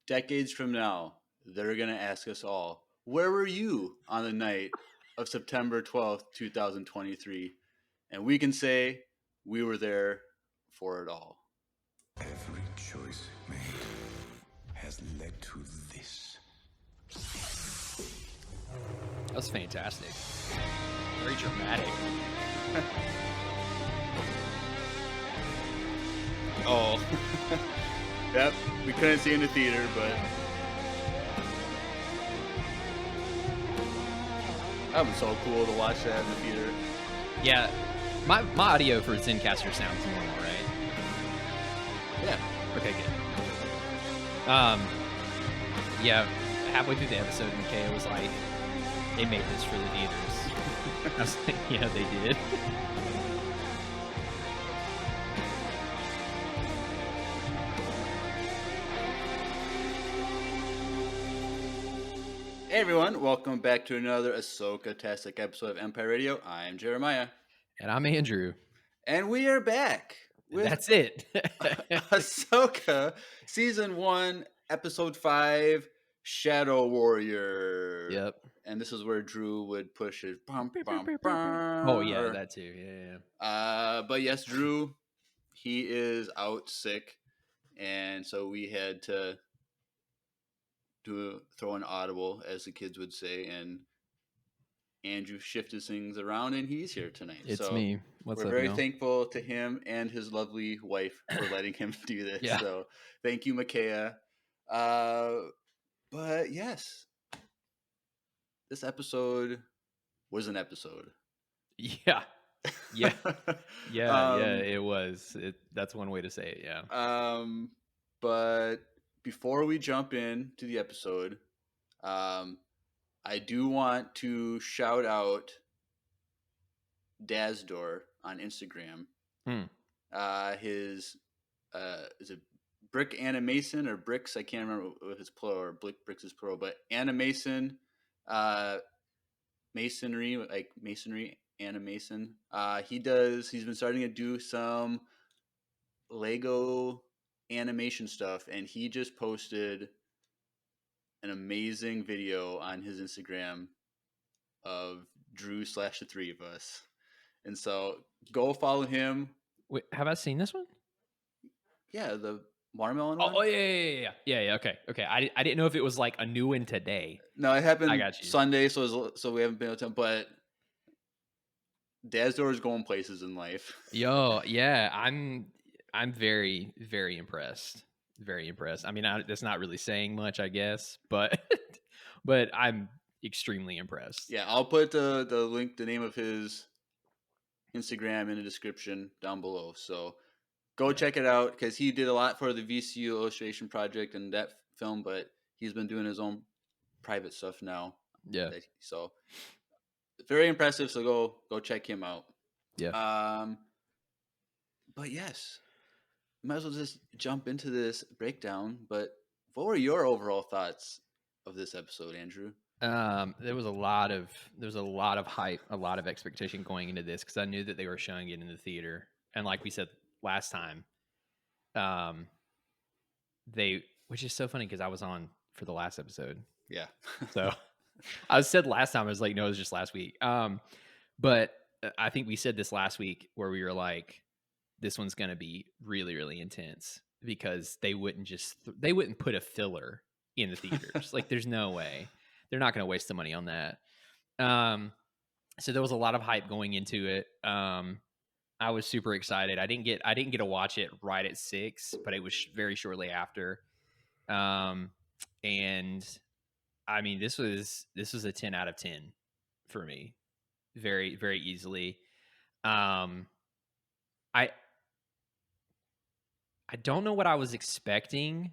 decades from now, they're going to ask us all, where were you on the night of September 12th, 2023? And we can say we were there for it all. Every choice made has led to this. That was fantastic. Very dramatic. Oh. Yep, we couldn't see in the theater, but that was so cool to watch that in the theater. Yeah, my audio for Zencaster sounds normal, right? Yeah. Okay, good. Yeah, halfway through the episode, Mikaya was like, "They made this for the theaters." I was like, "Yeah, they did." Hey everyone, welcome back to another Ahsoka-tastic episode of Empire Radio. I'm Jeremiah. And I'm Andrew. And we are back with That's it. Ahsoka, Season 1, Episode 5, Shadow Warrior. Yep. And this is where Drew would push his bum. Oh, yeah, that too. Yeah. But yes, Drew, he is out sick. And so we had to throw an audible, as the kids would say, and Andrew shifted things around, and he's here tonight. It's me. What's we're up, very y'all? thankful to him and his lovely wife for letting him do this. Yeah. So thank you, Mikaya. But yes, this episode was an episode. Yeah. It was. That's one way to say it. Yeah. But before we jump into the episode, I do want to shout out Dazdor on Instagram. His is it Brick Animason or Bricks? I can't remember if it's plural or Bricks is plural, but Animason, masonry, like masonry animation. He's been starting to do some Lego animation stuff, and he just posted an amazing video on his Instagram of Drew / the three of us. And so go follow him. Wait, have I seen this one? Yeah, the watermelon one. Oh yeah. Okay. I didn't know if it was like a new one today. No, it happened I got you. Sunday, so we haven't been able to. But Dazdor is going places in life. Yo, yeah, I'm very, very impressed. Very impressed. I mean, that's not really saying much, I guess, but but I'm extremely impressed. Yeah, I'll put the link, the name of his Instagram in the description down below. So go check it out, because he did a lot for the VCU illustration project and that film, but he's been doing his own private stuff now. Yeah. So very impressive. So go check him out. Yeah. But yes, might as well just jump into this breakdown. But what were your overall thoughts of this episode, Andrew? There was a lot of hype, a lot of expectation going into this, because I knew that they were showing it in the theater, and like we said last time, which is so funny because I was on for the last episode. Yeah. So I said last time, I was like, no, it was just last week. But I think we said this last week where we were like, this one's going to be really, really intense, because they wouldn't put a filler in the theaters. Like, there's no way. They're not going to waste the money on that. So there was a lot of hype going into it. I was super excited. I didn't get to watch it right at 6, but it was very shortly after. And I mean, this was a 10 out of 10 for me, very, very easily. I don't know what I was expecting,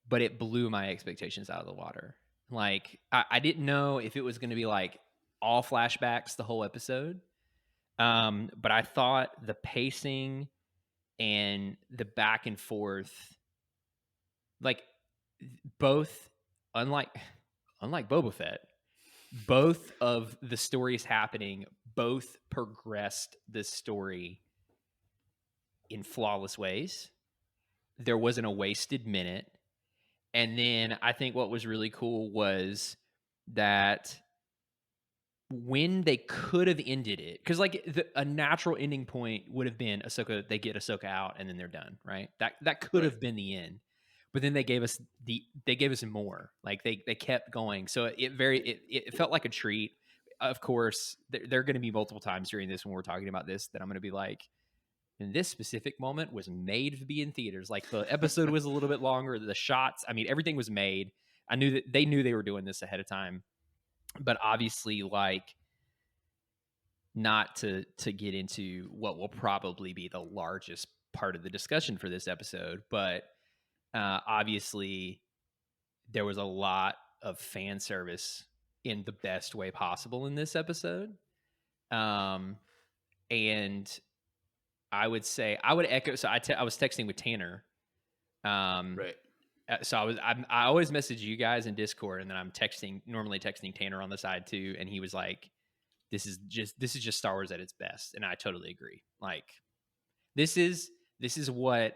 but it blew my expectations out of the water. Like, I didn't know if it was going to be like all flashbacks the whole episode. But I thought the pacing and the back and forth, like, both, unlike Boba Fett, both of the stories happening, both progressed the story in flawless ways. There wasn't a wasted minute. And then I think what was really cool was that when they could have ended it, because like a natural ending point would have been Ahsoka, they get Ahsoka out and then they're done, right? That could Right. have been the end. But then they gave us more. Like they kept going. So it felt like a treat. Of course, there are going to be multiple times during this when we're talking about this that I'm going to be like, and this specific moment was made to be in theaters. Like the episode was a little bit longer, the shots, I mean, everything was made. I knew that they knew they were doing this ahead of time, but obviously, like, not to get into what will probably be the largest part of the discussion for this episode, but obviously there was a lot of fan service in the best way possible in this episode. And I would say I would echo. So I was texting with Tanner. Right. So I always message you guys in Discord, and then I'm normally texting Tanner on the side too, and he was like, "This is just Star Wars at its best," and I totally agree. Like this is what,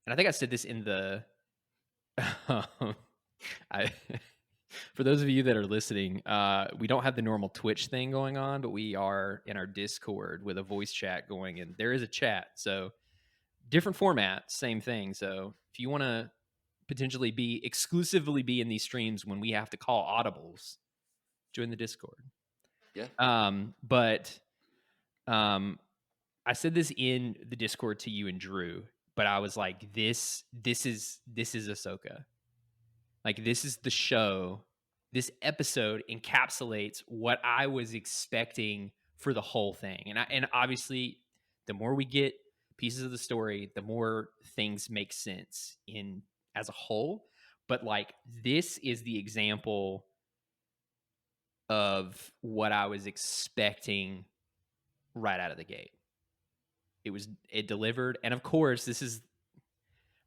and I think I said this in the. I for those of you that are listening, we don't have the normal Twitch thing going on, but we are in our Discord with a voice chat going, and there is a chat. So different format, same thing. So if you want to potentially exclusively be in these streams when we have to call audibles, join the Discord. Yeah. But I said this in the Discord to you and Drew, but I was like, this is Ahsoka. Like this is the show. This episode encapsulates what I was expecting for the whole thing. And obviously the more we get pieces of the story, the more things make sense in as a whole. But like this is the example of what I was expecting right out of the gate. It delivered. And of course, this is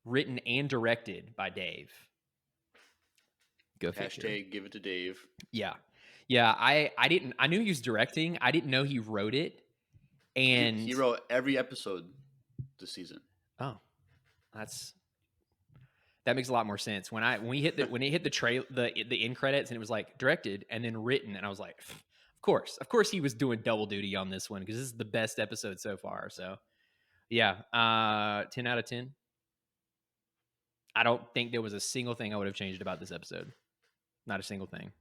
written and directed by Dave. Go figure. Hashtag give it to Dave. Yeah. I knew he was directing. I didn't know he wrote it. And he wrote every episode this season. Oh, that makes a lot more sense. When it hit the end credits and it was like directed and then written, and I was like, of course he was doing double duty on this one because this is the best episode so far. So yeah, 10 out of 10. I don't think there was a single thing I would have changed about this episode. Not a single thing.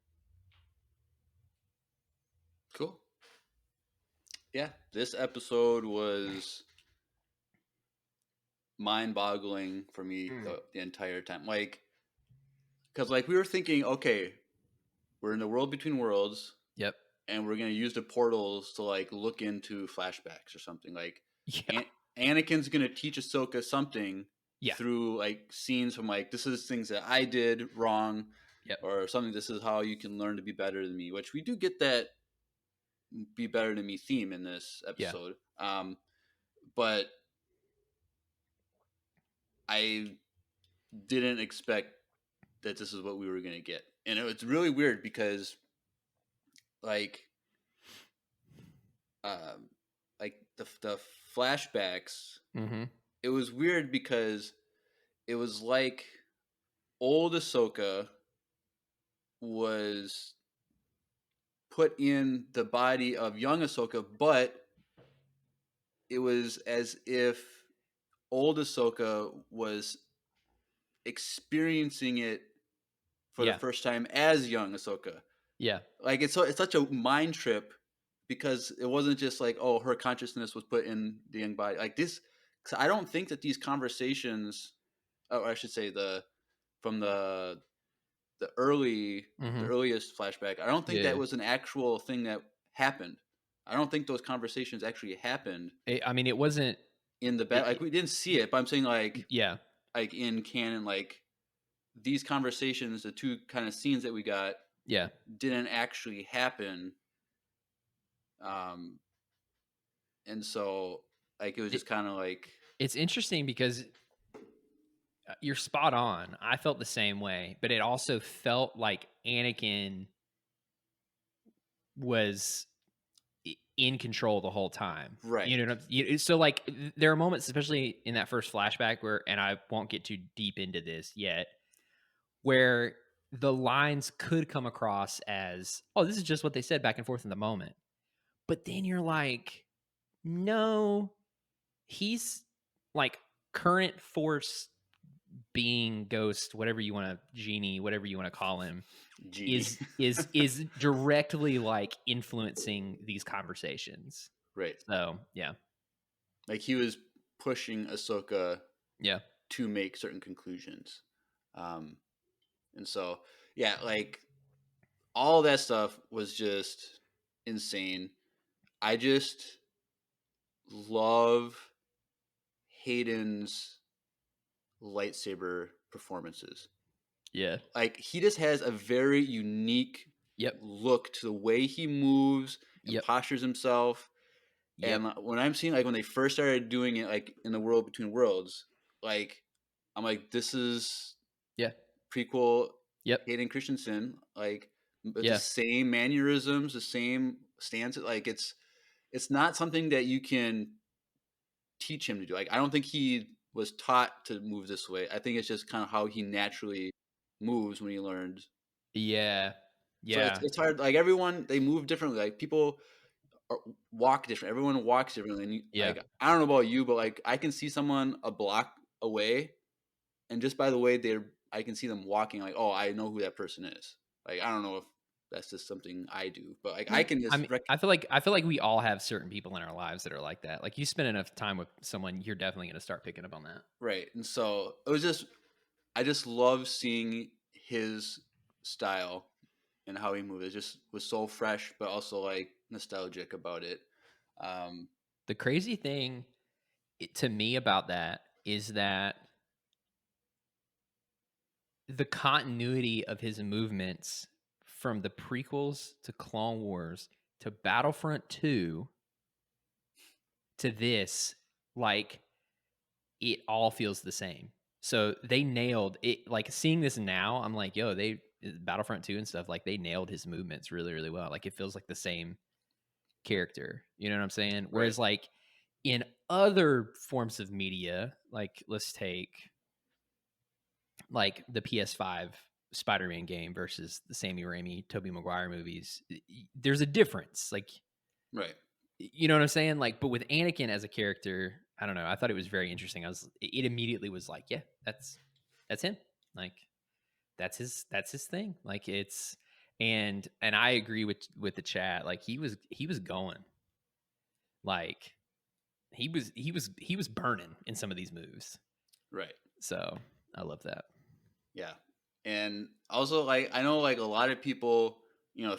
Cool. Yeah, this episode was mind-boggling for me the entire time. Like, because like we were thinking, okay, we're in the world between worlds. Yep. And we're gonna use the portals to like look into flashbacks or something. Like, Anakin's gonna teach Ahsoka something through like scenes from like, this is things that I did wrong, or something. This is how you can learn to be better than me. Which we do get that be better than me theme in this episode. But I didn't expect that this is what we were gonna get, and it's really weird because like the flashbacks, it was weird because it was like old Ahsoka was put in the body of young Ahsoka, but it was as if old Ahsoka was experiencing it for the first time as young Ahsoka. Yeah. Like it's such a mind trip because it wasn't just like, oh, her consciousness was put in the young body. Like this, cause I don't think that these conversations, or I should say from the earliest flashback, I don't think that was an actual thing that happened. I don't think those conversations actually happened. I mean, it wasn't in the back. Like we didn't see it, but I'm saying like, like in canon, like these conversations, the two kind of scenes that we got, didn't actually happen. And so like it was just kind of like, it's interesting because you're spot on. I felt the same way, but it also felt like Anakin was in control the whole time. Right. You know, so like there are moments, especially in that first flashback where, and I won't get too deep into this yet, where the lines could come across as, oh, this is just what they said back and forth in the moment. But then you're like, no, he's like current force being, ghost, whatever you want to, genie, whatever you want to call him, Genie. is directly like influencing these conversations. Right. So yeah. Like he was pushing Ahsoka Yeah. to make certain conclusions. And so, yeah, like all that stuff was just insane. I just love Hayden's lightsaber performances. Yeah. Like he just has a very unique Yep. look to the way he moves and Yep. postures himself. Yep. And when I'm seeing, like, when they first started doing it, like in the World Between Worlds, like I'm like, this is Yeah. prequel Yep. Hayden Christensen, like, but the Yeah. same mannerisms, the same stance. Like it's not something that you can teach him to do. Like I don't think he was taught to move this way. I think it's just kind of how he naturally moves when he learned. Yeah. So Yeah. it's hard. Like everyone, they move differently. Like people walk different. Everyone walks differently. And you, Yeah. like I don't know about you, but like I can see someone a block away, and just by the way I can see them walking. Like, oh, I know who that person is. Like I don't know if that's just something I do, but like I can I just mean, I feel like we all have certain people in our lives that are like that. Like you spend enough time with someone, you're definitely going to start picking up on that. right. And so it was just I just love seeing his style and how he moved. It just was so fresh, but also like nostalgic about it. The crazy thing to me about that is that the continuity of his movements from the prequels to Clone Wars to Battlefront 2 to this, like, it all feels the same. So they nailed it. Like seeing this now, I'm like, yo, they Battlefront 2 and stuff, like they nailed his movements really, really well. Like it feels like the same character. You know what I'm saying? Right. Whereas like in other forms of media, like let's take like the PS5 Spider-Man game versus the Sammy Raimi, Tobey Maguire movies, there's a difference. Like, Right. you know what I'm saying? Like, but with Anakin as a character, I don't know. I thought it was very interesting. It immediately was like, yeah, that's him. Like, that's his thing. Like, and I agree with the chat. Like, he was going, like, he was burning in some of these moves. Right. So I love that. Yeah. And also, like, I know, like, a lot of people,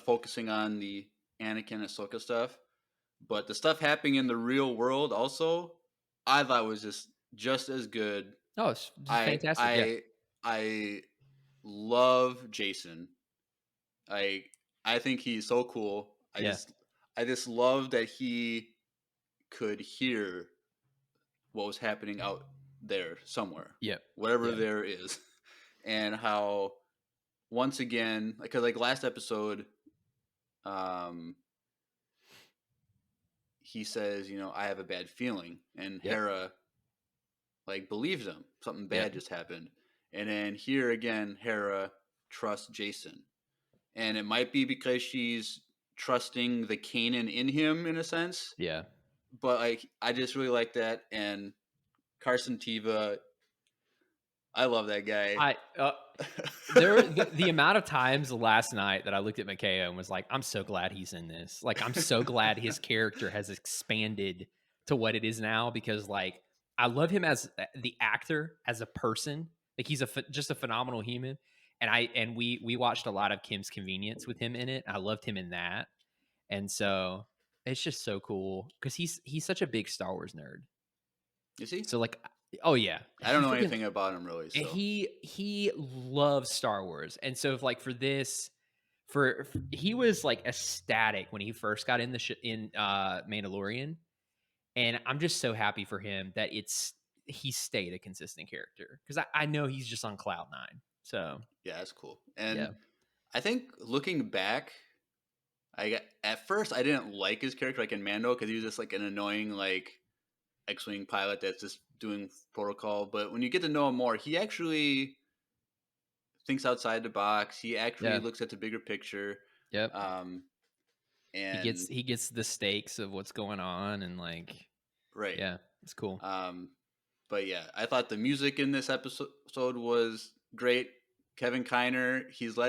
focusing on the Anakin Ahsoka stuff, but the stuff happening in the real world also, I thought was just as good. Oh, it's just I fantastic. Yeah. I I love Jason. I I think he's so cool. Yeah. I just love that he could hear what was happening out there somewhere, Yep. whatever Yeah. there is, and how once again, because like last episode, um, he says, I have a bad feeling, and Yep. Hera like believes him. Something bad Yep. just happened, and then here again, Hera trusts Jason, and it might be because she's trusting the Kanan in him in a sense, Yeah. but like I just really like that. And Carson Teva, I love that guy. The amount of times last night that I looked at Makeo and was like, I'm so glad he's in this. Like, I'm so glad his character has expanded to what it is now, because like I love him as the actor, as a person. Like he's just a phenomenal human. And we watched a lot of Kim's Convenience with him in it. I loved him in that. And so it's just so cool because he's such a big Star Wars nerd. You see? So like, oh yeah, I don't know anything about him really. So he loves Star Wars, and so if like for this, for he was like ecstatic when he first got in in Mandalorian, and I'm just so happy for him that he stayed a consistent character, because I know he's just on cloud nine. So yeah, that's cool. And yeah, I think looking back, at first I didn't like his character like in Mando because he was just like an annoying like X-wing pilot that's just doing protocol. But when you get to know him more, he actually thinks outside the box. He actually Yeah. looks at the bigger picture. Yep. And He gets the stakes of what's going on, and like, right. yeah, it's cool. But yeah, I thought the music in this episode was great. Kevin Kiner, he's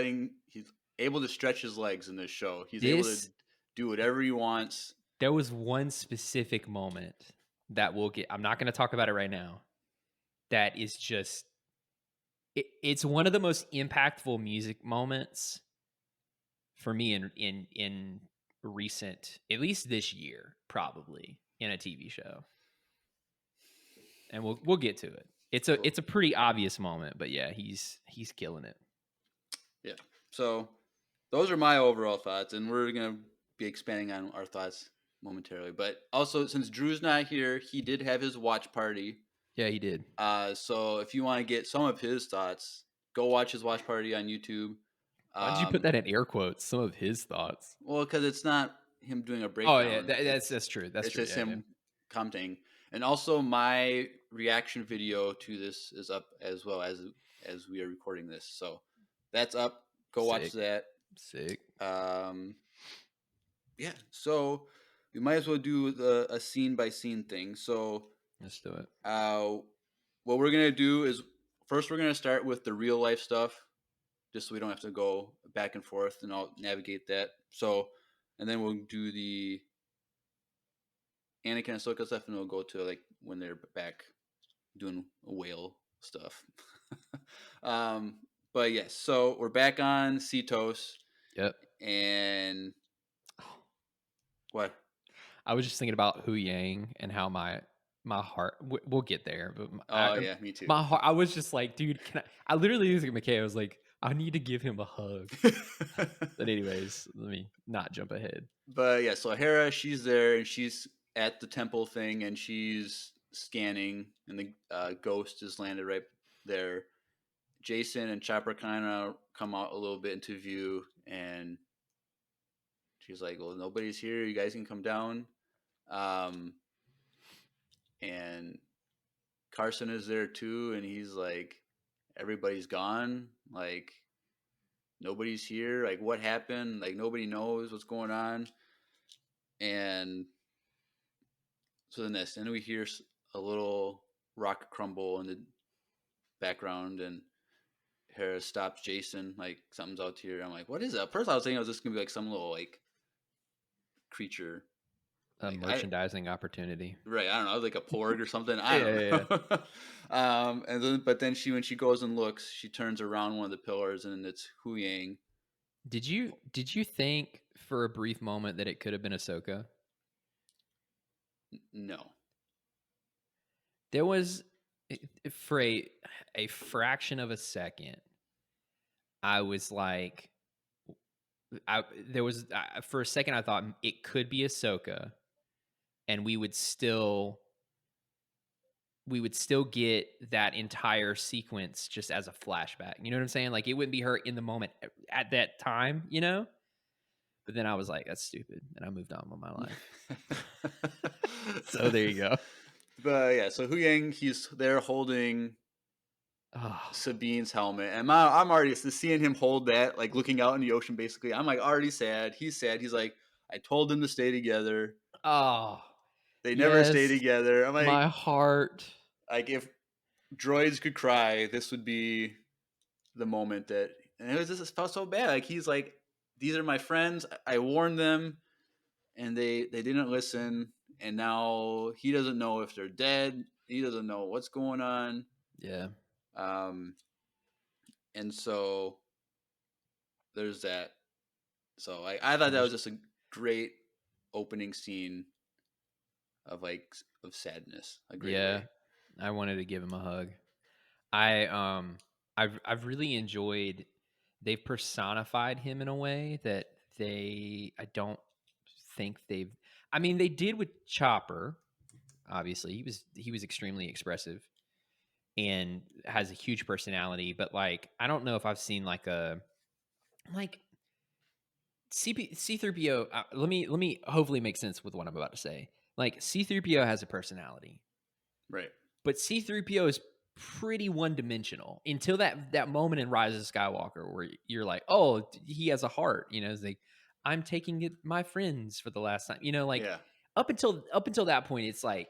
able to stretch his legs in this show. He's able to do whatever he wants. There was one specific moment that we'll get. I'm not going to talk about it right now. That is just, it's one of the most impactful music moments for me in recent, at least this year, probably in a TV show. And we'll get to it. It's a pretty obvious moment, but yeah, he's killing it. Yeah. So those are my overall thoughts, and we're gonna be expanding on our thoughts momentarily. But also, since Drew's not here, he did have his watch party. Yeah, he did. So if you want to get some of his thoughts, go watch his watch party on YouTube. Why did you put that in air quotes? Some of his thoughts. Well, because it's not him doing a breakdown. Oh yeah, that's true. That's it's true. just him commenting. And also, my reaction video to this is up as well as we are recording this. So that's up. Go watch that. Sick. Yeah. So we might as well do a scene by scene thing. So let's do it. What we're gonna do is first we're gonna start with the real life stuff, just so we don't have to go back and forth, and I'll navigate that. So, and then we'll do the Anakin and Ahsoka stuff, and we'll go to like when they're back doing whale stuff. But yes, so we're back on Cetos. Yep. And what? I was just thinking about Hu Yang and how my heart. We'll get there, but yeah, me too. My heart. I was just like, dude, I literally was like, McKay. I was like, I need to give him a hug. But anyways, let me not jump ahead. But yeah, so Hera, she's there and she's at the temple thing and she's scanning, and the ghost is landed right there. Jason and Chopper kind of come out a little bit into view, and she's like, well, nobody's here. You guys can come down. And Carson is there too, and he's like, everybody's gone. Like, nobody's here. Like, what happened? Like, nobody knows what's going on. And so then we hear a little rock crumble in the background, and Hera stops Jason, like, something's out here. I'm like, what is that? First I was thinking it was just gonna be like some little like creature, like, merchandising opportunity, right? I don't know, like a porg or something. I don't know. And then when she goes and looks, she turns around one of the pillars, and it's Hu Yang. Did you think for a brief moment that it could have been Ahsoka? No. There was, for a fraction of a second, I was like, for a second I thought it could be Ahsoka, and we would still get that entire sequence just as a flashback. You know what I'm saying? Like, it wouldn't be her in the moment at that time, you know? But then I was like, that's stupid. And I moved on with my life. So there you go. But yeah, so Hu Yang, he's there holding Sabine's helmet. And I'm already seeing him hold that, like looking out in the ocean, basically. I'm like already sad. He's sad. He's like, I told them to stay together. Oh. They never stay together. I'm like, my heart. Like, if droids could cry, this would be the moment that. And it felt so bad. Like, he's like, these are my friends. I warned them, and they didn't listen. And now he doesn't know if they're dead. He doesn't know what's going on. Yeah. And so there's that. So I thought that was just a great opening scene of sadness. A great way. I wanted to give him a hug. I've really enjoyed. They've personified him in a way that I don't think they've. I mean, they did with Chopper. Obviously, he was extremely expressive and has a huge personality. But like, I don't know if I've seen like C-3PO. Let me hopefully make sense with what I'm about to say. Like, C-3PO has a personality, right? But C-3PO is pretty one-dimensional until that moment in Rise of Skywalker where you're like, oh, he has a heart. It's like, I'm taking my friends for the last time. Like Yeah. up until that point, it's like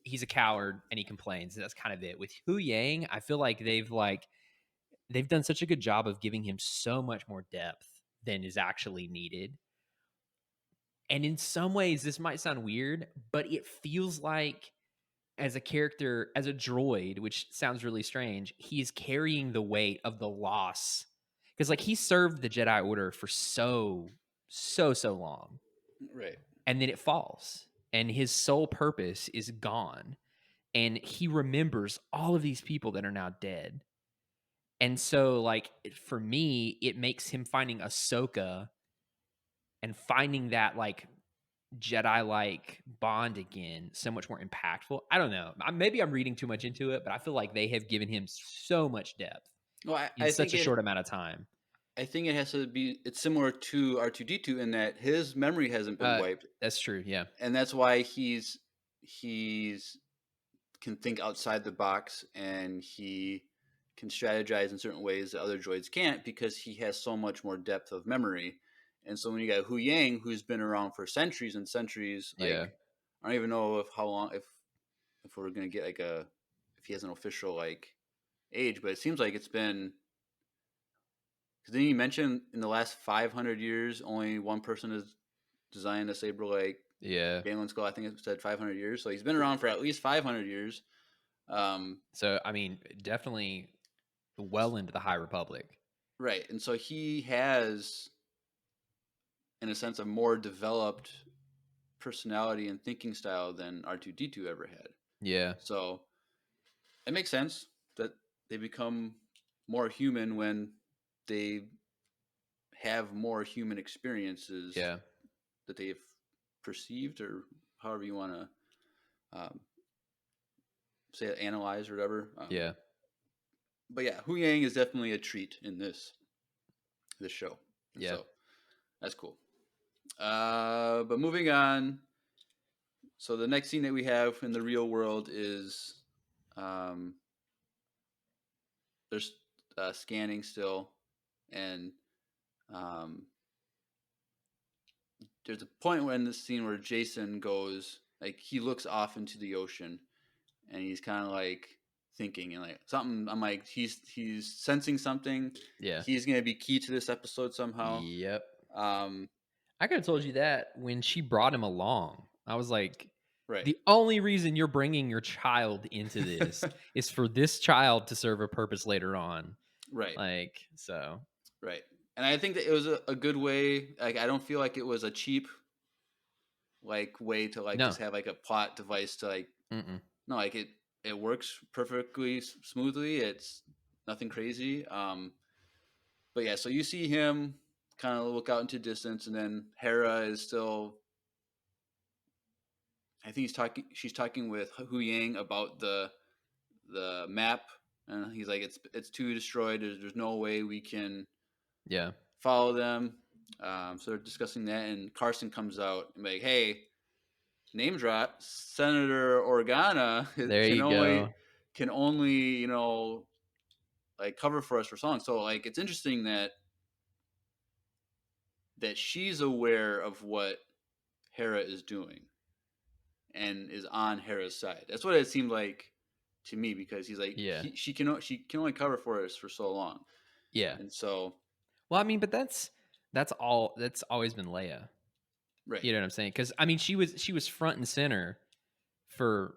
he's a coward and he complains. That's kind of it. With Hu Yang, I feel like they've done such a good job of giving him so much more depth than is actually needed. And in some ways, this might sound weird, but it feels like as a character, as a droid, which sounds really strange, he's carrying the weight of the loss. Because like he served the Jedi Order for so long. Right. And then it falls. And his sole purpose is gone. And he remembers all of these people that are now dead. And so, like, for me, it makes him finding Ahsoka and finding that, like, Jedi like bond again so much more impactful. I don't know. Maybe I'm reading too much into it, but I feel like they have given him so much depth Well, in such a short amount of time. I think it has to be. It's similar to R2D2 in that his memory hasn't been wiped, That's true. Yeah. and that's why he's can think outside the box and he can strategize in certain ways that other droids can't because he has so much more depth of memory. And so when you got Hu Yang, who's been around for centuries and centuries, like Yeah. I don't even know how long if we're gonna get like if he has an official like age, but it seems like it's been. Because didn't you mention in the last 500 years, only one person has designed a saber like Yeah. Galen Skull? I think it said 500 years. So he's been around for at least 500 years. So, I mean, definitely well into the High Republic. Right. And so he has, in a sense, a more developed personality and thinking style than R2D2 ever had. Yeah. So it makes sense that they become more human when they have more human experiences Yeah. that they've perceived, or however you want to say it, analyze or whatever. Yeah. But yeah, Hu Yang is definitely a treat in this show. Yeah. So that's cool. But moving on. So the next scene that we have in the real world is there's scanning still, and there's a point in this scene where Jason goes, like, he looks off into the ocean, and he's kind of like thinking and like something. I'm like, he's sensing something. Yeah. He's gonna be key to this episode somehow. Yep. Um, I could have told you that when she brought him along. I was like, right. the only reason you're bringing your child into this is for this child to serve a purpose later on. Right. Like, so. Right. And I think that it was a good way. Like, I don't feel like it was a cheap, like, way to like No. just have like a plot device to like. Mm-mm. No, like it works perfectly smoothly. It's nothing crazy. But yeah, so you see him kind of look out into distance, and then Hera is still. I think she's talking with Hu Yang about the map, and he's like, it's too destroyed. There's no way we can follow them. So they're discussing that, and Carson comes out and like, hey, name drop, Senator Organa can only like cover for us for songs. So like it's interesting that she's aware of what Hera is doing and is on Hera's side. That's what it seemed like to me, because he's like, she can only cover for us for so long. Yeah. And so, well, I mean, but that's always been Leia. Right. You know what I'm saying? Because I mean, she was front and center for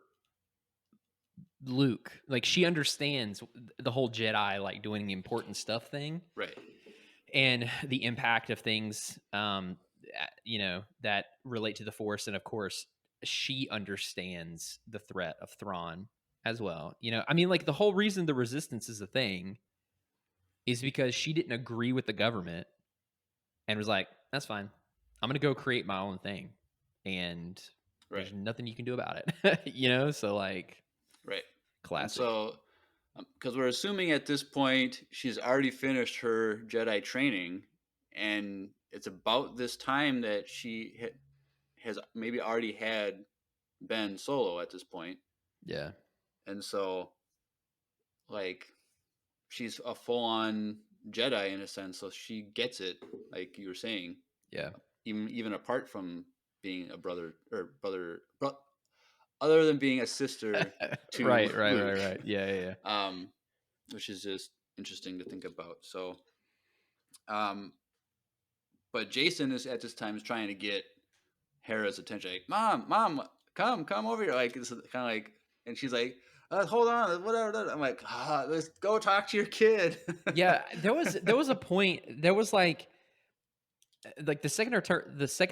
Luke. Like, she understands the whole Jedi like doing the important stuff thing. Right. And the impact of things that relate to the Force, and of course she understands the threat of Thrawn as well. I mean, like, the whole reason the Resistance is a thing is because she didn't agree with the government and was like, that's fine, I'm gonna go create my own thing, and there's nothing you can do about it. So like, right. Classic. And so because we're assuming at this point she's already finished her Jedi training, and it's about this time that she has maybe already had Ben Solo at this point. Yeah. And so like she's a full on Jedi in a sense, so she gets it, like you were saying, Yeah. even apart from being a other than being a sister to Luke, Right. Yeah. which is just interesting to think about. So, um, but Jason is at this time is trying to get Hera's attention, like, mom, come over here, like it's kind of like, and she's like, hold on, whatever. I'm like, let's go talk to your kid. Yeah, there was a point. There was like the second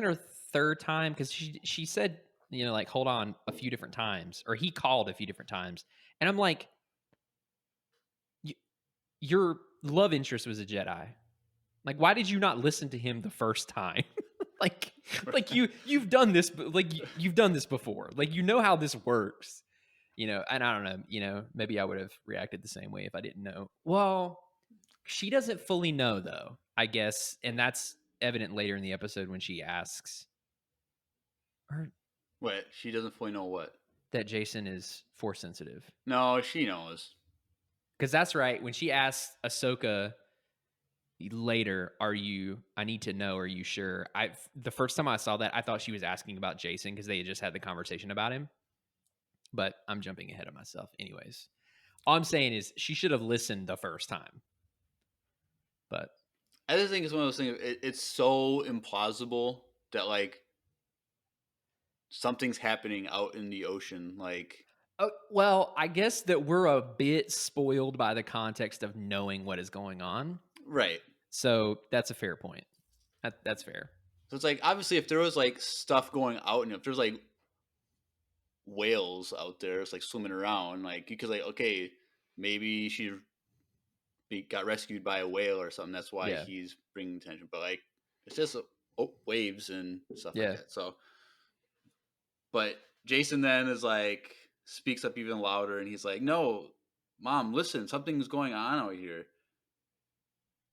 or third time, because she said, like, hold on a few different times, or he called a few different times, and I'm like, your love interest was a Jedi. Like, why did you not listen to him the first time? like you've done this, you've done this before. Like, how this works. And I don't know, maybe I would have reacted the same way if I didn't know. Well, she doesn't fully know, though, I guess, and that's evident later in the episode when she asks her What? She doesn't fully know what? that Jason is force sensitive. No, she knows. Because that's right. When she asks Ahsoka later, I need to know, are you sure? The first time I saw that, I thought she was asking about Jason because they had just had the conversation about him. But I'm jumping ahead of myself. Anyways, all I'm saying is she should have listened the first time. But I just think it's one of those things. It's so implausible that like something's happening out in the ocean. Like, well, I guess that we're a bit spoiled by the context of knowing what is going on. right. So that's a fair point. That's fair. So it's like, obviously, if there was like stuff going out, and if there's like whales out there, it's like swimming around, like you could like, okay, maybe she got rescued by a whale or something. That's why Yeah. he's bringing attention. But like, it's just waves and stuff Yeah. like that. So, but Jason then is like speaks up even louder, and he's like, "No, mom, listen, something's going on out here."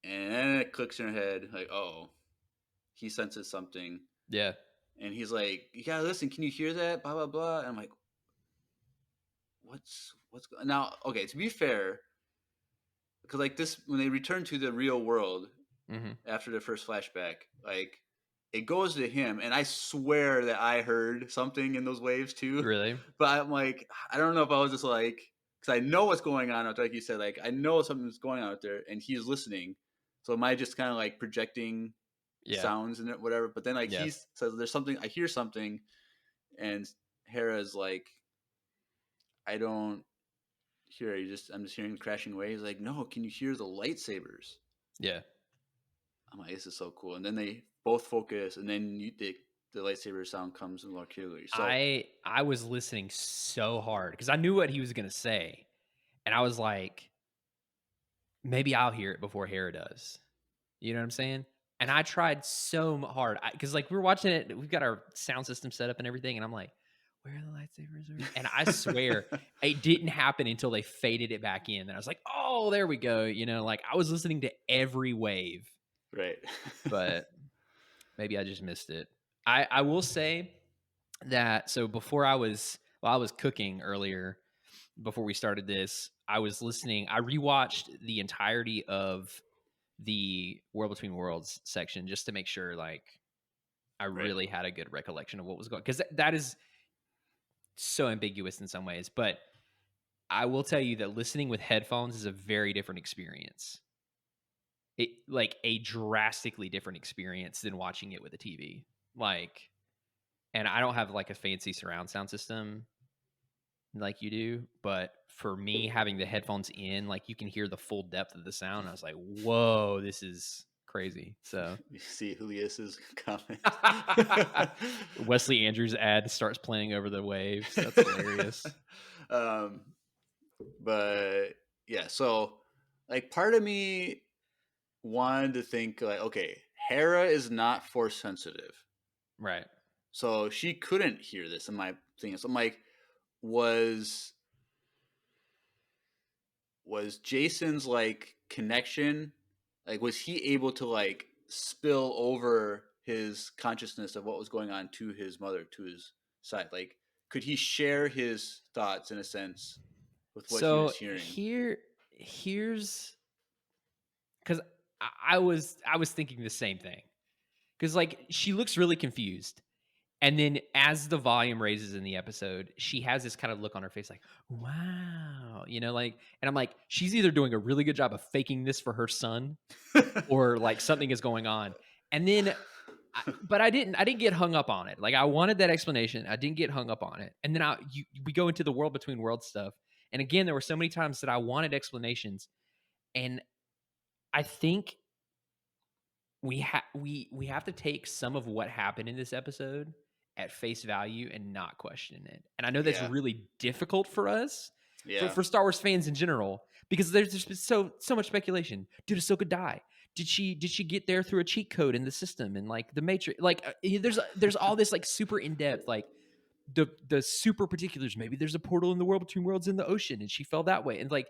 And then it clicks in her head, like, "Oh, he senses something." Yeah. And he's like, "You gotta listen. Can you hear that? Blah blah blah." And I'm like, "What's going now?" Okay, to be fair, because like this, when they return to the real world after the first flashback, like it goes to him, and I swear that I heard something in those waves too. Really? But I'm like, I don't know if I was just like, because I know what's going on out there, like you said, like I know something's going on out there, and he's listening. So am I just kind of like projecting sounds and whatever? But then like he says, "There's something. I hear something," and Hera's like, "I don't hear it. I'm just hearing crashing waves." Like, no, can you hear the lightsabers? Yeah. I'm like, this is so cool. And then they both focus, and then the lightsaber sound comes in more clearly. So I was listening so hard because I knew what he was going to say, and I was like, maybe I'll hear it before Hera does. You know what I'm saying? And I tried so hard because like we were watching it, we've got our sound system set up and everything, and I'm like, where are the lightsabers? And I swear it didn't happen until they faded it back in, and I was like, oh, there we go. Like I was listening to every wave. Right. But maybe I just missed it. I will say that, so before I was cooking earlier, before we started this, I was listening. I rewatched the entirety of the World Between Worlds section just to make sure like I really had a good recollection of what was going, because that is so ambiguous in some ways. But I will tell you that listening with headphones is a very different experience. It like a drastically different experience than watching it with a TV. Like, and I don't have like a fancy surround sound system like you do, but for me, having the headphones in, like you can hear the full depth of the sound. I was like, whoa, this is crazy. So you see Julius's comment. Wesley Andrews ad starts playing over the waves. That's hilarious. But yeah, so like part of me wanted to think like, okay, Hera is not force sensitive, Right. so she couldn't hear this in my thing. So I'm like, was Jason's like connection, like was he able to like spill over his consciousness of what was going on to his mother, to his side? Like, could he share his thoughts in a sense with what he So was hearing? here's because I was thinking the same thing because like she looks really confused. And then as the volume raises in the episode, she has this kind of look on her face like, wow, like, and I'm like, she's either doing a really good job of faking this for her son or like something is going on. And then, but I didn't get hung up on it. Like I wanted that explanation. I didn't get hung up on it. And then we go into the world between worlds stuff. And again, there were so many times that I wanted explanations. And I think we have to take some of what happened in this episode at face value and not question it. And I know that's Yeah. really difficult for us, Yeah. for Star Wars fans in general, because there's just been so much speculation. Did Ahsoka die? Did she get there through a cheat code in the system and like the Matrix? Like there's all this like super in depth like the super particulars. Maybe there's a portal in the world between worlds in the ocean and she fell that way. And like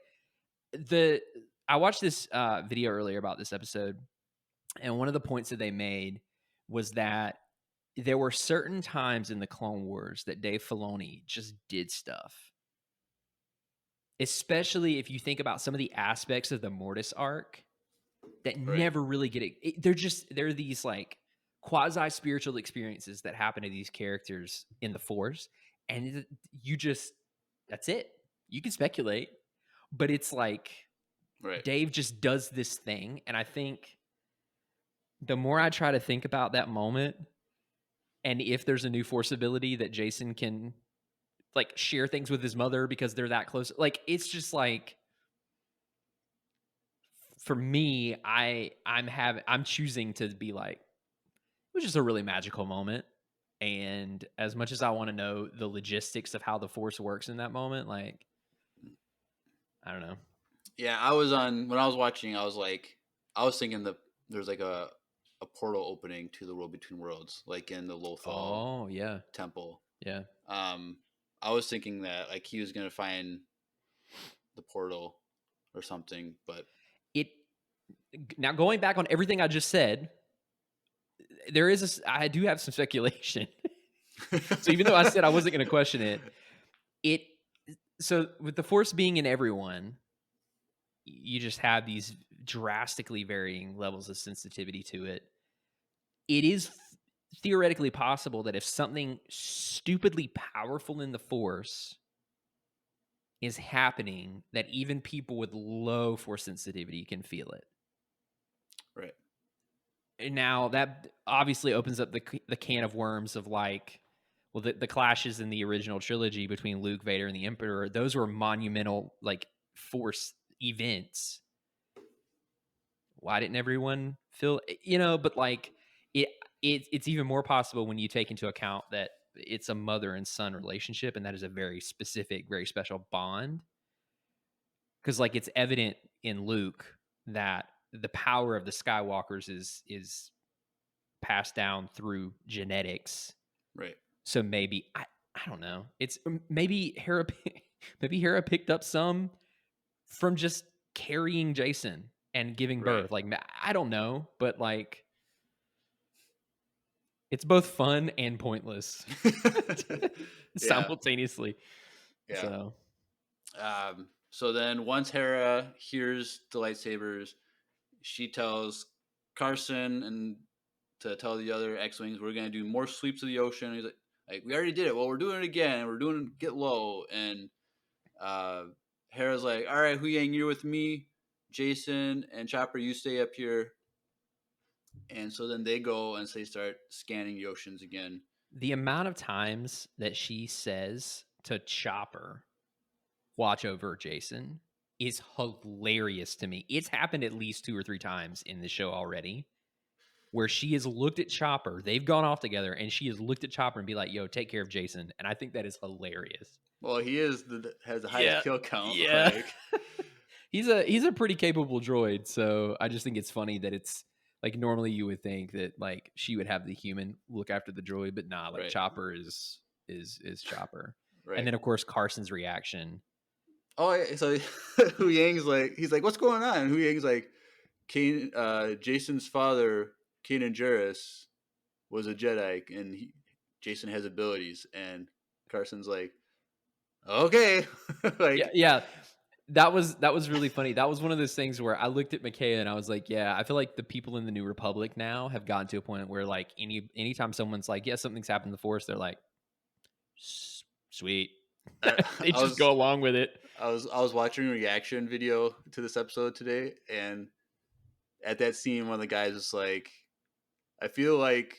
I watched this video earlier about this episode. And one of the points that they made was that there were certain times in the Clone Wars that Dave Filoni just did stuff. Especially if you think about some of the aspects of the Mortis arc that never really get it. They're these like quasi-spiritual experiences that happen to these characters in the Force. And that's it. You can speculate, but it's like Dave just does this thing. And I think the more I try to think about that moment and if there's a new Force ability that Jason can like share things with his mother because they're that close, like it's just like for me, I'm choosing to be like it was just a really magical moment. And as much as I want to know the logistics of how the Force works in that moment, like I don't know. Yeah, when I was watching, I was thinking that there's like a portal opening to the world between worlds, like in the Lothal temple. Yeah. I was thinking that like he was gonna find the portal or something, but now going back on everything I just said, I do have some speculation. So even though I said I wasn't going to question it, so with the Force being in everyone, you just have these drastically varying levels of sensitivity to it. It is theoretically possible that if something stupidly powerful in the Force is happening, that even people with low Force sensitivity can feel it. Right. And now that obviously opens up the can of worms of like, well, the clashes in the original trilogy between Luke, Vader, and the Emperor, those were monumental like Force events. Why didn't everyone feel, but like it's even more possible when you take into account that it's a mother and son relationship, and that is a very specific, very special bond. Because like it's evident in Luke that the power of the Skywalkers is passed down through genetics. Right. So maybe I don't know. It's maybe Hera picked up some from just carrying Jason and giving birth. Like I don't know, but like it's both fun and pointless simultaneously. Yeah. So then once Hera hears the lightsabers, she tells Carson and to tell the other X-Wings, we're going to do more sweeps of the ocean. He's like, we already did it. Well, we're doing it again. We're doing get low. And Hera's like, all right, Hu Yang, you're with me. Jason and Chopper, you stay up here. And so then they go and they start scanning the oceans again. The amount of times that she says to Chopper, watch over Jason, is hilarious to me. It's happened at least 2 or 3 times in the show already, where she has looked at Chopper. They've gone off together, and she has looked at Chopper and be like, "Yo, take care of Jason." And I think that is hilarious. Well, he has the highest kill count. Yeah, like. he's a pretty capable droid. So I just think it's funny that it's like normally you would think that like she would have the human look after the droid, but nah, like Chopper is Chopper. Right. And then of course Carson's reaction. Oh, so Hu Yang's like, he's like, "What's going on?" And Hu Yang's like, Jason's father, Kanan Jarrus, was a Jedi, and Jason has abilities. And Carson's like, okay. Yeah. That was really funny. That was one of those things where I looked at McKay and I was like, yeah, I feel like the people in the New Republic now have gotten to a point where like anytime someone's like, yeah, something's happened in the Force, they're like, sweet. I, They I just was go along with it. I was watching a reaction video to this episode today, and at that scene, one of the guys was like, "I feel like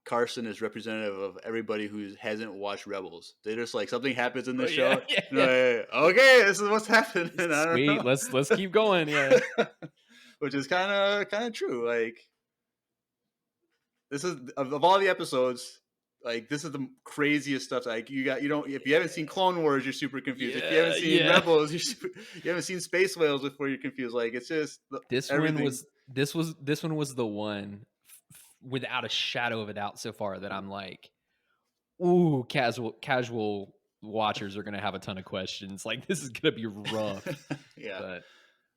Carson is representative of everybody who hasn't watched Rebels. They just like something happens in the Oh, yeah, show, yeah, and they're like, okay, this is what's happening. I don't Sweet. know, Let's keep going. Yeah. which is kind of true. Like this is of all the episodes. Like this is the craziest stuff. Like you don't if you haven't seen Clone Wars, you're super confused. If you haven't seen Yeah. Rebels, you haven't seen Space Whales before you're confused. Like it's just This everything. one was the one without a shadow of a doubt so far that I'm like, ooh, casual watchers are gonna have a ton of questions. Like this is gonna be rough. Yeah.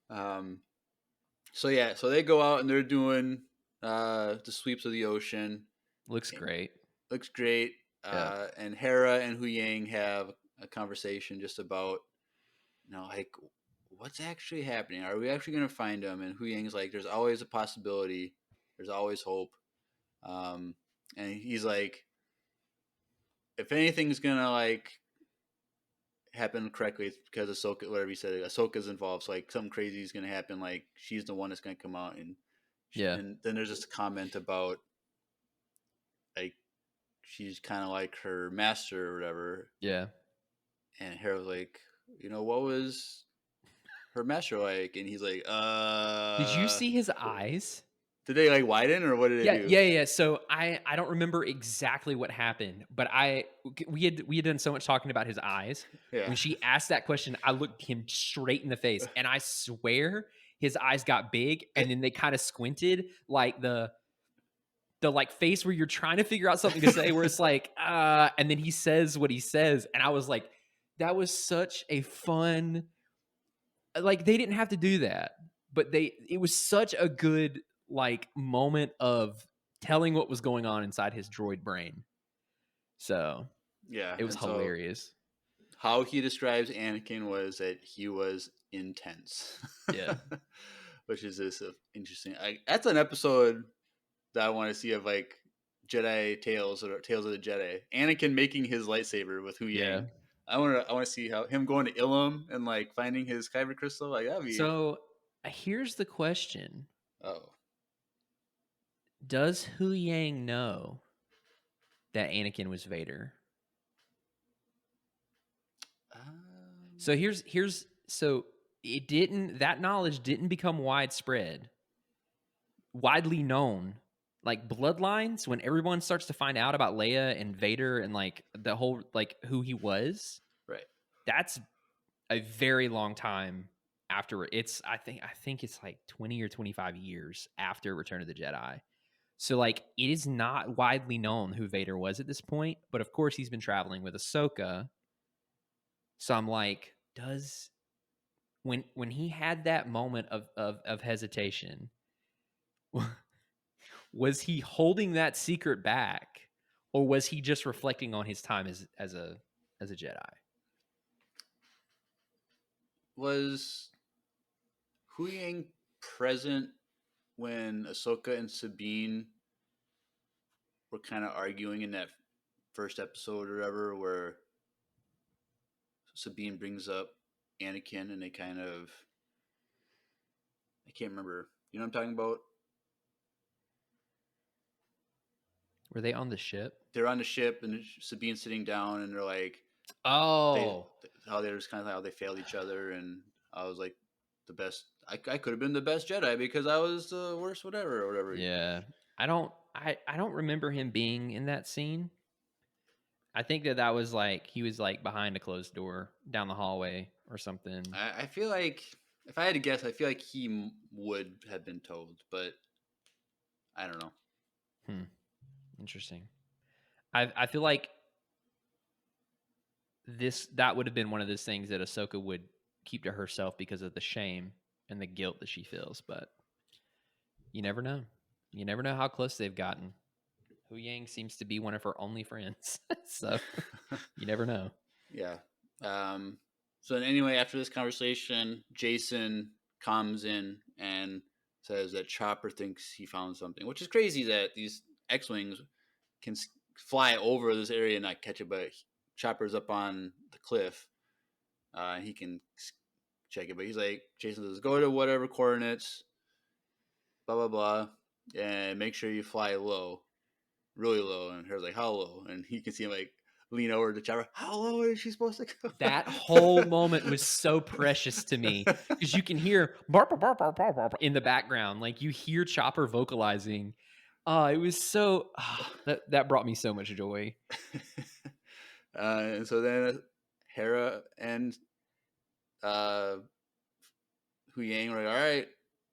But So they go out and they're doing the sweeps of the ocean. looks great. Looks great. Yeah. And Hera and Hu Yang have a conversation just about, like what's actually happening? Are we actually going to find him? And Hu Yang's like, there's always a possibility. There's always hope. And he's like, if anything's going to like happen correctly, it's because Ahsoka, whatever he said, Ahsoka's involved. So like something crazy is going to happen. Like she's the one that's going to come out. And and then there's just a comment about like, she's kind of like her master or whatever. Yeah. And Hera's like, what was her master like? And he's like, Did you see his eyes? Did they like widen or what did they do? Yeah. So I don't remember exactly what happened, but we had done so much talking about his eyes. Yeah. When she asked that question, I looked him straight in the face, and I swear his eyes got big, and then they kind of squinted, like the like face where you're trying to figure out something to say, where it's like, and then he says what he says, and I was like, that was such a fun. Like they didn't have to do that, but it was such a good like moment of telling what was going on inside his droid brain. So yeah, it was hilarious. So how he describes Anakin was that he was intense. Yeah. Which is this interesting. That's an episode that I want to see of like Jedi Tales or Tales of the Jedi. Anakin making his lightsaber with Hu Yang. I want to see how him going to Ilum and like finding his kyber crystal. Like that'd be. So here's the question. Oh. Does Hu Yang know that Anakin was Vader? So so it didn't, that knowledge didn't become widely known. Like bloodlines, when everyone starts to find out about Leia and Vader and like the whole like who he was, right? That's a very long time after. I think it's like 20 or 25 years after Return of the Jedi. So like it is not widely known who Vader was at this point, but of course he's been traveling with Ahsoka. So I'm like, when he had that moment of hesitation, was he holding that secret back, or was he just reflecting on his time as a Jedi? Was Hu Yang present when Ahsoka and Sabine were kind of arguing in that first episode or whatever, where Sabine brings up Anakin and they kind of, I can't remember. You know what I'm talking about? Were they on the ship? They're on the ship and Sabine's sitting down and they're like, oh, how they was kind of like how they failed each other, and I was like the best. I could have been the best Jedi because I was the worst, whatever. Yeah, I don't remember him being in that scene. I think that was like he was like behind a closed door down the hallway or something. I feel like if I had to guess, I feel like he would have been told, but I don't know. Interesting. I feel like that would have been one of those things that Ahsoka would keep to herself because of the shame and the guilt that she feels, but you never know. You never know how close they've gotten. Hu Yang seems to be one of her only friends, so you never know. Yeah. So then anyway, after this conversation, Jason comes in and says that Chopper thinks he found something, which is crazy that these X-Wings can fly over this area and not catch it, but Chopper's up on the cliff. He can check it, but he's like, Jason says, go to whatever coordinates, blah, blah, blah, and make sure you fly low, really low. And Harold's like, how low? And he can see him like lean over to Chopper. How low is she supposed to go? That whole moment was so precious to me because you can hear bark, bark, bark, bark, bark, bark in the background. Like you hear Chopper vocalizing. It was so that brought me so much joy. And so then Hera and Hu Yang were like, all right.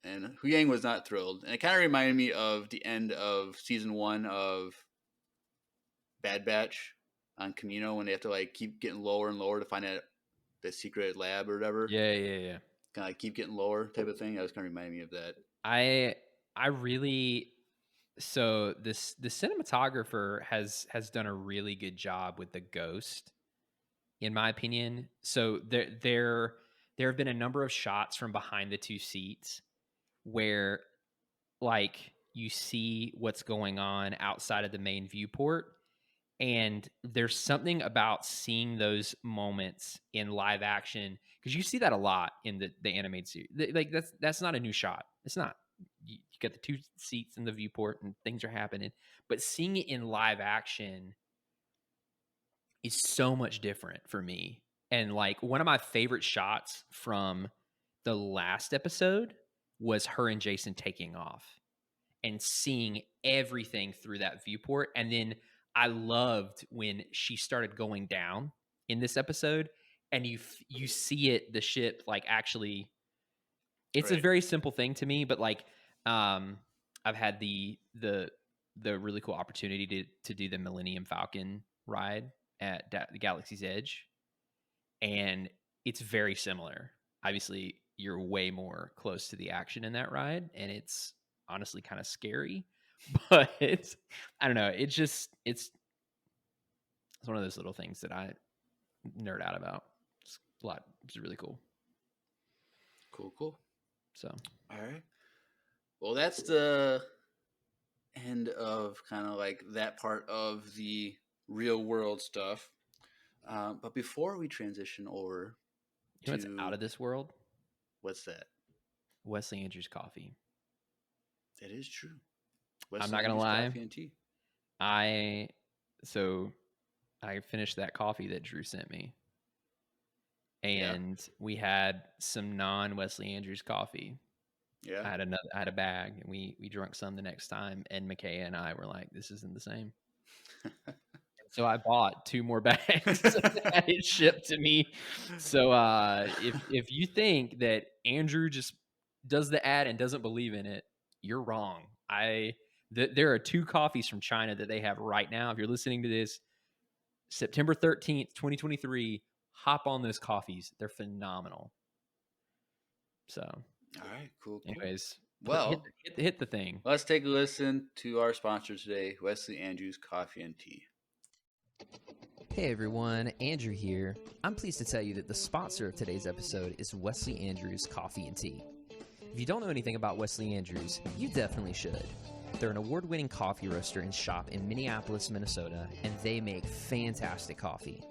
And Hu Yang was not thrilled. And it kind of reminded me of the end of season 1 of Bad Batch on Camino when they have to like keep getting lower and lower to find out the secret lab or whatever. Yeah. Kind of like keep getting lower type of thing. That was kind of reminding me of that. I really so the cinematographer has done a really good job with the ghost, in my opinion. So there have been a number of shots from behind the two seats where like you see what's going on outside of the main viewport, and there's something about seeing those moments in live action because you see that a lot in the animated series. Like that's not a new shot. It's not. You got the two seats in the viewport and things are happening, but seeing it in live action is so much different for me. And like one of my favorite shots from the last episode was her and Jason taking off and seeing everything through that viewport. And then I loved when she started going down in this episode and you see it, the ship, like actually, it's Right. a very simple thing to me, but like, I've had the really cool opportunity to do the Millennium Falcon ride at the Galaxy's Edge. And it's very similar. Obviously, you're way more close to the action in that ride, and it's honestly kind of scary. But I don't know. It's one of those little things that I nerd out about. It's a lot. It's really cool. Cool. So, all right. Well, that's the end of kind of like that part of the real world stuff. But before we transition over you know what's out of this world? What's that? Wesley Andrews coffee. That is true. I'm not gonna lie. Coffee and tea. I finished that coffee that Drew sent me, and we had some non-Wesley Andrews coffee. Yeah, I had a bag, and we drank some the next time, and McKay and I were like, "This isn't the same." So I bought 2 more bags and had it shipped to me. So if you think that Andrew just does the ad and doesn't believe in it, you're wrong. There are 2 coffees from China that they have right now. If you're listening to this, September 13th, 2023, hop on those coffees. They're phenomenal. So, all right, cool. Anyways, well, hit the thing. Let's take a listen to our sponsor today, Wesley Andrews Coffee and Tea. Hey everyone, Andrew here. I'm pleased to tell you that the sponsor of today's episode is Wesley Andrews Coffee and Tea. If you don't know anything about Wesley Andrews, you definitely should. They're an award-winning coffee roaster and shop in Minneapolis, Minnesota, and they make fantastic coffee.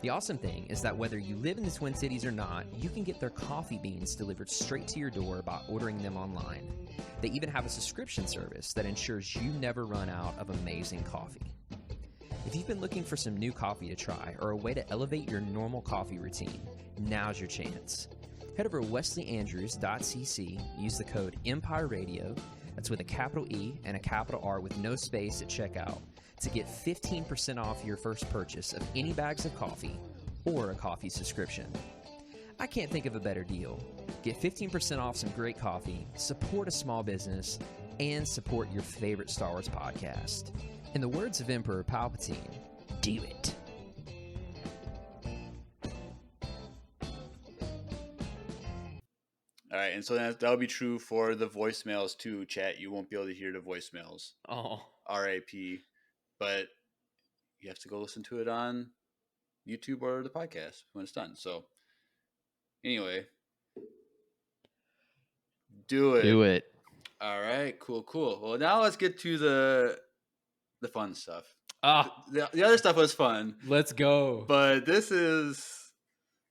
The awesome thing is that whether you live in the Twin Cities or not, you can get their coffee beans delivered straight to your door by ordering them online. They even have a subscription service that ensures you never run out of amazing coffee. If you've been looking for some new coffee to try or a way to elevate your normal coffee routine, now's your chance. Head over to wesleyandrews.cc, use the code EMPIRERADIO, that's with a capital E and a capital R with no space at checkout, to get 15% off your first purchase of any bags of coffee or a coffee subscription. I can't think of a better deal. Get 15% off some great coffee, support a small business, and support your favorite Star Wars podcast. In the words of Emperor Palpatine, do it. All right, and so that'll be true for the voicemails too, chat. You won't be able to hear the voicemails. Oh. RIP. But you have to go listen to it on YouTube or the podcast when it's done. So Anyway, do it. Do it. All right, cool. Well, now let's get to the fun stuff. Ah, The other stuff was fun, let's go. but this is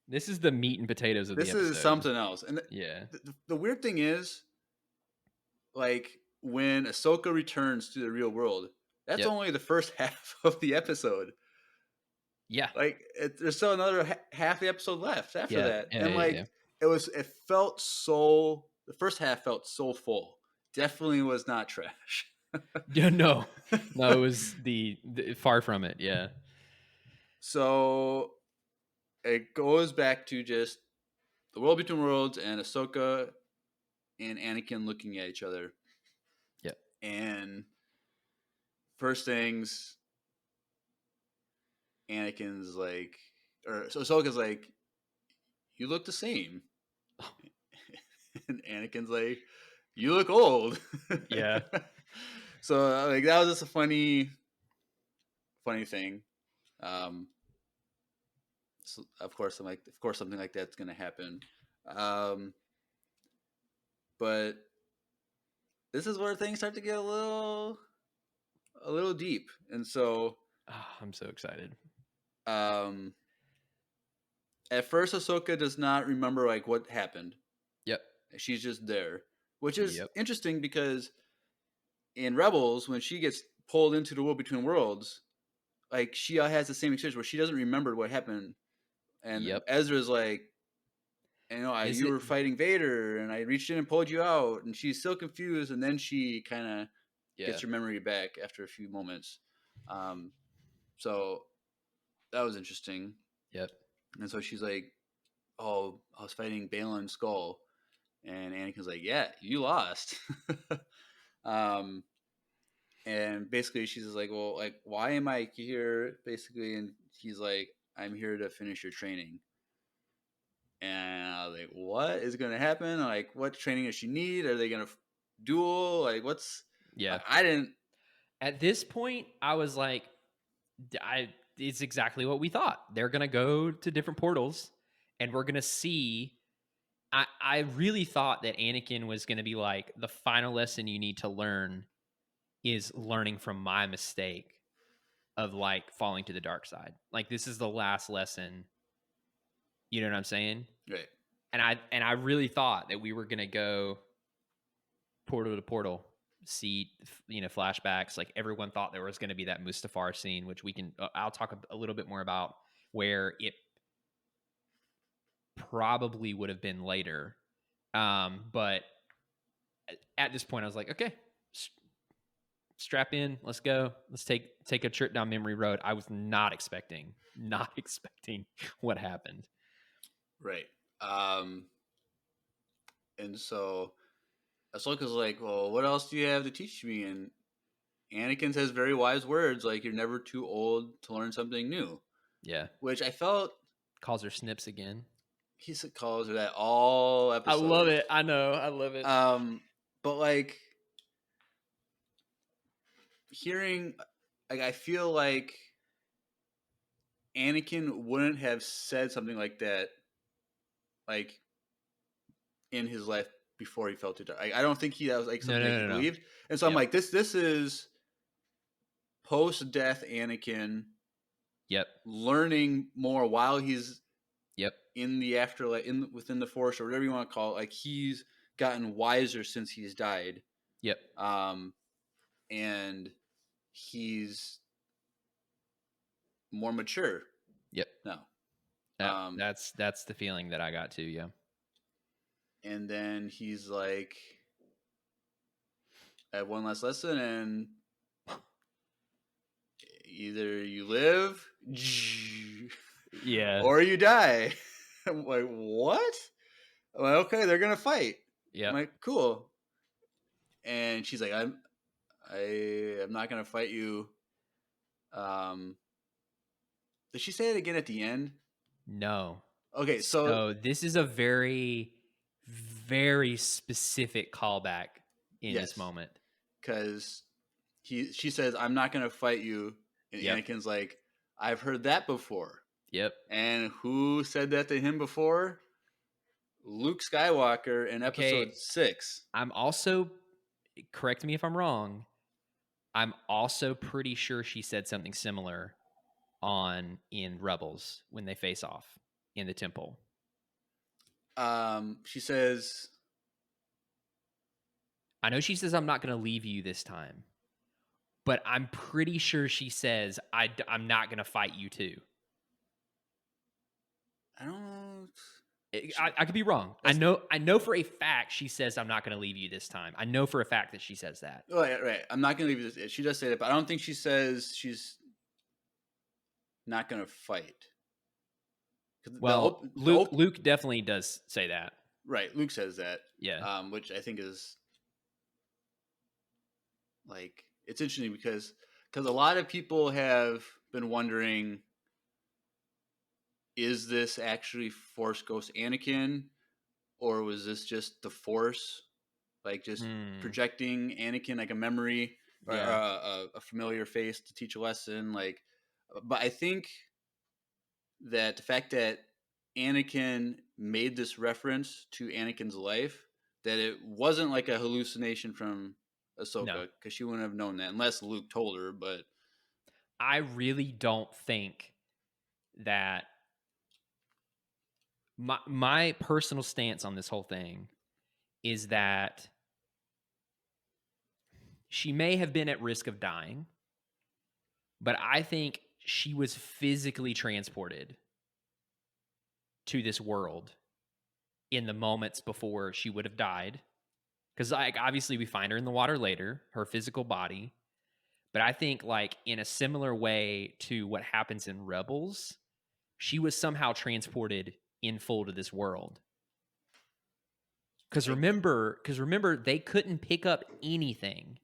the meat and potatoes of the episode. something else. And Yeah. the weird thing is, like, when Ahsoka returns to the real world, that's Yep. only the first half of the episode. Yeah. Like, there's still another half the episode left after that, and like, it felt so. The first half felt so full. Definitely was not trash. Yeah, no, it was the far from it. Yeah. So it goes back to just the world between worlds and Ahsoka and Anakin looking at each other. Yep. And first things, Anakin's like, or so Ahsoka's like, you look the same. And Anakin's like, you look old. Yeah. So like that was just a funny thing. So of course something like that's gonna happen. But this is where things start to get a little deep, and so I'm so excited. At first Ahsoka does not remember like what happened. Yep. She's just there, which is Yep. interesting because in Rebels, when she gets pulled into the world between worlds, like she has the same experience where she doesn't remember what happened, and Yep. Ezra's like, you know, you were fighting Vader, and I reached in and pulled you out, and she's still confused, and then she kind of gets her memory back after a few moments. So that was interesting. Yep. And so she's like, "Oh, I was fighting Balin's skull," and Anakin's like, "Yeah, you lost." And basically she's like, "Well, like, why am I here?" Basically, and he's like, "I'm here to finish your training." And I was like, "What is going to happen? Like, what training does she need? Are they going to duel? Like, what's?" Yeah. I didn't. At this point, I was like, it's exactly what we thought. They're gonna go to different portals, and we're gonna see. I really thought that Anakin was gonna be like, the final lesson you need to learn is learning from my mistake of like falling to the dark side. Like, this is the last lesson. You know what I'm saying? Right. And I really thought that we were gonna go portal to portal, see, you know, flashbacks. Like, everyone thought there was going to be that Mustafar scene, which we can I'll talk a little bit more about, where it probably would have been later. But at this point I was like, okay, strap in, let's go, let's take a trip down memory road. I was not expecting what happened. Right. And so Ahsoka's like, "Well, what else do you have to teach me?" And Anakin says very wise words like, "You're never too old to learn something new." Yeah. Which I felt Calls her Snips again. he calls her that all episodes. I love it. I know. I love it. But like hearing, like, I feel like Anakin wouldn't have said something like that, like, in his life before he fell too dark. I don't think that was like something that he believed. And so I'm like, this is post-death Anakin. Yep. Learning more while he's in the afterlife, within the Force, or whatever you want to call it. Like, he's gotten wiser since he's died. Yep. And he's more mature. Yep. No. That's the feeling that I got too. Yeah. And then he's like, "I have one last lesson, and either you live, yeah, or you die." I'm like, "What?" I'm like, "Okay, they're gonna fight." Yeah. I'm like, "Cool." And she's like, I'm not gonna fight you. Did she say it again at the end? No. Okay, so this is a very, very specific callback in this moment. Because she says, "I'm not gonna fight you," and Anakin's like, "I've heard that before." Yep. And who said that to him before? Luke Skywalker in Okay. episode 6. I'm also, correct me if I'm wrong, I'm also pretty sure she said something similar in Rebels when they face off in the temple. She says, I know she says, I'm not going to leave you this time, but I'm pretty sure she says, I'm not going to fight you too. I don't know. I could be wrong. I know for a fact she says, I'm not going to leave you this time. I know for a fact that she says that. Right. I'm not going to leave this. She does say that, but I don't think she says she's not going to fight. Well, Luke definitely does say that. Right. Luke says that. Yeah. Which I think is like, it's interesting because a lot of people have been wondering, is this actually Force Ghost Anakin, or was this just the Force, like just projecting Anakin like a memory or a familiar face to teach a lesson? Like, but I think that the fact that Anakin made this reference to Anakin's life, that it wasn't like a hallucination from Ahsoka, because she wouldn't have known that unless Luke told her. But I really don't think that my personal stance on this whole thing is that she may have been at risk of dying, but I think she was physically transported to this world in the moments before she would have died. Because like obviously we find her in the water later, her physical body. But I think like in a similar way to what happens in Rebels, she was somehow transported in full to this world. Because remember, they couldn't pick up anything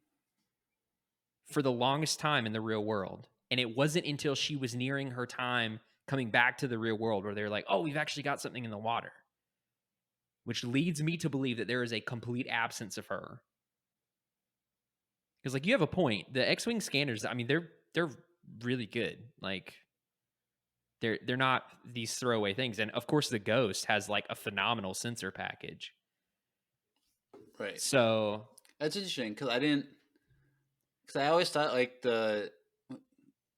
for the longest time in the real world. And it wasn't until she was nearing her time coming back to the real world where they're like, oh, we've actually got something in the water. Which leads me to believe that there is a complete absence of her. Because like you have a point. The X-Wing scanners, I mean, they're really good. Like they're not these throwaway things. And of course the Ghost has like a phenomenal sensor package. right. So That's interesting because I always thought like because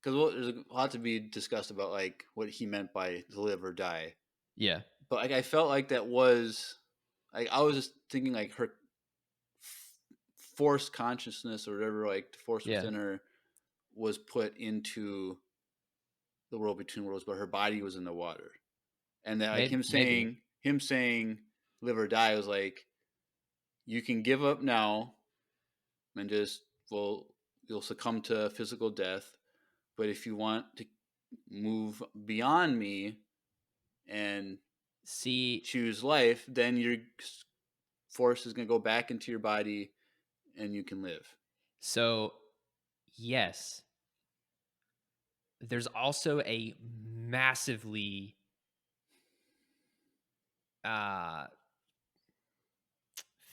there's a lot to be discussed about like what he meant by live or die. yeah. But like I felt like that was like I was just thinking like her force consciousness or whatever, like the force within her was put into the world between worlds, but her body was in the water, and that like him saying live or die was like, you can give up now and just you'll succumb to physical death, but if you want to move beyond me and choose life, then your force is going to go back into your body and you can live. So yes, there's also a massively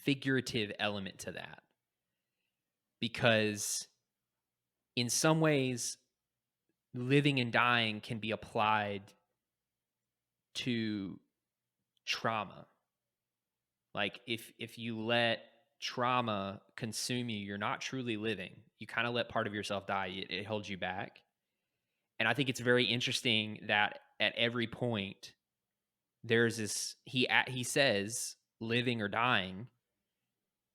figurative element to that, because in some ways living and dying can be applied to trauma. Like if you let trauma consume you, you're not truly living. You kind of let part of yourself die. It holds you back. And I think it's very interesting that at every point there's this, he says living or dying,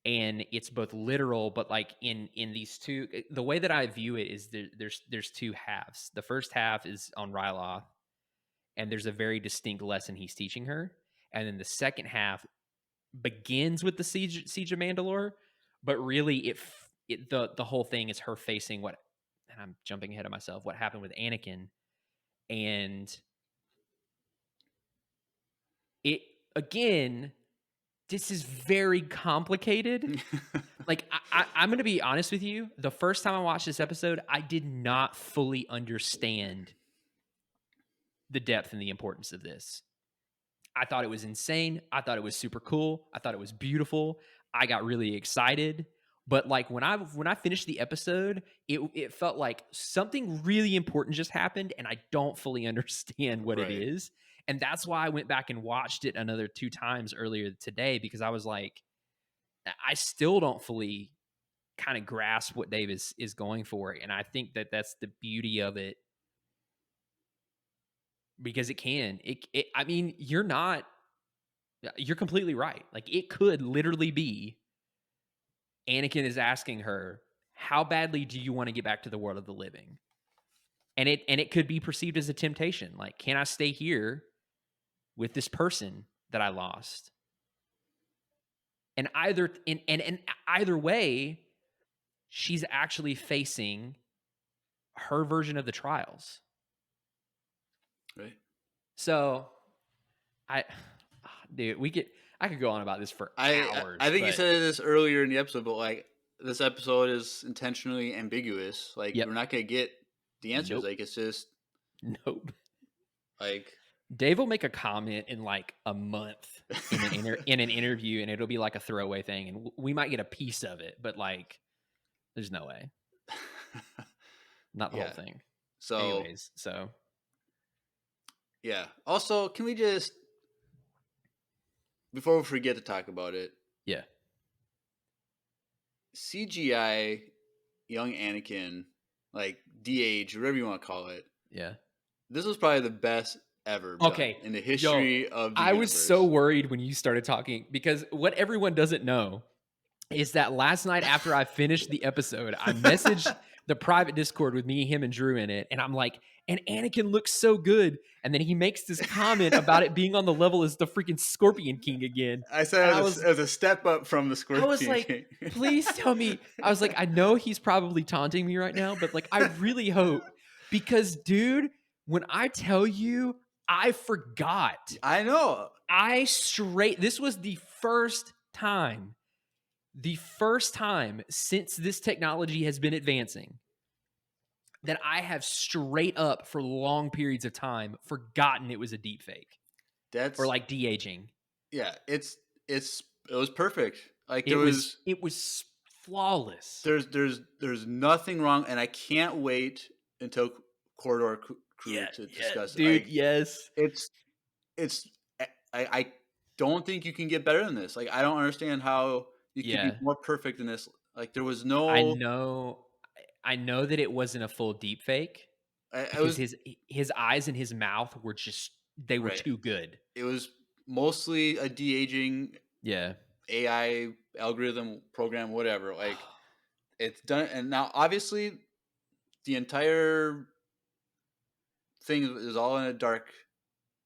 and it's both literal, but like in these two, the way that I view it is there's two halves. The first half is on Ryloth, and there's a very distinct lesson he's teaching her, and then the second half begins with the siege of Mandalore, but really the whole thing is her facing what, and I'm jumping ahead of myself, what happened with Anakin. And it, again, this is very complicated. Like, I'm going to be honest with you. The first time I watched this episode, I did not fully understand the depth and the importance of this. I thought it was insane. I thought it was super cool. I thought it was beautiful. I got really excited. But like when I finished the episode, it felt like something really important just happened, and I don't fully understand what it is. And that's why I went back and watched it another 2 times earlier today, because I was like, I still don't fully kind of grasp what Dave is going for, and I think that that's the beauty of it, because I mean, you're completely right. Like, it could literally be Anakin is asking her, how badly do you want to get back to the world of the living? And it could be perceived as a temptation. Like, can I stay here with this person that I lost? And either way, she's actually facing her version of the trials. Right. So dude, I could go on about this for hours. I think you but said this earlier in the episode, but like this episode is intentionally ambiguous. Like Yep. we're not gonna get the answers. Nope. Like it's just Nope. like Dave will make a comment in like a month in an interview, and it'll be like a throwaway thing, and we might get a piece of it, but like, there's no way. Not the Yeah. whole thing. So Anyways, so yeah. Also, can we just before we forget to talk about it, yeah. CGI young Anakin, like de-age, whatever you want to call it. Yeah. This was probably the best ever Okay, done in the history of the I universe. was so worried when you started talking, because what everyone doesn't know is that last night after I finished the episode, I messaged the private Discord with me, him, and Drew in it, and I'm like, and Anakin looks so good. And then he makes this comment about it being on the level as the freaking Scorpion King again. I said And as a step up from the Scorpion I was like, King. please tell me. I was like, I know he's probably taunting me right now, but like, I really hope, because dude, when I tell you, I forgot. I know. This was the first time since this technology has been advancing that I have straight up for long periods of time forgotten it was a deep fake or like de-aging. Yeah, it was perfect. Like it was flawless. There's nothing wrong, and I can't wait until Corridor Crew to discuss it. Dude, like, yes. I don't think you can get better than this. Like, I don't understand how you can be more perfect than this. Like, there was no. I know that it wasn't a full deep fake. Because his eyes and his mouth were just too good. It was mostly a de-aging AI algorithm program, whatever. Like, it's done, and now obviously the entire thing is all in a dark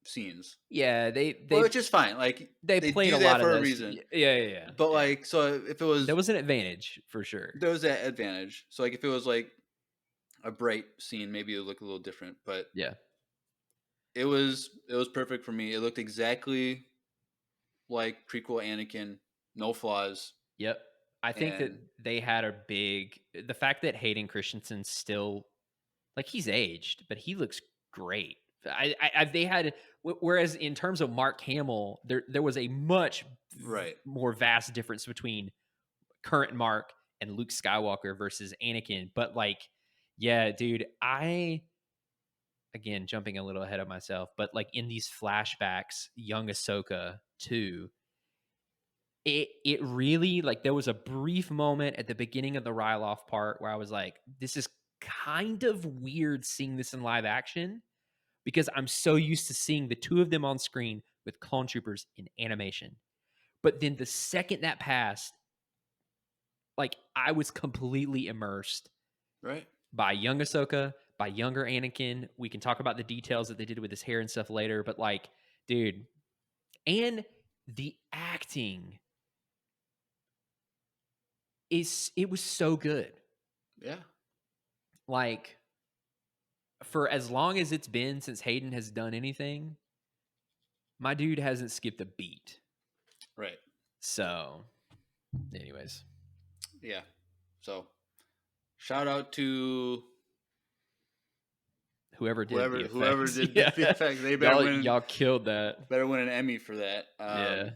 scenes. Yeah, which is fine. Like they played a lot for a reason. Yeah. But like, so if it was, there was an advantage for sure. There was that advantage. So like, if it was like a bright scene, maybe it would look a little different. But yeah, it was perfect for me. It looked exactly like prequel Anakin, no flaws. Yep. I think that they had the fact that Hayden Christensen still, like, he's aged, but he looks great. They had, whereas in terms of Mark Hamill, there was a much more vast difference between current Mark and Luke Skywalker versus Anakin. But like, yeah, dude, again, jumping a little ahead of myself, but like in these flashbacks, young Ahsoka too, it really, like, there was a brief moment at the beginning of the Ryloth part where I was like, this is kind of weird seeing this in live action, because I'm so used to seeing the two of them on screen with clone troopers in animation. But then the second that passed, like, I was completely immersed by young Ahsoka, by younger Anakin. We can talk about the details that they did with his hair and stuff later, but like, dude, and the acting it was so good. Yeah. Like, for as long as it's been since Hayden has done anything, my dude hasn't skipped a beat. Right. So, anyways. Yeah. So, shout out to whoever did the effects. They better y'all killed that. Better win an Emmy for that. Yeah.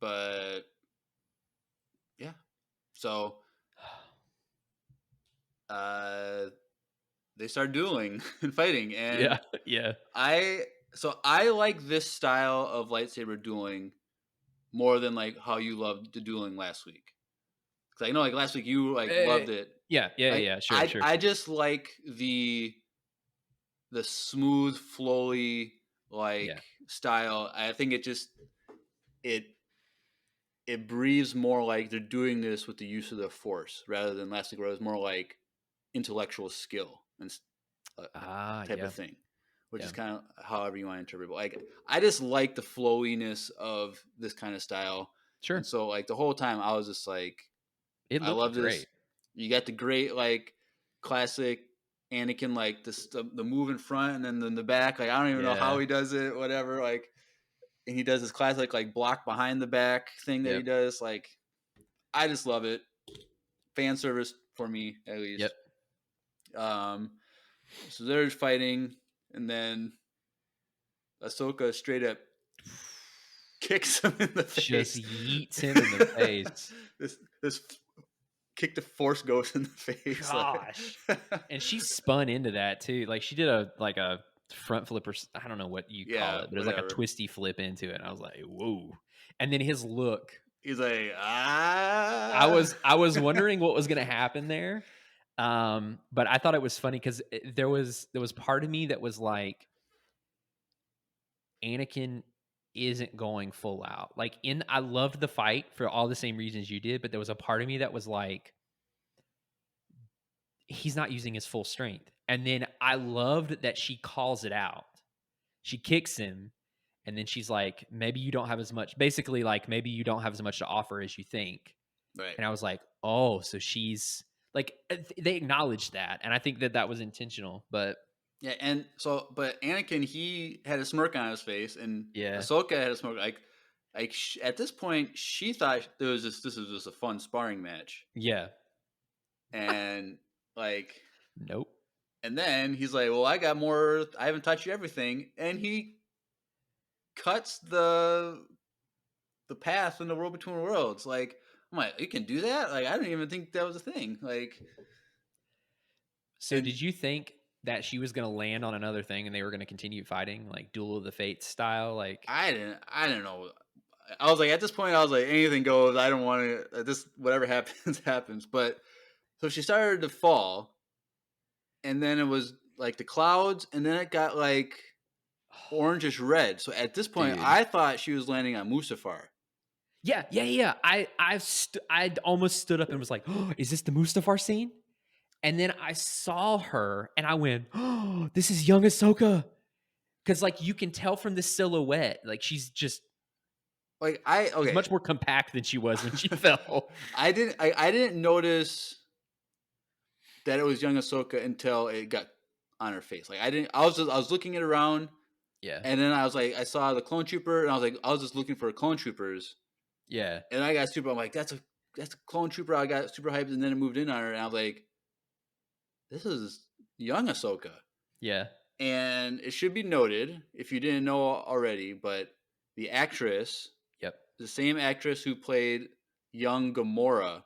But yeah. So they start dueling and fighting, and yeah. So I like this style of lightsaber dueling more than like how you loved the dueling last week. Because I know like last week you like loved it. Yeah. Sure. I just like the smooth, flowy Yeah. like style. I think it it breathes more like they're doing this with the use of the force rather than last week where it was more like intellectual skill and type Yeah. of thing, which Yeah. is kind of however you want to interpret it. But like I just like the flowiness of this kind of style, Sure. and so like the whole time I was just like, It I looked love this. great. You got the great like classic Anakin like this the move in front and then the back. Like I don't even know how Yeah. he does it. Whatever. Like and he does this classic like block behind the back thing that he Yep. does. Like I just love it. Fan service for me at Yep. least. Um, so they're fighting, and then Ahsoka straight up kicks him in the Just face. yeets him in the face. this kick the force ghost in the face. Gosh. And she spun into that too. Like she did a front flip, or I don't know what you call Yeah, it, but it was like a whatever. twisty flip into it. And I was like, whoa. And then his look, He's like, I was wondering what was gonna happen there. But I thought it was funny because there was part of me that was like, Anakin isn't going full out. Like I loved the fight for all the same reasons you did, but there was a part of me that was like, he's not using his full strength. And then I loved that she calls it out. She kicks him, and then she's like, maybe you don't have as much, basically, like, maybe you don't have as much to offer as you think. right. And I was like, oh, so she's like, they acknowledged that. And I think that that was intentional. But Yeah, and so, but Anakin, he had a smirk on his face, and yeah, Ahsoka had a smirk. At this point, she thought this was just a fun sparring match, yeah, and like, nope. and then he's like, "Well, I got more. I haven't taught you everything," and he cuts the path in the world between worlds. Like, I'm like, you can do that? Like, I didn't even think that was a thing. Like, So and did you think that she was going to land on another thing and they were going to continue fighting, like Duel of the Fates style? Like, I didn't know. I was like, at this point, I was like, anything goes. I don't want to. This whatever happens, happens. But so she started to fall, and then it was like the clouds, and then it got like orangish red. So at this point, dude. I thought she was landing on Mustafar. Yeah. I almost stood up and was like, oh, is this the Mustafar scene? And then I saw her and I went, oh, this is young Ahsoka. Because like you can tell from the silhouette, like she's Like she's much more compact than she was when she fell. I didn't notice that it was young Ahsoka until it got on her face. Like I was looking it around, Yeah. and then I was like, I saw the clone trooper, and I was like, I was just looking for clone troopers, Yeah. and I got super. I'm like, that's a clone trooper. I got super hyped, and then it moved in on her, and I was like, this is young Ahsoka. Yeah. And it should be noted, if you didn't know already, but the actress, Yep. the same actress who played young Gamora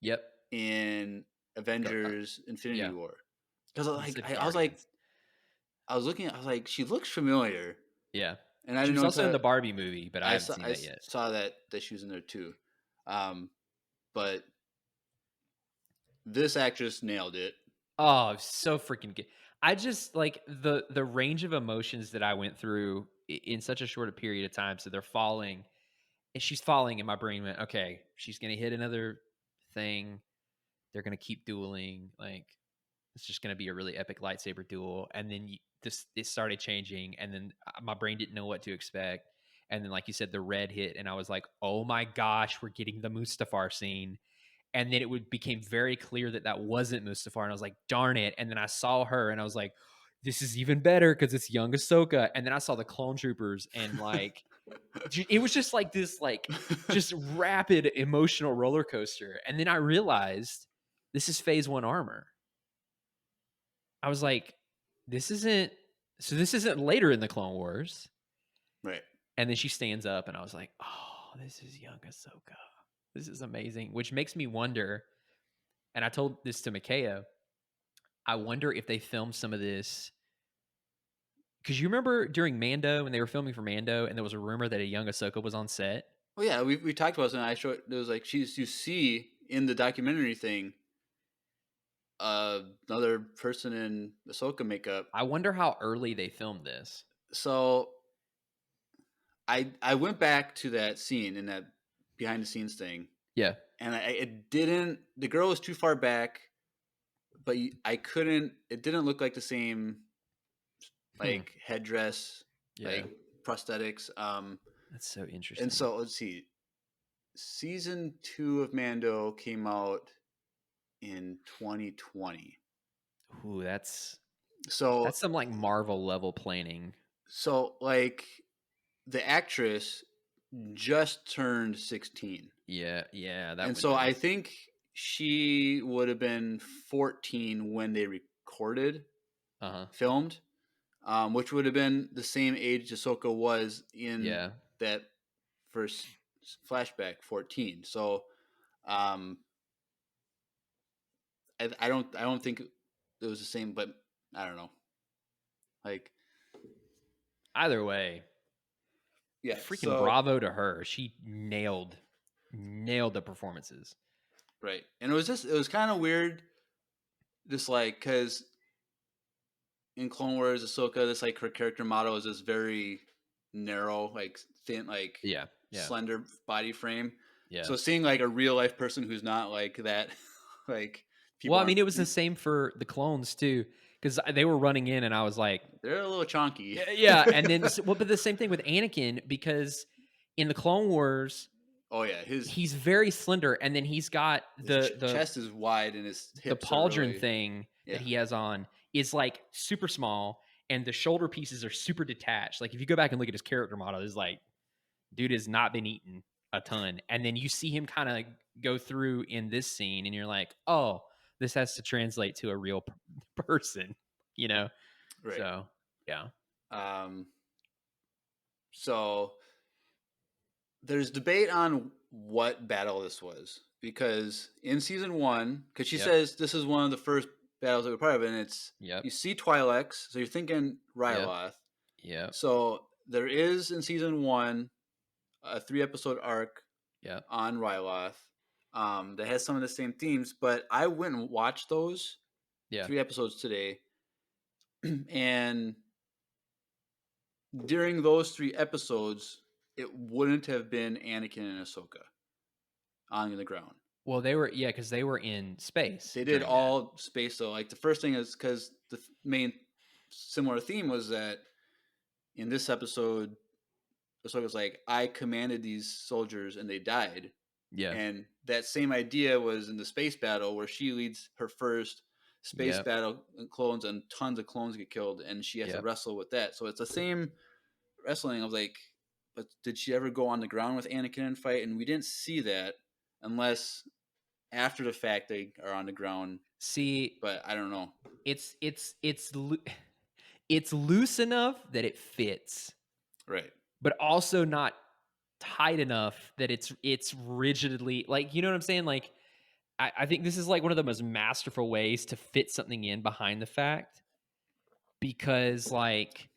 Yep. in Avengers Infinity yeah. War. Because It's like a I was like, Guardians. I was looking, I was like, she looks familiar, Yeah. and I She didn't was know also in until the Barbie movie, but I haven't seen I that yet. saw that she was in there too. But this actress nailed it. Oh, so freaking good. I just like the range of emotions that I went through in such a short a period of time. So they're falling, and she's falling, and my brain went, okay, she's gonna hit another thing. They're gonna keep dueling. Like it's just gonna be a really epic lightsaber duel. And then this it started changing, and then my brain didn't know what to expect. And then, like you said, the red hit, and I was like, oh my gosh, we're getting the Mustafar scene. And then became very clear that that wasn't Mustafar, and I was like, darn it. And then I saw her, and I was like, this is even better because it's young Ahsoka. And then I saw the clone troopers, and like it was just like this like just rapid emotional roller coaster. And then I realized this is phase 1 armor. I was like, this isn't later in the Clone Wars. Right. And then she stands up, and I was like, oh, this is young Ahsoka. This is amazing, which makes me wonder, and I told this to Micaiah, I wonder if they filmed some of this Because you remember during Mando when they were filming for Mando, and there was a rumor that a young Ahsoka was on set. Oh yeah, we talked about this, and I showed there was like you see in the documentary thing, another person in Ahsoka makeup. I wonder how early they filmed this. So I went back to that scene in that behind the scenes thing, Yeah. and it didn't. The girl was too far back, but I couldn't. It didn't look like the same, like headdress, Yeah. like prosthetics. That's so interesting. And so let's see. Season 2 of Mando came out in 2020. Ooh, that's So some like Marvel level planning. so like the actress just turned 16. Yeah, that. And so I think she would have been 14 when they recorded, filmed, which would have been the same age Ahsoka was in that first flashback, 14. So I don't think it was the same, but I don't know. Like either way, yeah, freaking bravo to her. She nailed the performances. Right, and it was kind of weird, just like because in Clone Wars, Ahsoka, this like her character model is this very narrow, like thin, like slender body frame. Yeah. So seeing like a real life person who's not like that, like well, I mean, it was the same for the clones too, because they were running in, and I was like, they're a little chonky. Yeah, and then but the same thing with Anakin, because in the Clone Wars, oh yeah, he's very slender, and then he's got the chest is wide and his hips the pauldron really, thing that he has on is like super small, and the shoulder pieces are super detached. Like if you go back and look at his character model, it's like dude has not been eating a ton, and then you see him kind of go through in this scene, and you're like, oh, this has to translate to a real person, you know? Right. So yeah. So there's debate on what battle this was, because in season 1, because she says this is one of the first battles that we're part of, and it's you see Twi'leks, so you're thinking Ryloth. Yeah. So there is in season 1 a 3-episode arc on Ryloth that has some of the same themes, but I went and watched those 3 episodes today, and during those 3 episodes, it wouldn't have been Anakin and Ahsoka on the ground. Well, they were because they were in space. They did all space though. Like the first thing is because the main similar theme was that in this episode, Ahsoka's like, I commanded these soldiers and they died. Yeah. And that same idea was in the space battle where she leads her first space battle in clones, and tons of clones get killed, and she has to wrestle with that. So it's the same wrestling of like, but did she ever go on the ground with Anakin and fight? And we didn't see that unless after the fact they are on the ground. See, but I don't know. It's loose enough that it fits, right? But also not tight enough that it's rigidly, like, you know what I'm saying? Like, I think this is like one of the most masterful ways to fit something in behind the fact, because like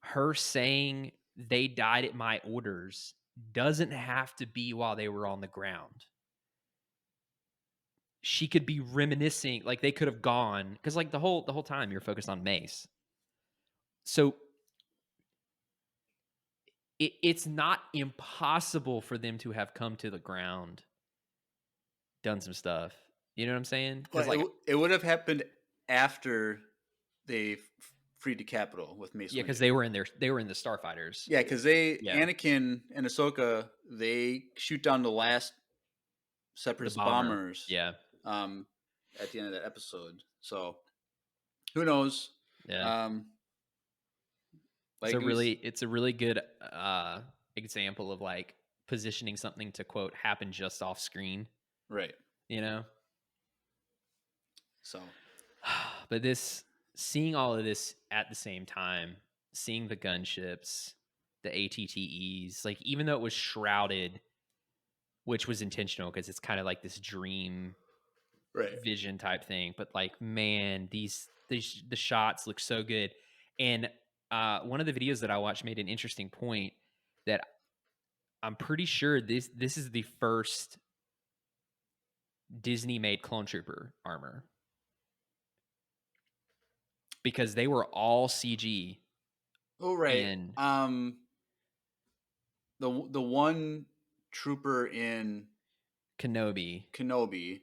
her saying they died at my orders doesn't have to be while they were on the ground. She could be reminiscing, like they could have gone, because like the whole time you're focused on Mace. So it's not impossible for them to have come to the ground, done some stuff. You know what I'm saying? Well, like, it would have happened after they freed the capital with Mace. Yeah, because they were in the Starfighters. Yeah, because Anakin and Ahsoka, they shoot down the last Separatist bombers. Yeah. At the end of that episode. So who knows? Yeah. Like it's a really good example of like positioning something to quote happen just off screen. Right. You know? So but seeing all of this at the same time, seeing the gunships, the ATTEs, like even though it was shrouded, which was intentional because it's kind of like this dream vision type thing, but like, man, the shots look so good. And one of the videos that I watched made an interesting point that I'm pretty sure this is the first Disney made clone trooper armor, because they were all CG Oh right. in The one trooper in Kenobi, Kenobi,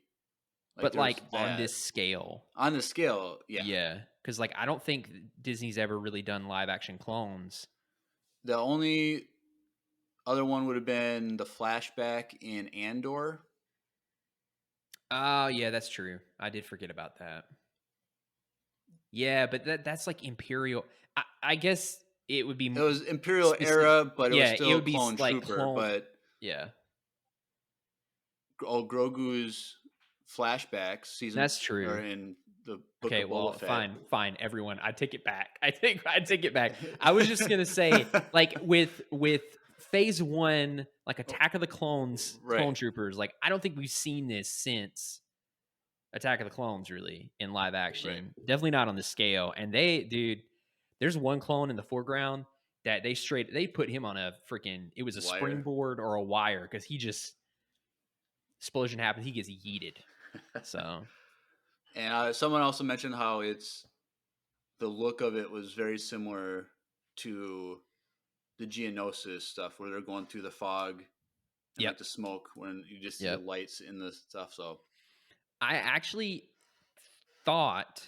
like but there's like on that this scale. on the scale. Yeah. Yeah, because like I don't think Disney's ever really done live action clones. The only other one would have been the flashback in Andor. Oh yeah, that's true. I did forget about that. Yeah, but that's like Imperial. I guess it would be It was Imperial specific. era, but it was Yeah, it still would be clone like trooper. clone. But Yeah, Grogu's flashbacks season that's or true. in the book Okay, of well, Boba Fett. fine, everyone. I take it back. I take it back. I was just gonna say, like with Phase 1, like Attack of the Clones, Right. clone troopers. Like I don't think we've seen this since Attack of the Clones, really, in live action. Right. Definitely not on the scale. And dude, there's one clone in the foreground that they put him on a freaking, it was a Wire. springboard or a wire, because he just, explosion happens, he gets yeeted. So And someone also mentioned how the look of it was very similar to the Geonosis stuff, where they're going through the fog and Yep. like the smoke when you just see Yep. the lights in the stuff. So I actually thought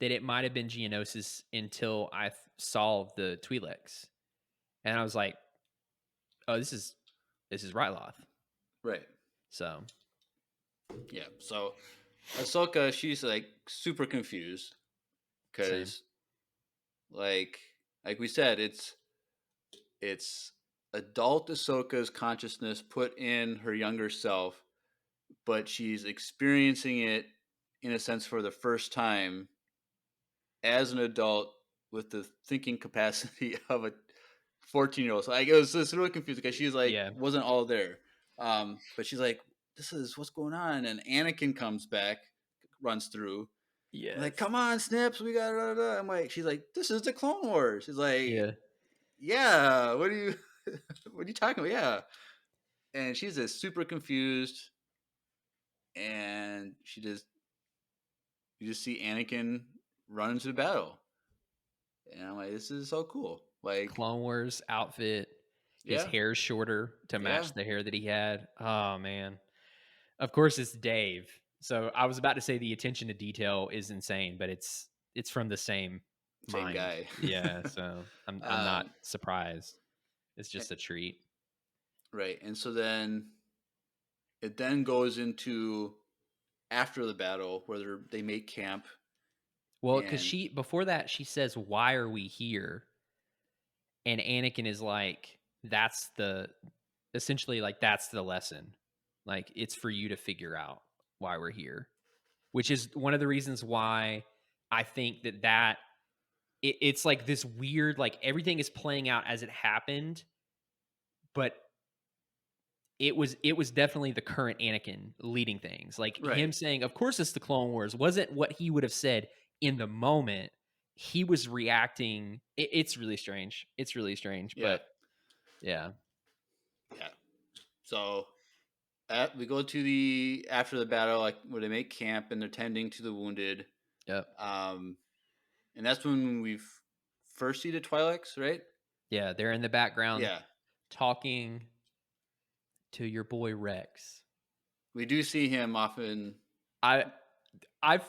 that it might have been Geonosis until I saw the Twi'leks, and I was like, "Oh, this is Ryloth." right. So Yeah. So Ahsoka, she's like super confused because, like we said, it's adult Ahsoka's consciousness put in her younger self, but she's experiencing it in a sense for the first time as an adult with the thinking capacity of a 14-year-old. So like, it was just really confusing because she's like, Yeah. wasn't all there. But she's like, this is what's going on. And Anakin comes back, runs through. yeah, Like, come on, Snips, we got it. I'm like, she's like, this is the Clone Wars. She's like, yeah, what are you talking about? Yeah. And she's just super confused. And you just see Anakin run into the battle. And I'm like, this is so cool. Like, Clone Wars outfit. His yeah. hair's shorter to match Yeah. the hair that he had. Oh man. Of course it's Dave. So I was about to say the attention to detail is insane, but it's from the same mind. Guy. Yeah, so I'm not surprised. It's just a treat. Right. And so then it then goes into after the battle where they make camp. Well, because before that she says, "Why are we here?" And Anakin is like, "That's essentially like that's the lesson. Like it's for you to figure out why we're here," which is one of the reasons why I think that it's like this weird, like everything is playing out as it happened, but it was definitely the current Anakin leading things. Like him saying, "Of course it's the Clone Wars," wasn't what he would have said in the moment. He was reacting. It's really strange. It's really strange, but yeah. So we go to after the battle, like where they make camp and they're tending to the wounded. Yep. And that's when we first see the Twi'leks, right? Yeah, they're in the background. Yeah. Talking to your boy Rex. We do see him often. I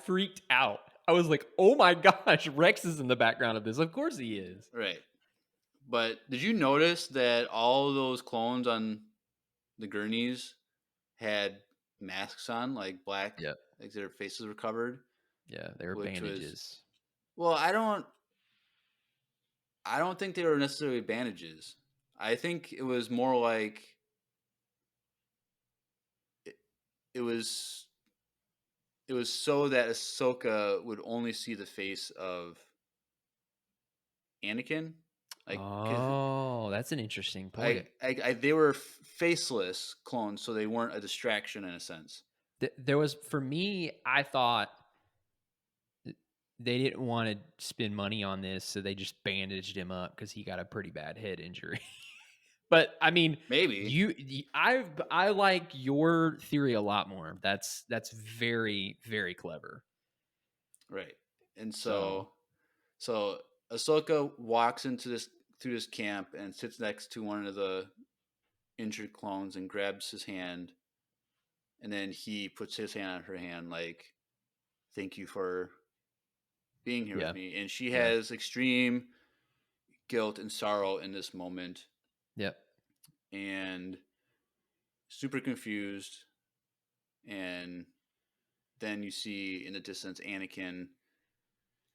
freaked out. I was like, "Oh my gosh, Rex is in the background of this." Of course he is. Right. But did you notice that all those clones on the gurneys had masks on, like black, like their faces were covered? Yeah, they were bandages. Well, I don't think they were necessarily bandages. I think it was more like it was so that Ahsoka would only see the face of Anakin. Like, oh, that's an interesting point. They were faceless clones, so they weren't a distraction in a sense. There was, for me, I thought they didn't want to spend money on this, so they just bandaged him up because he got a pretty bad head injury. But I mean, Maybe. I like your theory a lot more. That's very, very clever. Right. And So so Ahsoka walks through this camp and sits next to one of the injured clones and grabs his hand, and then he puts his hand on her hand like, thank you for being here yeah, with me. And she yeah, has extreme guilt and sorrow in this moment yep, and super confused. And then you see in the distance Anakin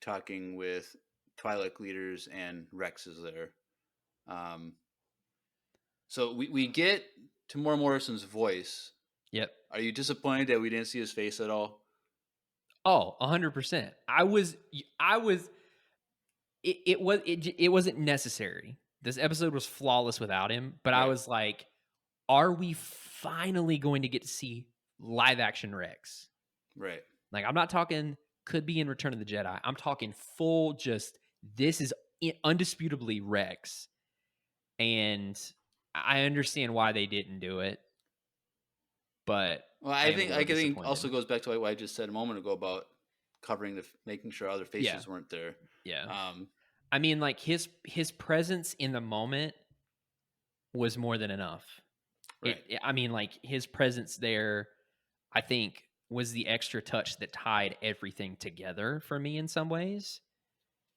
talking with Twi'lek leaders, and Rex is there. Um, so we get Tamora Morrison's voice. yep. Are you disappointed that we didn't see his face at all? Oh, 100%. I was. It wasn't necessary. This episode was flawless without him. But I Right. was like, are we finally going to get to see live action Rex? Right. Like, I'm not talking could be in Return of the Jedi. I'm talking full. Just this is undisputably Rex, and I understand why they didn't do it. But Well, I am a I little think also disappointed. goes back to what I just said a moment ago about covering making sure other Yeah, faces weren't there. yeah. Um, I mean, like his presence in the moment was more than enough. right. I mean, like his presence there, I think, was the extra touch that tied everything together for me in some ways.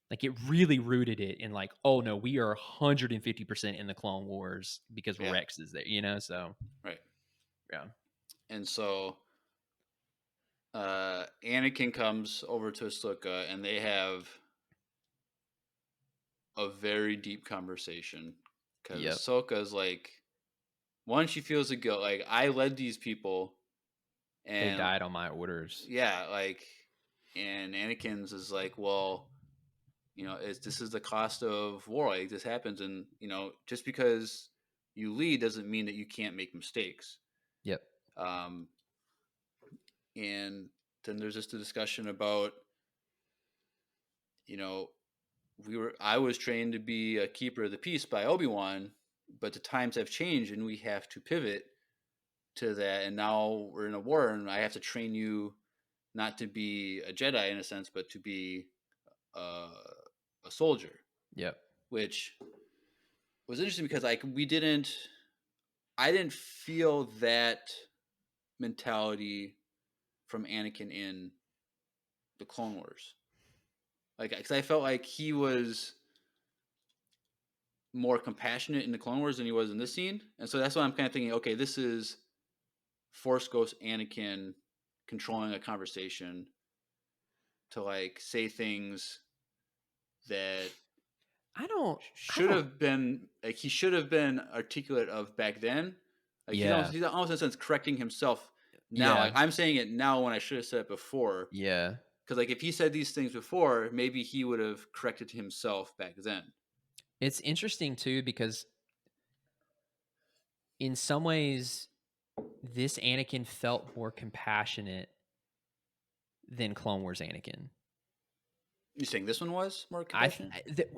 Like it really rooted it in like, oh no, we are 150% in the Clone Wars because Yeah. Rex is there, you know? So Right. yeah. And so Anakin comes over to Ahsoka, and they have a very deep conversation because Yep. Ahsoka is like, one, she feels the guilt, like I led these people, They and died on my orders. yeah, like, and Anakin's is like, well, this is the cost of war. Like this happens, and just because you lead doesn't mean that you can't make mistakes. Yep. Um, and then there's just a discussion about, you know, I was trained to be a keeper of the peace by Obi-Wan, but the times have changed and we have to pivot to that. And now we're in a war, and I have to train you not to be a Jedi in a sense, but to be a soldier, Yep. which was interesting because I didn't feel that mentality from Anakin in the Clone Wars. Like, because I felt like he was more compassionate in the Clone Wars than he was in this scene, and so that's why I'm kind of thinking, okay, this is Force Ghost Anakin controlling a conversation to like say things that I don't should have been like he should have been articulate of back then. Like Yeah. he's almost in a sense correcting himself now. Yeah. Like I'm saying it now when I should have said it before. Yeah. Because like if he said these things before, maybe he would have corrected himself back then. It's interesting too because in some ways this Anakin felt more compassionate than Clone Wars Anakin. You think this one was more compassionate?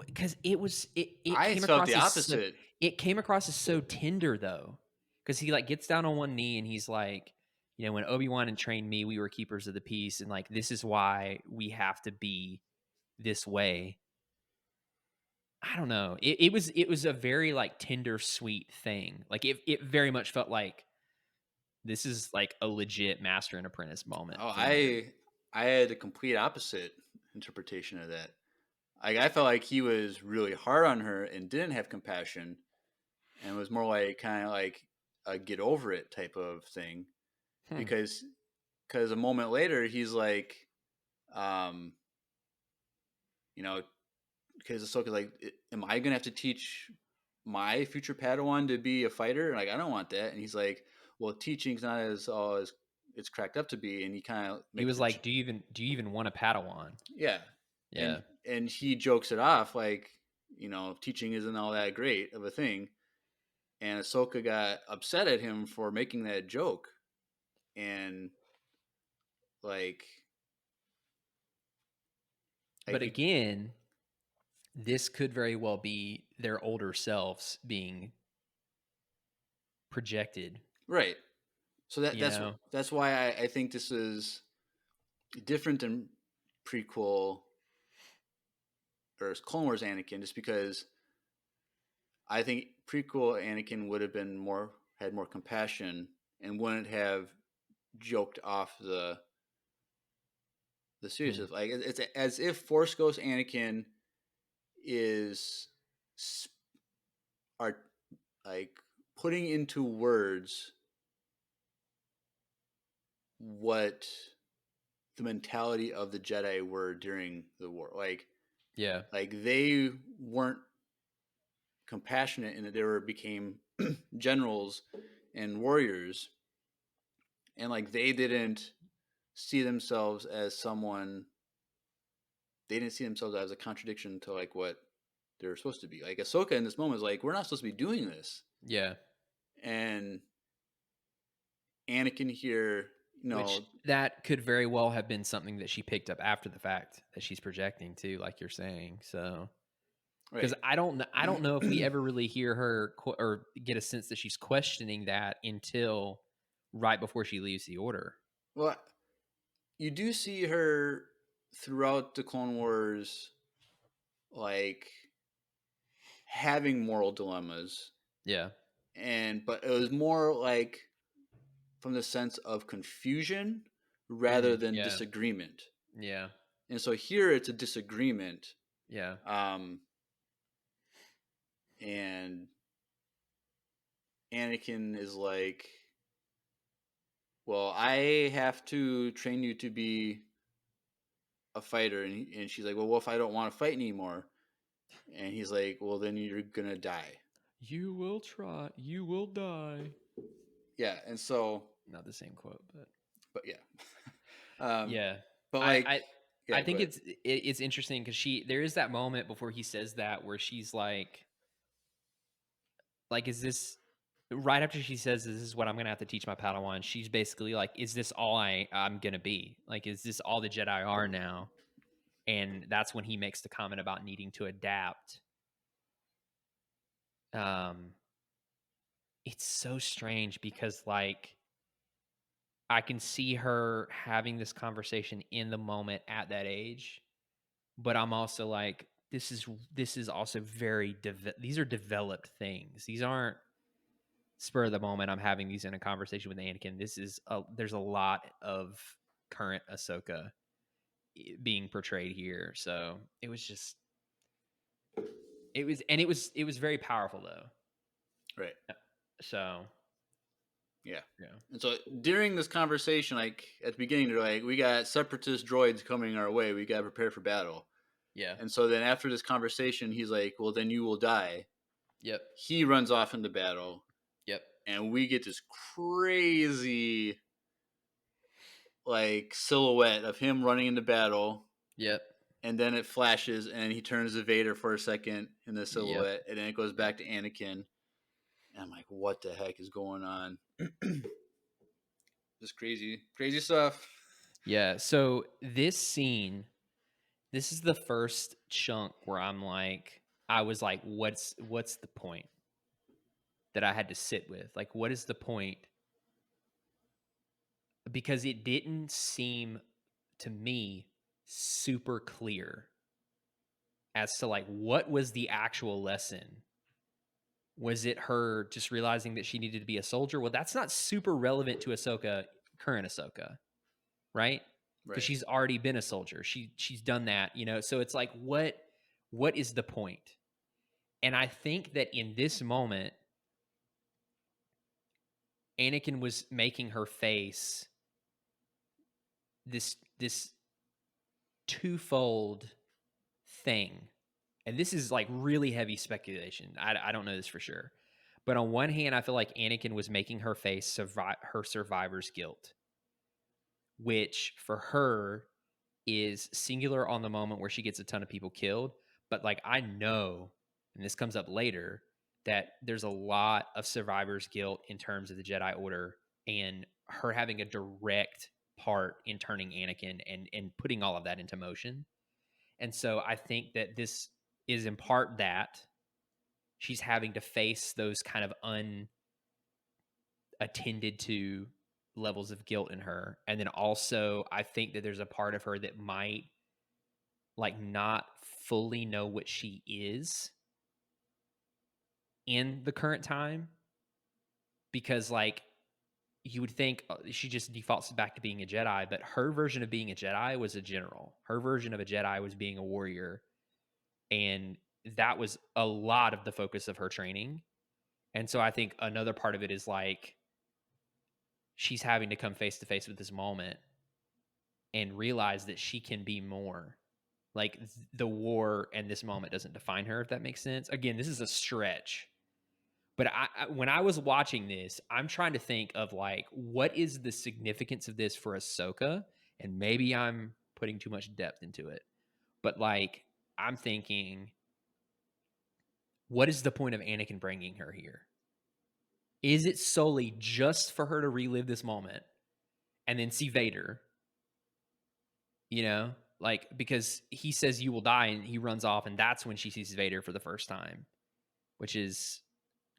Because it I came felt across the as opposite. it came across as so tender though, because he like gets down on one knee and he's like, when Obi-Wan and trained me, we were keepers of the peace, and like this is why we have to be this way. I don't know. It was a very like tender, sweet thing. Like it very much felt like this is like a legit master and apprentice moment. Oh, for me. I had a complete opposite interpretation of that. I felt like he was really hard on her and didn't have compassion, and was more like kind of like a get over it type of thing, because a moment later he's like, because Ahsoka's like, am I gonna have to teach my future Padawan to be a fighter? And like, I don't want that. And he's like, well, teaching's not as all as it's cracked up to be. And he kind of He was like, do you even want a Padawan? yeah. Yeah. And he jokes it off like, teaching isn't all that great of a thing. And Ahsoka got upset at him for making that joke. And like, But again, this could very well be their older selves being projected. right. So You know? that's why I think this is different than prequel or Clone Wars Anakin, just because I think prequel Anakin would have been had more compassion and wouldn't have joked off the seriousness. Like it's as if Force Ghost Anakin is are like putting into words what the mentality of the Jedi were during the war. Like they weren't compassionate and that they became generals and warriors, and like they didn't see themselves as someone. They didn't see themselves as a contradiction to like what they're supposed to be. Like Ahsoka in this moment is like, we're not supposed to be doing this. Yeah. And Anakin here, Which that could very well have been something that she picked up after the fact that she's projecting too, like you're saying. So, because I don't know if we ever really hear her or get a sense that she's questioning that until right before she leaves the Order. Well, you do see her throughout the Clone Wars, like having moral dilemmas. Yeah. But it was more like from the sense of confusion rather than disagreement. Yeah. And so here it's a disagreement. Yeah. And Anakin is like, well, I have to train you to be a fighter. And she's like, well, what if I don't want to fight anymore? And he's like, well, then you're going to die. You will try. You will die. Yeah. And so. Not the same quote, but yeah. Yeah. But like. I think it's interesting because there is that moment before he says that where she's like, is this right after she says this is what I'm gonna have to teach my Padawan? She's basically like, is this all I'm gonna be? Like, is this all the Jedi are now? And that's when he makes the comment about needing to adapt. It's so strange because like I can see her having this conversation in the moment at that age, but I'm also like, this is also very these are developed things. These aren't spur of the moment. I'm having these in a conversation with Anakin. There's a lot of current Ahsoka being portrayed here. So it was very powerful though. Right. So yeah. And so during this conversation, like at the beginning, they're like, we got separatist droids coming our way. We got to prepare for battle. Yeah. And so then after this conversation, he's like, well, then you will die. Yep. He runs off into battle. Yep. And we get this crazy like silhouette of him running into battle. Yep. And then it flashes and he turns to Vader for a second in the silhouette. Yep. And then it goes back to Anakin. And I'm like, what the heck is going on? Just crazy stuff. Yeah. So this scene, this is the first chunk where I was like, what's the point that I had to sit with? Like, what is the point? Because it didn't seem to me super clear as to like, what was the actual lesson? Was it her just realizing that she needed to be a soldier? Well, that's not super relevant to Ahsoka, current Ahsoka, right? Because she's already been a soldier. She's done that, you know. So it's like, what is the point? And I think that in this moment, Anakin was making her face this twofold thing. And this is like really heavy speculation. I don't know this for sure. But on one hand, I feel like Anakin was making her face her survivor's guilt, which for her is singular on the moment where she gets a ton of people killed. But like, I know, and this comes up later, that there's a lot of survivor's guilt in terms of the Jedi Order and her having a direct part in turning Anakin and putting all of that into motion. And so I think that this is in part that she's having to face those kind of unattended to levels of guilt in her. And then also I think that there's a part of her that might like not fully know what she is in the current time, because like you would think she just defaults back to being a Jedi, but her version of being a Jedi was a general. Her version of a Jedi was being a warrior, and that was a lot of the focus of her training. And so I think another part of it is like she's having to come face to face with this moment and realize that she can be more. Like the war and this moment doesn't define her, if that makes sense. Again, this is a stretch. But when I was watching this, I'm trying to think of like, what is the significance of this for Ahsoka? And maybe I'm putting too much depth into it. But like, I'm thinking, what is the point of Anakin bringing her here? Is it solely just for her to relive this moment and then see Vader? You know, like, because he says you will die and he runs off, and that's when she sees Vader for the first time, which is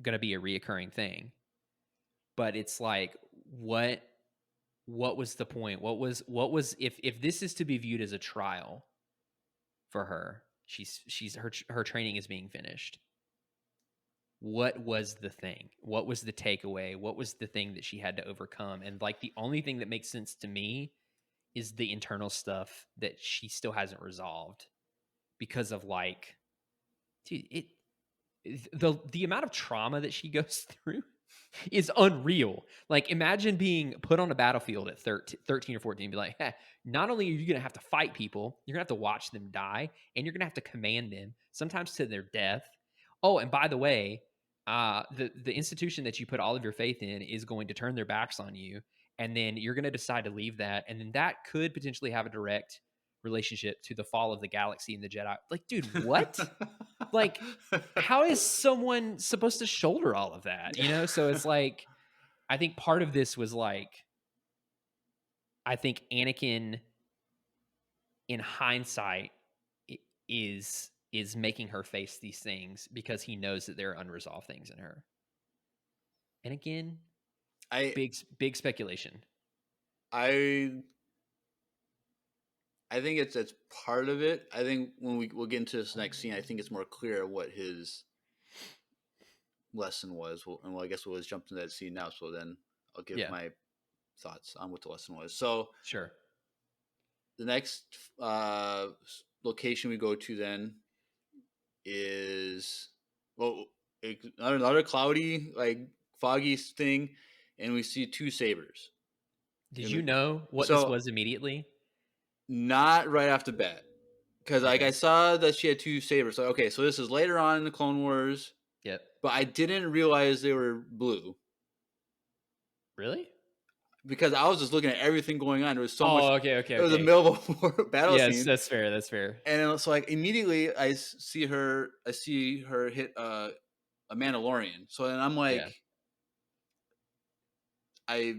going to be a reoccurring thing. But it's like, what was the point? What was if this is to be viewed as a trial for her, her training is being finished. What was the thing? What was the takeaway? What was the thing that she had to overcome? And like the only thing that makes sense to me is the internal stuff that she still hasn't resolved, because of like, dude, the amount of trauma that she goes through is unreal. Like, imagine being put on a battlefield at 13 or 14 and be like, hey, not only are you going to have to fight people, you're going to have to watch them die, and you're going to have to command them, sometimes to their death. Oh, and by the way, the institution that you put all of your faith in is going to turn their backs on you, and then you're going to decide to leave that, and then that could potentially have a direct relationship to the fall of the galaxy and the Jedi. Like, dude, what? Like, how is someone supposed to shoulder all of that? You know? So it's like, I think part of this was like, I think Anakin, in hindsight, is making her face these things because he knows that there are unresolved things in her. And again, big speculation. I think it's part of it. I think when we'll get into this next scene, I think it's more clear what his lesson was. And I guess we'll just jump into that scene now. So then I'll give my thoughts on what the lesson was. So sure. The next location we go to then is another cloudy, like foggy thing, and we see two sabers. Did you know what this was immediately? Not right off the bat, because like I saw that she had two sabers. So okay, so this is later on in the Clone Wars. Yep. But I didn't realize they were blue. Really? Because I was just looking at everything going on. There was so much. Okay. It was the middle of a battle scene. Yes, that's fair. That's fair. And so, like, immediately I see her hit a Mandalorian. So then I'm like, I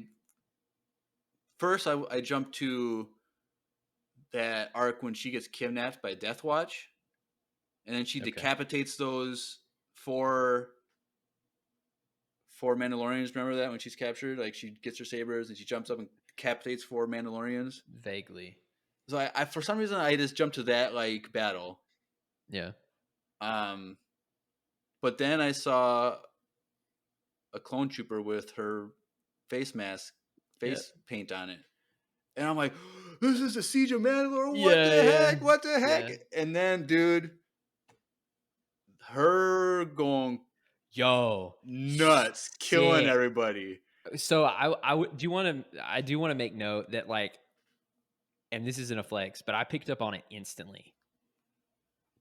jumped to that arc when she gets kidnapped by Death Watch, and then she decapitates those four Mandalorians. Remember that when she's captured? Like, she gets her sabers and she jumps up and decapitates 4 Mandalorians. Vaguely. So I for some reason I just jumped to that like battle. Yeah. But then I saw a clone trooper with her face paint on it, and I'm like, "This is the Siege of Mandalore. What the heck? What the heck?" Yeah. And then, dude, her going, nuts, killing everybody. So I do want to make note that, like, and this isn't a flex, but I picked up on it instantly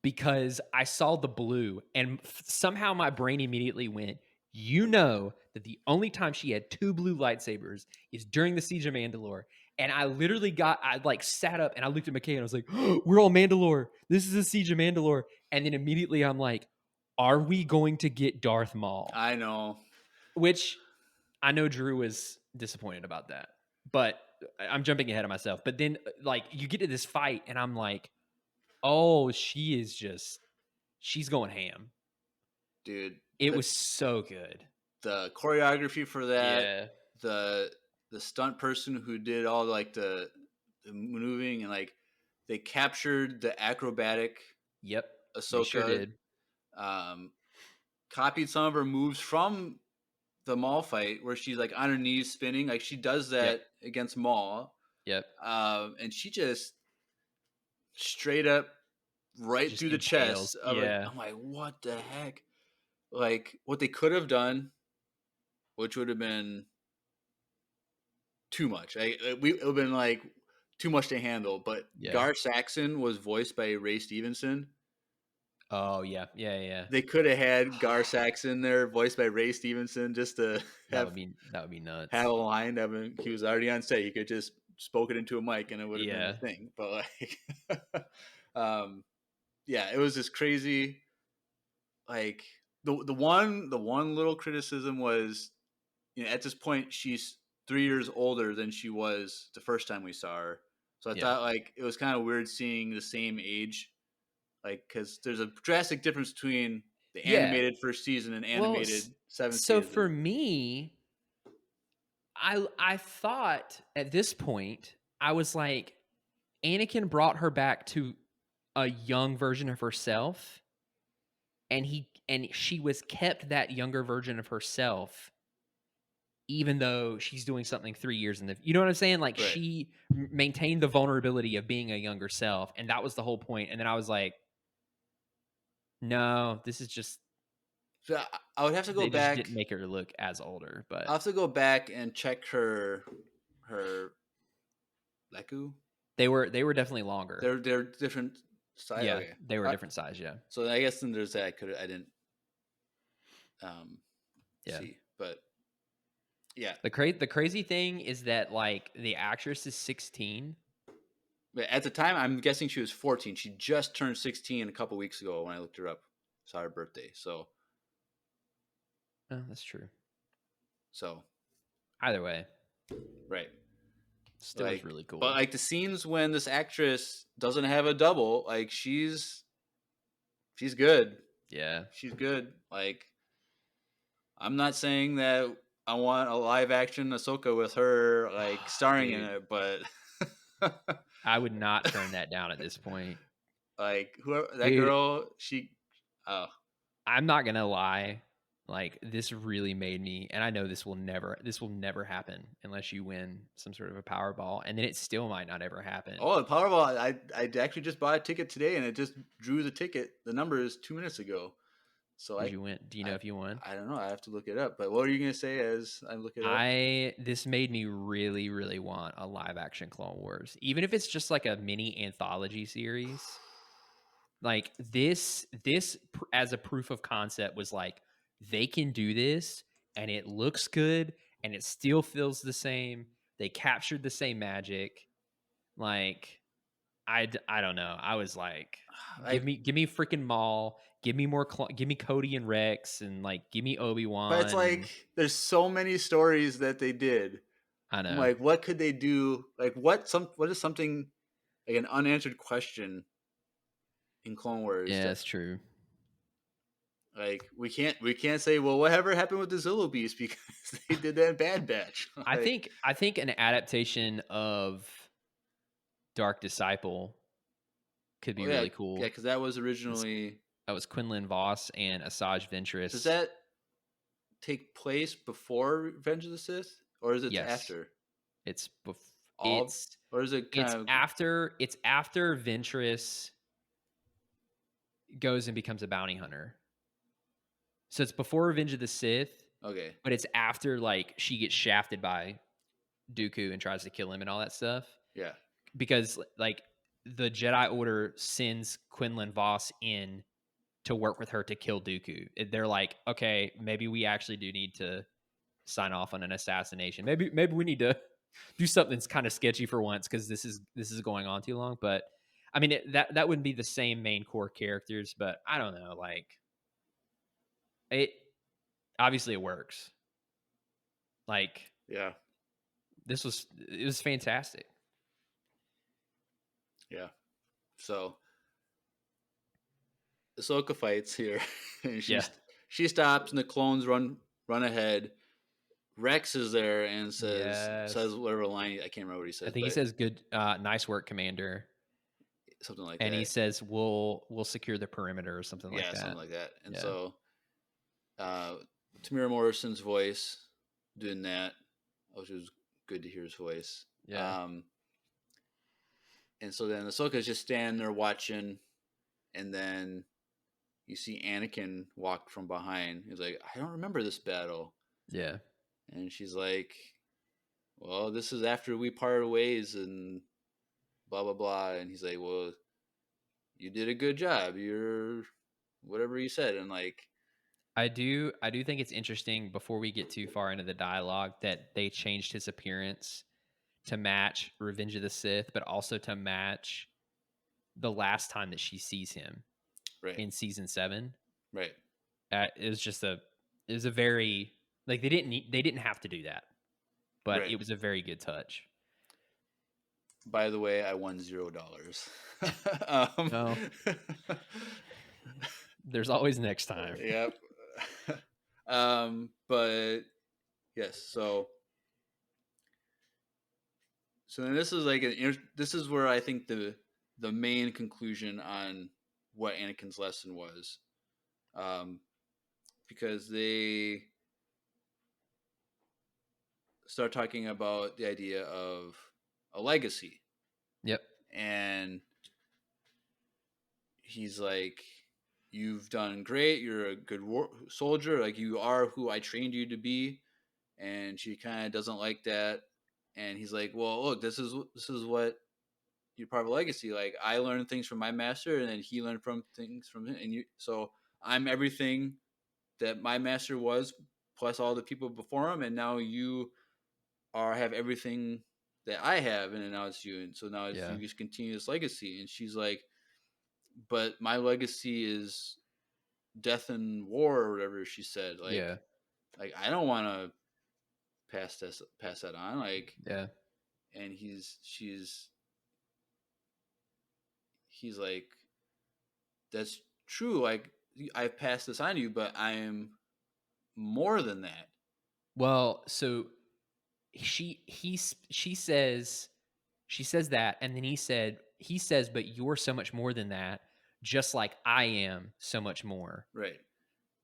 because I saw the blue, and somehow my brain immediately went, you know that the only time she had 2 blue lightsabers is during the Siege of Mandalore. And I literally I sat up and I looked at McKay and I was like, oh, we're all Mandalore. This is the Siege of Mandalore. And then immediately I'm like, are we going to get Darth Maul? I know. Which I know Drew was disappointed about that. But I'm jumping ahead of myself. But then, like, you get to this fight and I'm like, Oh, she's going ham. dude. It was so good. The choreography for that, Yeah. the stunt person who did all like the moving, and like they captured the acrobatic Yep. They sure Ahsoka, did. copied some of her moves from the Maul fight where she's like on her knees spinning, like she does that Yep. against Maul, Yep. and she just straight up right Just through the chest impales. of it. Yeah. I'm like, what the heck? Like what they could have done, which would have been too much. It would have been like too much to handle. But Yeah. Gar Saxon was voiced by Ray Stevenson. Oh yeah. Yeah. Yeah. They could have had Gar Saxon there, voiced by Ray Stevenson, just to That would be nuts. have a line. I mean, he was already on set. He could just spoke it into a mic, and it would have been Yeah. a thing. But like, yeah, it was just crazy. Like the one little criticism was, at this point she's 3 years older than she was the first time we saw her. So I thought like it was kind of weird seeing the same age, like because there's a drastic difference between the animated first season and animated seventh so season. for me, I thought at this point I was like, Anakin brought her back to a young version of herself, and she was kept that younger version of herself even though she's doing something 3 years in the, you know what I'm saying? Like Right. she maintained the vulnerability of being a younger self, and that was the whole point. And then I was like, no, this is just, So I would have to go they just back. didn't make her look as older. But I'll have to go back and check her Leku. they were definitely longer. They're different size. Yeah, Okay. they were a different size. Yeah. So I guess then there's that. I didn't Yeah. see, but yeah. The crazy thing is that like the actress is 16. But at the time, I'm guessing she was 14. She just turned 16 a couple weeks ago when I looked her up. Saw her birthday. So Oh, that's true. Either way, right. still Like, was really cool. But like the scenes when this actress doesn't have a double, like she's good. Yeah. She's good. Like, I'm not saying that I want a live action Ahsoka with her like starring in it, but I would not turn that down at this point. Like whoever that Dude, girl, she. Oh, I'm not gonna lie. Like this really made me, and I know this will never happen unless you win some sort of a Powerball, and then it still might not ever happen. oh, the Powerball! I actually just bought a ticket today, and it just drew the ticket. The numbers 2 minutes ago. So Did you win? Do you know if you won? I don't know. I have to look it up. But what are you gonna say as I look it up? This made me really, really want a live action Clone Wars, even if it's just like a mini anthology series. Like this as a proof of concept was like, they can do this and it looks good and it still feels the same. They captured the same magic. Like I don't know. I was like, give me freaking Maul. Give me more. Give me Cody and Rex, and like give me Obi-Wan. But it's like there's so many stories that they did. I know. I'm like, what could they do? Like, what is something like an unanswered question in Clone Wars? Yeah, that's true. Like we can't say, well, whatever happened with the Zillo Beast because they did that in Bad Batch. Like, I think an adaptation of Dark Disciple could be really cool. Yeah, because that was originally Quinlan Vos and Asajj Ventress. Does that take place before Revenge of the Sith, or is it after? It's or is it after Ventress goes and becomes a bounty hunter. So it's before Revenge of the Sith. Okay. But it's after like she gets shafted by Dooku and tries to kill him and all that stuff. Yeah. Because like the Jedi Order sends Quinlan Vos in to work with her to kill Dooku. They're like, okay, maybe we actually do need to sign off on an assassination. Maybe we need to do something that's kind of sketchy for once because this is going on too long. But I mean, that wouldn't be the same main core characters, but I don't know. Like it obviously it works. Like yeah, it was fantastic. Yeah. So Ahsoka fights here, and Yeah. she stops, and the clones run ahead. Rex is there and Yes. says whatever line, I can't remember what he I says, think he but says good, nice work, Commander. something like And he that. says we'll secure the perimeter or something like Yeah, that. something like that. And Yeah. so Tamira Morrison's voice doing that, which was good to hear his voice. Yeah. And so then Ahsoka's just standing there watching, and then you see Anakin walk from behind. He's like, I don't remember this battle. Yeah. And she's like, well, this is after we parted ways and blah, blah, blah. And he's like, well, you did a good job. You're whatever you said. And like, I do think it's interesting before we get too far into the dialogue that they changed his appearance to match Revenge of the Sith, but also to match the last time that she sees him right, in season 7. right. It was a very, like, they didn't have to do that, but Right. it was a very good touch. By the way, I won $0. No. There's always next time. Yep. But yes, so then this is like this is where I think the main conclusion on what Anakin's lesson was, because they start talking about the idea of a legacy. Yep. And he's like, you've done great, you're a good soldier, like you are who I trained you to be. And she kind of doesn't like that, and he's like, well, look, this is what you're part of a legacy. Like, I learned things from my master, and then he learned things from him, and you, so I'm everything that my master was, plus all the people before him, and now you have everything that I have, and now it's you, and so now it's you just continue this legacy. And she's like, but my legacy is death and war, or whatever she said. Like, like I don't want to pass that on. Like, yeah. And he's like, that's true. Like, I've passed this on to you, but I am more than that. Well, so she says that, and then he says, but you're so much more than that, just like I am so much more. Right.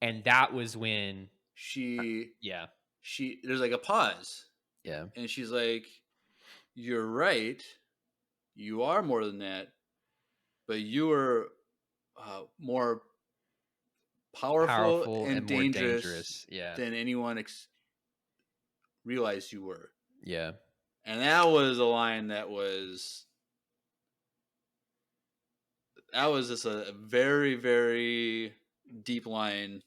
And that was when there's like a pause. Yeah. And she's like, you're right. You are more than that, but you are more powerful and dangerous than anyone realized you were. Yeah. And that was a line that was just a very, very deep line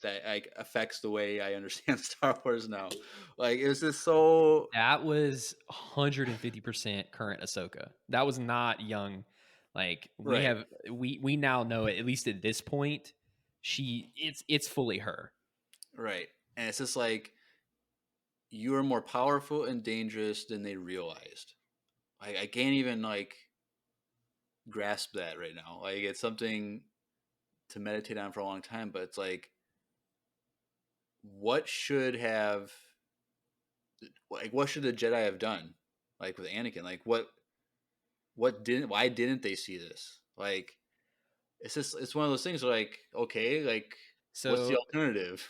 that like affects the way I understand Star Wars now. Like, it was just so. That was 150% current Ahsoka. That was not young. Like, we now know it, at least at this point, it's fully her. Right. And it's just like, you are more powerful and dangerous than they realized. Like, I can't even like grasp that right now. Like, it's something to meditate on for a long time, but it's like, what should the Jedi have done? Like, with Anakin, like why didn't they see this? Like, it's one of those things where, like, okay, like, so what's the alternative?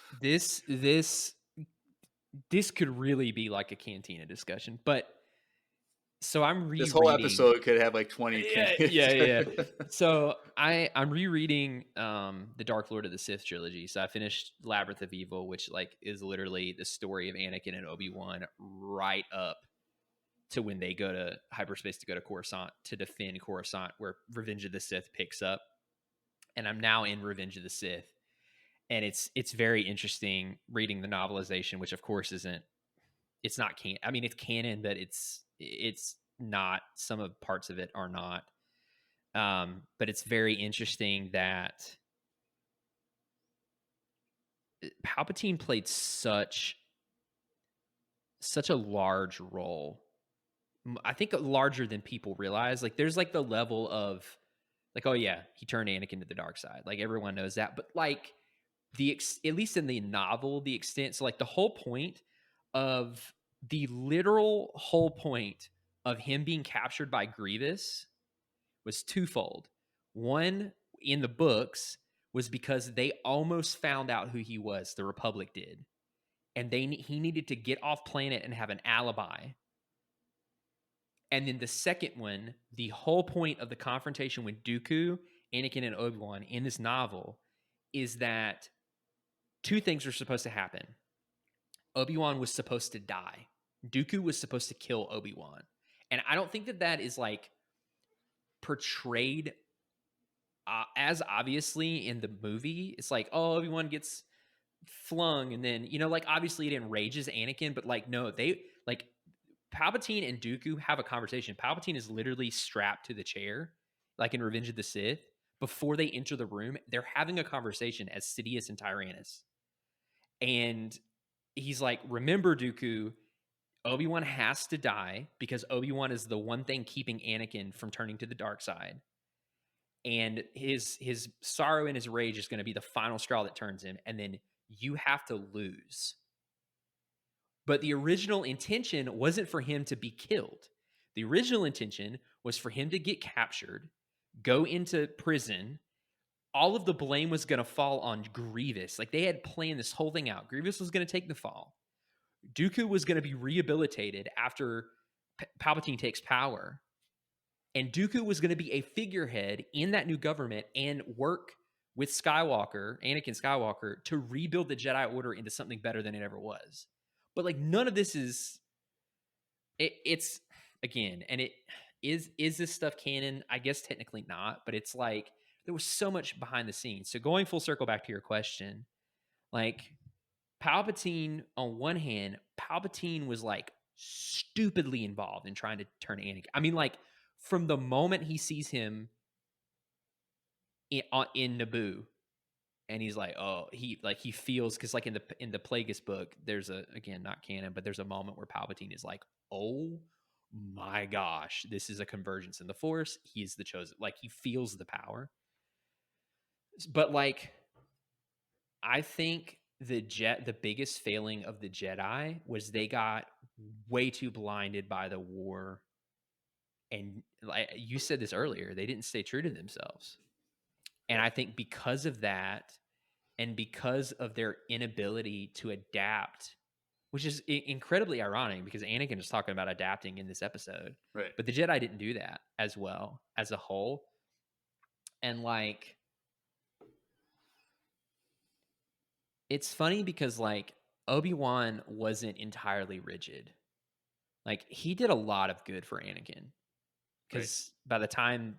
This could really be like a cantina discussion, but so I'm rereading. This whole episode could have like 20. Yeah. So I'm rereading the Dark Lord of the Sith trilogy. So I finished Labyrinth of Evil, which like is literally the story of Anakin and Obi-Wan right up to when they go to hyperspace to go to Coruscant to defend Coruscant, where Revenge of the Sith picks up. And I'm now in Revenge of the Sith. And it's very interesting reading the novelization, which of course it's not canon. I mean, it's canon, but it's not. Some of parts of it are not. But it's very interesting that Palpatine played such a large role. I think larger than people realize. Like, there's like the level of Like, oh yeah, he turned Anakin to the dark side. Like everyone knows that. But like at least in the novel, the extent, so like the whole point of the literal whole point of him being captured by Grievous was twofold. One, in the books, was because they almost found out who he was. The Republic did, and he needed to get off planet and have an alibi. And then the second one, the whole point of the confrontation with Dooku, Anakin, and Obi-Wan in this novel is that two things were supposed to happen. Obi-Wan was supposed to die. Dooku was supposed to kill Obi-Wan. And I don't think that is like portrayed as obviously in the movie. It's like, oh, Obi-Wan gets flung, and then, like obviously it enrages Anakin, but like no, they like Palpatine and Dooku have a conversation. Palpatine is literally strapped to the chair, like in Revenge of the Sith. Before they enter the room, they're having a conversation as Sidious and Tyrannus. And he's like, remember, Dooku, Obi-Wan has to die because Obi-Wan is the one thing keeping Anakin from turning to the dark side. And his sorrow and his rage is going to be the final straw that turns him. And then you have to lose. But the original intention wasn't for him to be killed. The original intention was for him to get captured, go into prison. All of the blame was going to fall on Grievous. Like they had planned this whole thing out. Grievous was going to take the fall. Dooku was going to be rehabilitated after Palpatine takes power. And Dooku was going to be a figurehead in that new government and work with Anakin Skywalker, to rebuild the Jedi Order into something better than it ever was. But like none of this is it's again, and it is this stuff canon? I guess technically not, but it's like there was so much behind the scenes. So going full circle back to your question, like Palpatine, on one hand, Palpatine was like stupidly involved in trying to turn Anakin. I mean, like from the moment he sees him in Naboo, and he's like, oh, he feels, because like in the Plagueis book, there's again, not canon, but there's a moment where Palpatine is like, oh my gosh, this is a convergence in the Force. He's the chosen. Like he feels the power. But like, I think the biggest failing of the Jedi was they got way too blinded by the war. And like you said this earlier, they didn't stay true to themselves. And I think because of that, and because of their inability to adapt, which is incredibly ironic because Anakin is talking about adapting in this episode. Right. But the Jedi didn't do that as well as a whole. And like, it's funny because like Obi-Wan wasn't entirely rigid. Like he did a lot of good for Anakin. Because by the time,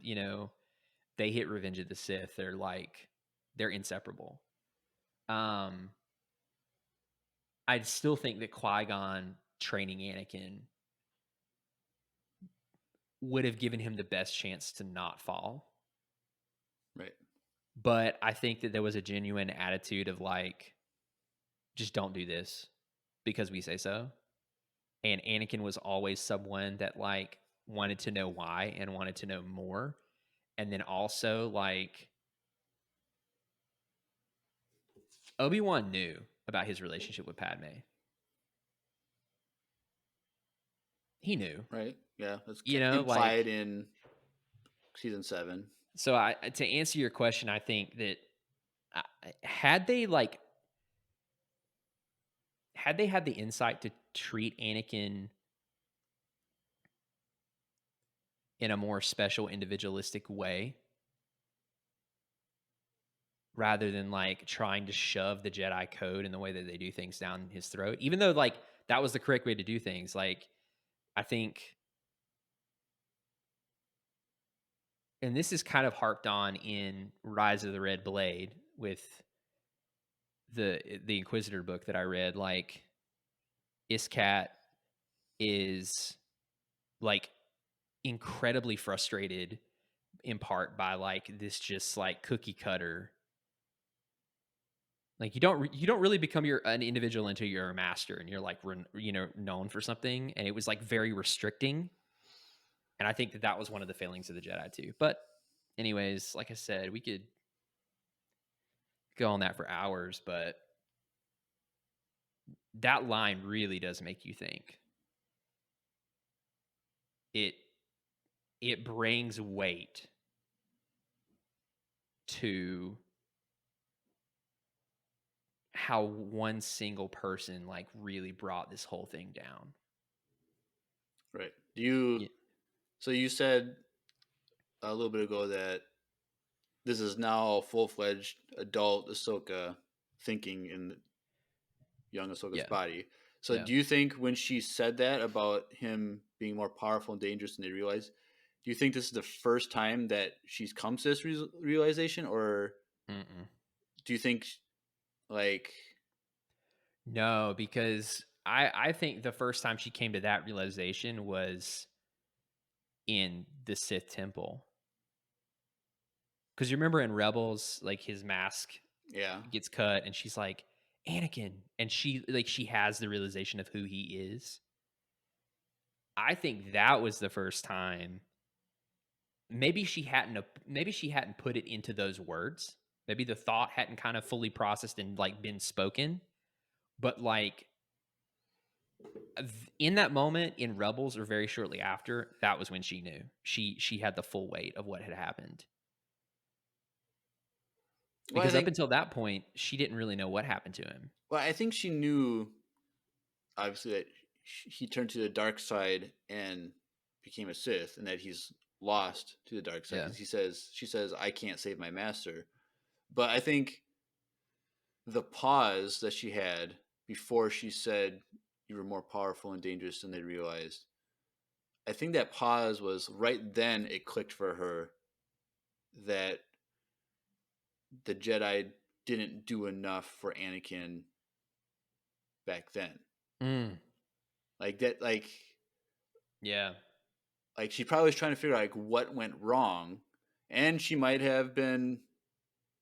they hit Revenge of the Sith, they're inseparable. I still think that Qui-Gon training Anakin would have given him the best chance to not fall. Right. But I think that there was a genuine attitude of like, just don't do this because we say so. And Anakin was always someone that like wanted to know why and wanted to know more. And then also like Obi-Wan knew about his relationship with Padme. He knew. Right. Yeah. That's implied like, in season 7. So to answer your question, I think that had they had the insight to treat Anakin in a more special, individualistic way, rather than like trying to shove the Jedi code in the way that they do things down his throat, even though like that was the correct way to do things. Like I think, and this is kind of harped on in Rise of the Red Blade with the Inquisitor book that I read, like Iskat is like incredibly frustrated in part by like this just like cookie cutter. Like you don't really become an individual until you're a master and you're like known for something, and it was like very restricting. And I think that was one of the failings of the Jedi too. But anyways, like I said, we could go on that for hours, but that line really does make you think. It brings weight to how one single person like really brought this whole thing down. Right. So you said a little bit ago that this is now a full-fledged adult Ahsoka thinking in young Ahsoka's Yeah. body. So Yeah. do you think when she said that about him being more powerful and dangerous than they realize, do you think this is the first time that she's come to this realization, or Mm-mm. do you think like No, because I think the first time she came to that realization was in the Sith temple. Because you remember in Rebels, like his mask yeah, gets cut and she's like, Anakin. And she has the realization of who he is. I think that was the first time. Maybe she hadn't put it into those words. Maybe the thought hadn't kind of fully processed and like been spoken. But like in that moment in Rebels or very shortly after, that was when she knew. She had the full weight of what had happened. well, I Because up think until that point, she didn't really know what happened to him. well, I think she knew obviously that he turned to the dark side and became a Sith, and that he's lost to the dark side Yeah. because she says, "I can't save my master." But I think the pause that she had before she said, "You were more powerful and dangerous than they realized." I think that pause was right then. It clicked for her that the Jedi didn't do enough for Anakin back then. Mm. Like that, Yeah. like she probably was trying to figure out like what went wrong, and she might have been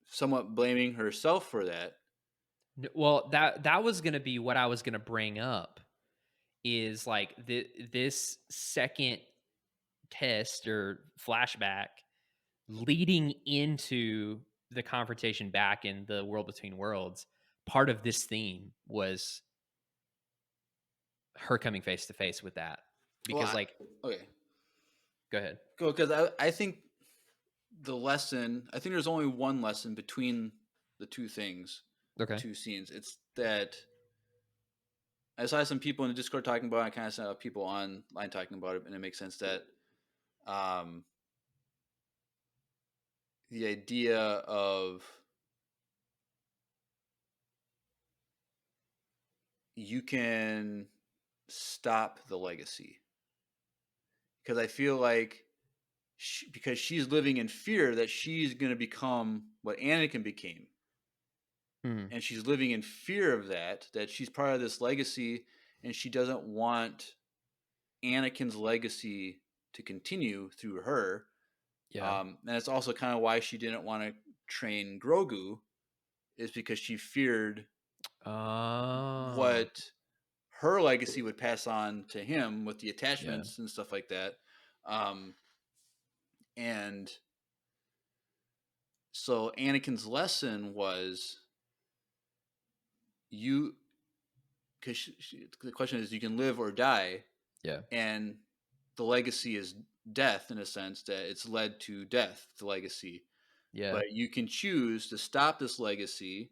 somewhat blaming herself for that. Well, that was going to be what I was going to bring up is like this second test or flashback leading into the confrontation back in the world between worlds. Part of this theme was her coming face to face with that Well, because like okay, go ahead. cool. Because I think the lesson. I think there's only one lesson between the two things, Okay. two scenes. It's that I saw some people in the Discord talking about it. I kind of saw people online talking about it, and it makes sense that um, the idea of you can stop the legacy, because I feel like because she's living in fear that she's going to become what Anakin became, Hmm. and she's living in fear of that she's part of this legacy, and she doesn't want Anakin's legacy to continue through her. Yeah. And it's also kind of why she didn't want to train Grogu, is because she feared Oh. what her legacy would pass on to him with the Yeah. attachments and stuff like that. Um, and so Anakin's lesson was you, because the question is, you can live or die, Yeah. and the legacy is death, in a sense that it's led to death, the legacy. Yeah. But you can choose to stop this legacy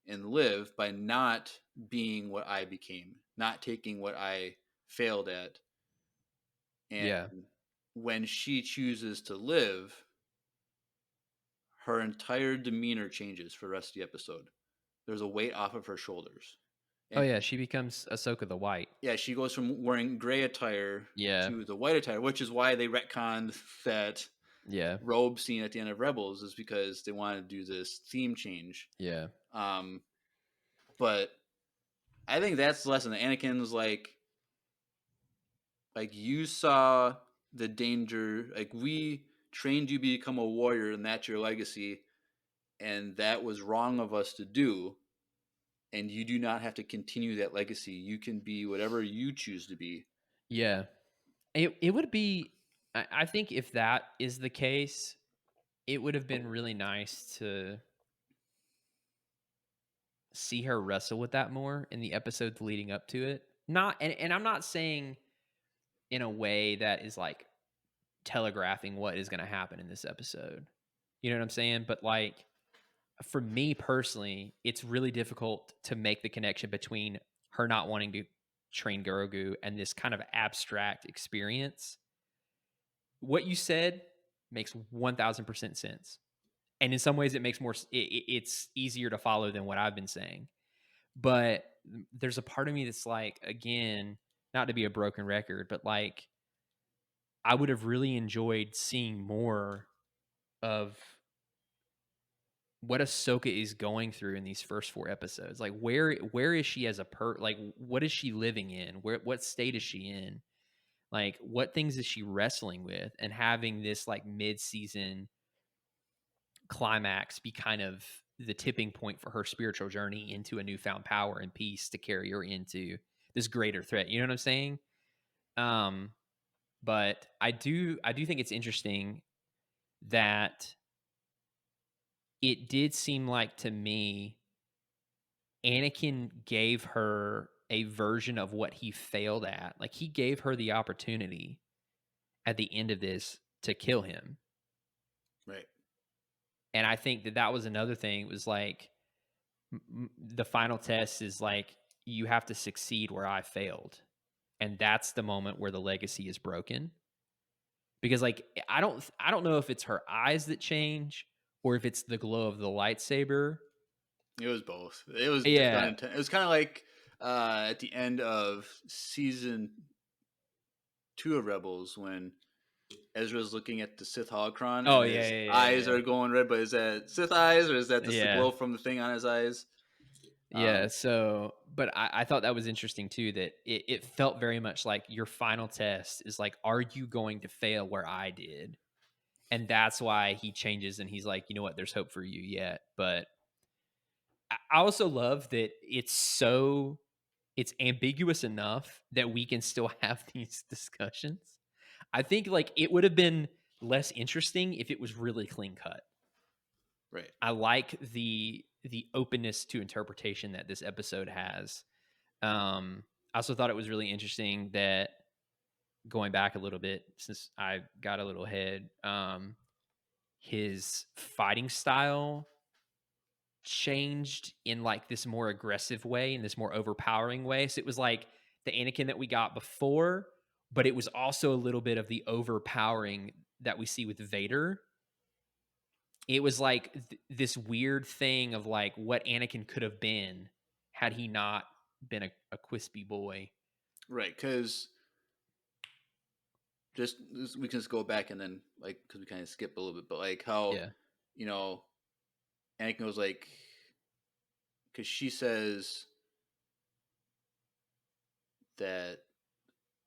and live by not being what I became, not taking what I failed at. And Yeah. when she chooses to live, her entire demeanor changes for the rest of the episode. There's a weight off of her shoulders. Oh And yeah, she becomes Ahsoka the White. yeah, she goes from wearing gray attire Yeah. to the white attire, which is why they retconned that Yeah. robe scene at the end of Rebels, is because they wanted to do this theme change. Yeah. But I think that's the lesson. Anakin's like you saw the danger. Like, we trained you to become a warrior, and that's your legacy, and that was wrong of us to do. And you do not have to continue that legacy. You can be whatever you choose to be. Yeah. It would be I think if that is the case, it would have been really nice to see her wrestle with that more in the episodes leading up to it. Not and I'm not saying in a way that is like telegraphing what is going to happen in this episode. You know what I'm saying? But like for me personally, it's really difficult to make the connection between her not wanting to train Grogu and this kind of abstract experience. What you said makes 1000% sense. And in some ways it makes more it's easier to follow than what I've been saying. But there's a part of me that's like, again, not to be a broken record, but like I would have really enjoyed seeing more of what Ahsoka is going through in these first 4 episodes. Like where is she as a like what is she living in? What state is she in? Like what things is she wrestling with, and having this like mid-season climax be kind of the tipping point for her spiritual journey into a newfound power and peace to carry her into this greater threat. You know what I'm saying? Um but I do think it's interesting that it did seem like to me Anakin gave her a version of what he failed at. Like he gave her the opportunity at the end of this to kill him. Right. And I think that was another thing. It was like the final test is like you have to succeed where I failed. And that's the moment where the legacy is broken. Because like I don't know if it's her eyes that change or if it's the glow of the lightsaber. It was both. It was Yeah. It was kind of like at the end of season 2 of Rebels when Ezra's looking at the Sith holocron Oh, and his eyes are going red, but is that Sith eyes or is that the glow from the thing on his eyes? Yeah, so, but I thought that was interesting too, that it felt very much like your final test is like, are you going to fail where I did? And that's why he changes and he's like, you know what, there's hope for you yet. But I also love that it's ambiguous enough that we can still have these discussions. I think like it would have been less interesting if it was really clean cut. Right. I like the openness to interpretation that this episode has. I also thought it was really interesting that, going back a little bit since I got a little ahead, his fighting style changed in like this more aggressive way, in this more overpowering way. So it was like the Anakin that we got before, but it was also a little bit of the overpowering that we see with Vader. It was like this weird thing of like what Anakin could have been had he not been a quispy boy. Right, because we can just go back and then like because we kind of skip a little bit, but like how you know Anakin was like, because she says that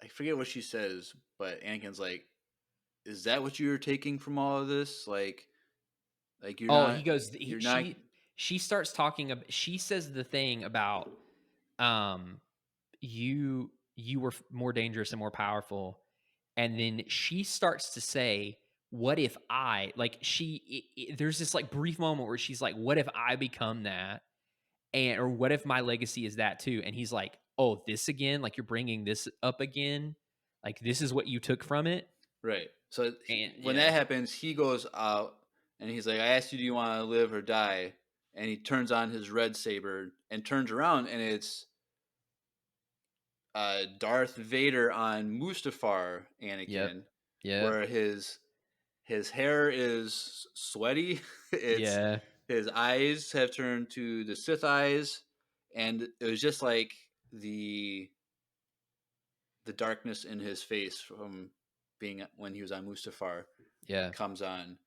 I forget what she says, but Anakin's like, "Is that what you're taking from all of this? Like you're not. He goes. You're not." She starts talking. She says the thing about, you were more dangerous and more powerful, and then she starts to say, "What if I like?" There's this like brief moment where she's like, "What if I become that?" Or what if my legacy is that too? And he's like, "Oh, this again? Like you're bringing this up again? Like this is what you took from it?" Right. So And when that happens, he goes out and he's like, "I asked you, do you want to live or die?" And he turns on his red saber and turns around, and it's Darth Vader on Mustafar Anakin, where his hair is sweaty. His eyes have turned to the Sith eyes, and it was just like the darkness in his face from being when he was on Mustafar comes on,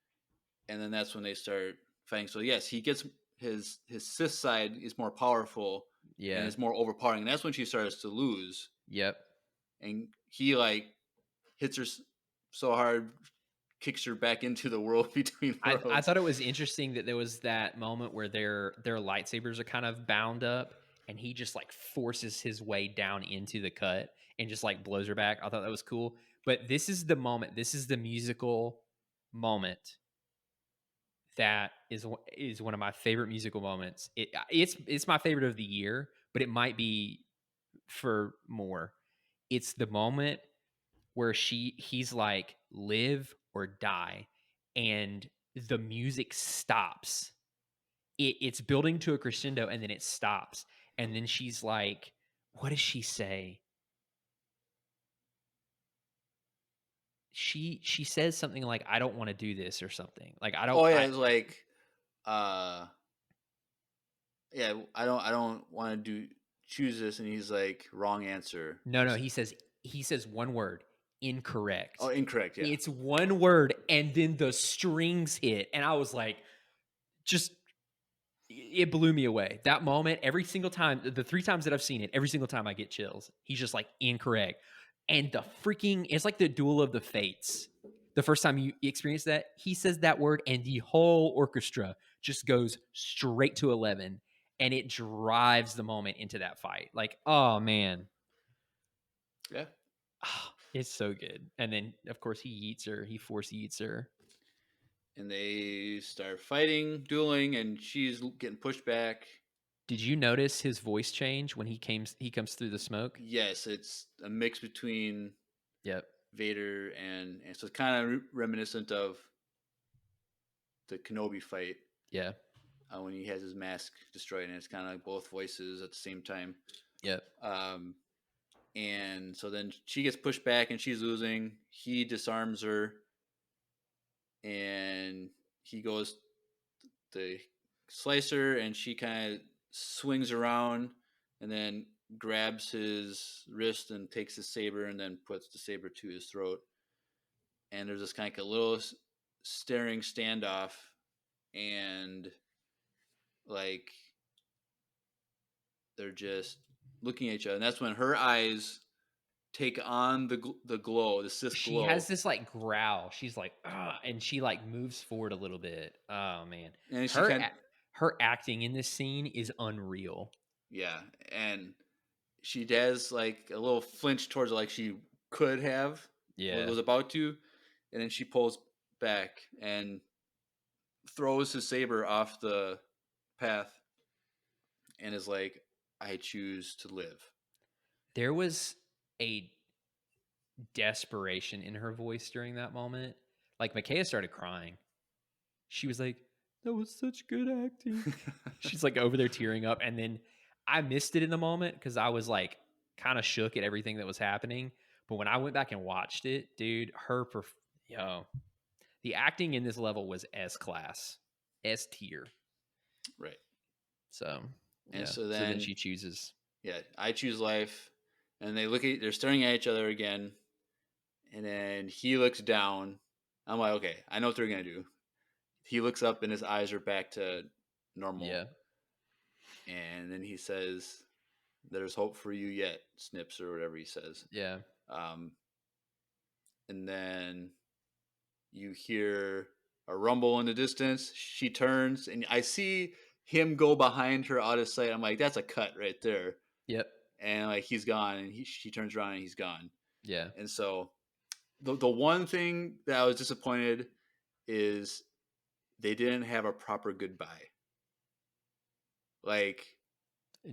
and then that's when they start fighting. So yes, he gets his Sith side is more powerful and is more overpowering, and that's when she starts to lose. And he like hits her so hard, kicks her back into the world between worlds. I thought it was interesting that there was that moment where their lightsabers are kind of bound up, and he just like forces his way down into the cut and just like blows her back. I thought that was cool. But this is the moment. This is the musical moment that is one of my favorite musical moments. It's my favorite of the year, but it might be for more. It's the moment where he's like, live or die, and the music stops. It's building to a crescendo, and then it stops, and then she's like, what does she say? She says something like, I don't want to do this, or something like, I don't Oh yeah, I it's like, uh, yeah, I don't want to choose this, and he's like, wrong answer. no, he says one word, Oh, incorrect. incorrect. Yeah, It's one word, and then the strings hit, and I was like, just it blew me away. That moment, every single time, the 3 times that I've seen it, every single time I get chills. He's just like, incorrect. And the freaking, it's like the duel of the fates. The first time you experience that, he says that word, and the whole orchestra just goes straight to 11, and it drives the moment into that fight. Like, oh man, yeah. it's so good. And then, of course, he eats her. He force eats her. And they start fighting, dueling, and she's getting pushed back. Did you notice his voice change when he comes through the smoke? Yes, it's a mix between Yep. Vader and so it's kind of reminiscent of the Kenobi fight Yeah. when he has his mask destroyed, and it's kind of like both voices at the same time. Yep. And so then she gets pushed back, and she's losing. He disarms her, and he goes to slice her, and she kind of swings around, and then grabs his wrist and takes his saber, and then puts the saber to his throat. And there's this kind of like a little staring standoff, and like they're just looking at each other, and that's when her eyes take on the glow, the Sith She glow. has this like growl. She's like, "Ugh," and she like moves forward a little bit. Oh man, And she kind of, her acting in this scene is unreal. yeah, and she does like a little flinch towards it, like she could have, Yeah. was about to, and then she pulls back and throws his saber off the path, and is like, I choose to live. There was a desperation in her voice during that moment. Like Micaiah started crying. She was like, "That was such good acting." She's like over there tearing up, and then I missed it in the moment because I was like kind of shook at everything that was happening. But when I went back and watched it, dude, yo, the acting in this level was S class, S tier. Right. So And yeah. so then then she chooses. yeah, I choose life. And they're staring at each other again. And then he looks down. I'm like, okay, I know what they're gonna do. He looks up and his eyes are back to normal. Yeah. And then he says, "There's hope for you yet, Snips," or whatever he says. Yeah. And then you hear a rumble in the distance. She turns, and I see him go behind her out of sight. I'm like, that's a cut right there. Yep. And like he's gone, and she turns around and he's gone. Yeah. And so the one thing that I was disappointed is they didn't have a proper goodbye. Like,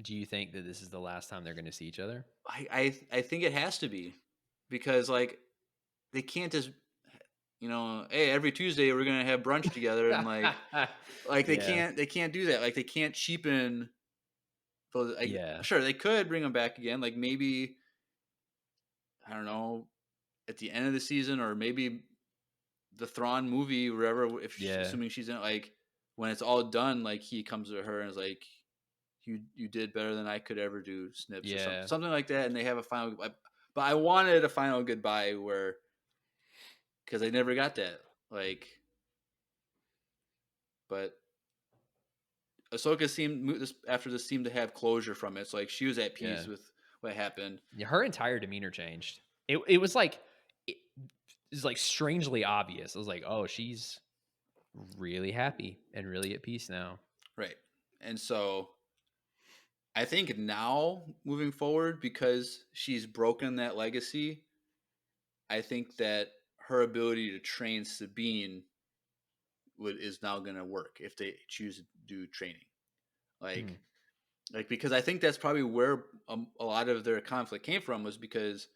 Do you think that this is the last time they're going to see each other? I think it has to be, because like they can't just, hey, every Tuesday we're gonna have brunch together, and like they can't do that. Like they can't cheapen those. Like, Yeah. sure, they could bring them back again. Like maybe, I don't know, at the end of the season, or maybe the Thrawn movie, wherever. If assuming she's in it, like when it's all done, like he comes to her and is like, "You did better than I could ever do, Snips," or something like that, and they have a final. But I wanted a final goodbye where, because I never got that. Like, but Ahsoka seemed to have closure from it. It's like she was at peace with what happened. Yeah, her entire demeanor changed. It was like it was like strangely obvious. I was like, oh, she's really happy and really at peace now. Right. And so I think now moving forward, because she's broken that legacy, I think that her ability to train Sabine is now going to work if they choose to do training. Like, Hmm. like because I think that's probably where a lot of their conflict came from, was because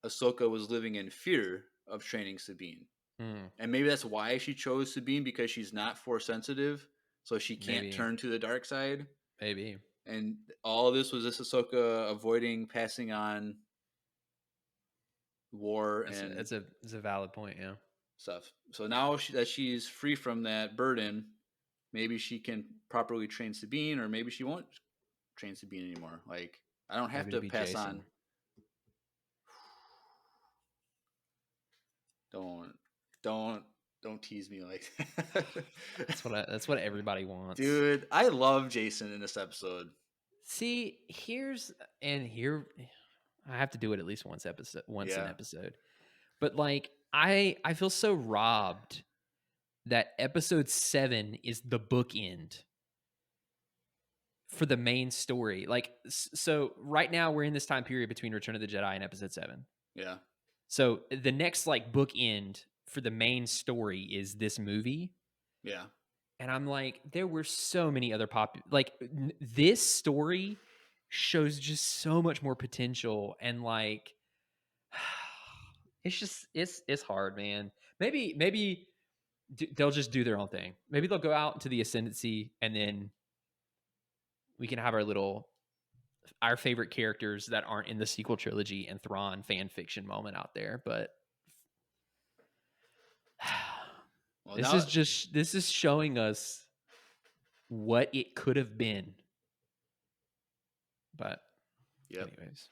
Ahsoka was living in fear of training Sabine. Hmm. And maybe that's why she chose Sabine, because she's not force sensitive, so she can't Maybe. turn to the dark side. Maybe. And all of this was this Ahsoka avoiding passing on war and It's a valid point. Yeah. stuff. So now that she's free from that burden, maybe she can properly train Sabine, or maybe she won't train Sabine anymore. Like, I don't have Maybe to to be pass Jason. on. Don't tease me like that. That's what everybody wants. Dude, I love Jason in this episode. See, here I have to do it at least once an Yeah. episode. But like I feel so robbed that episode 7 is the bookend for the main story. Like so right now we're in this time period between Return of the Jedi and episode 7. Yeah. So the next like bookend for the main story is this movie. Yeah. And I'm like, there were so many other this story shows just so much more potential, and like it's hard, man. Maybe they'll just do their own thing. Maybe they'll go out into the ascendancy, and then we can have our favorite characters that aren't in the sequel trilogy and Thrawn fan fiction moment out there. But Well, this is showing us what it could have been. But yep. anyways,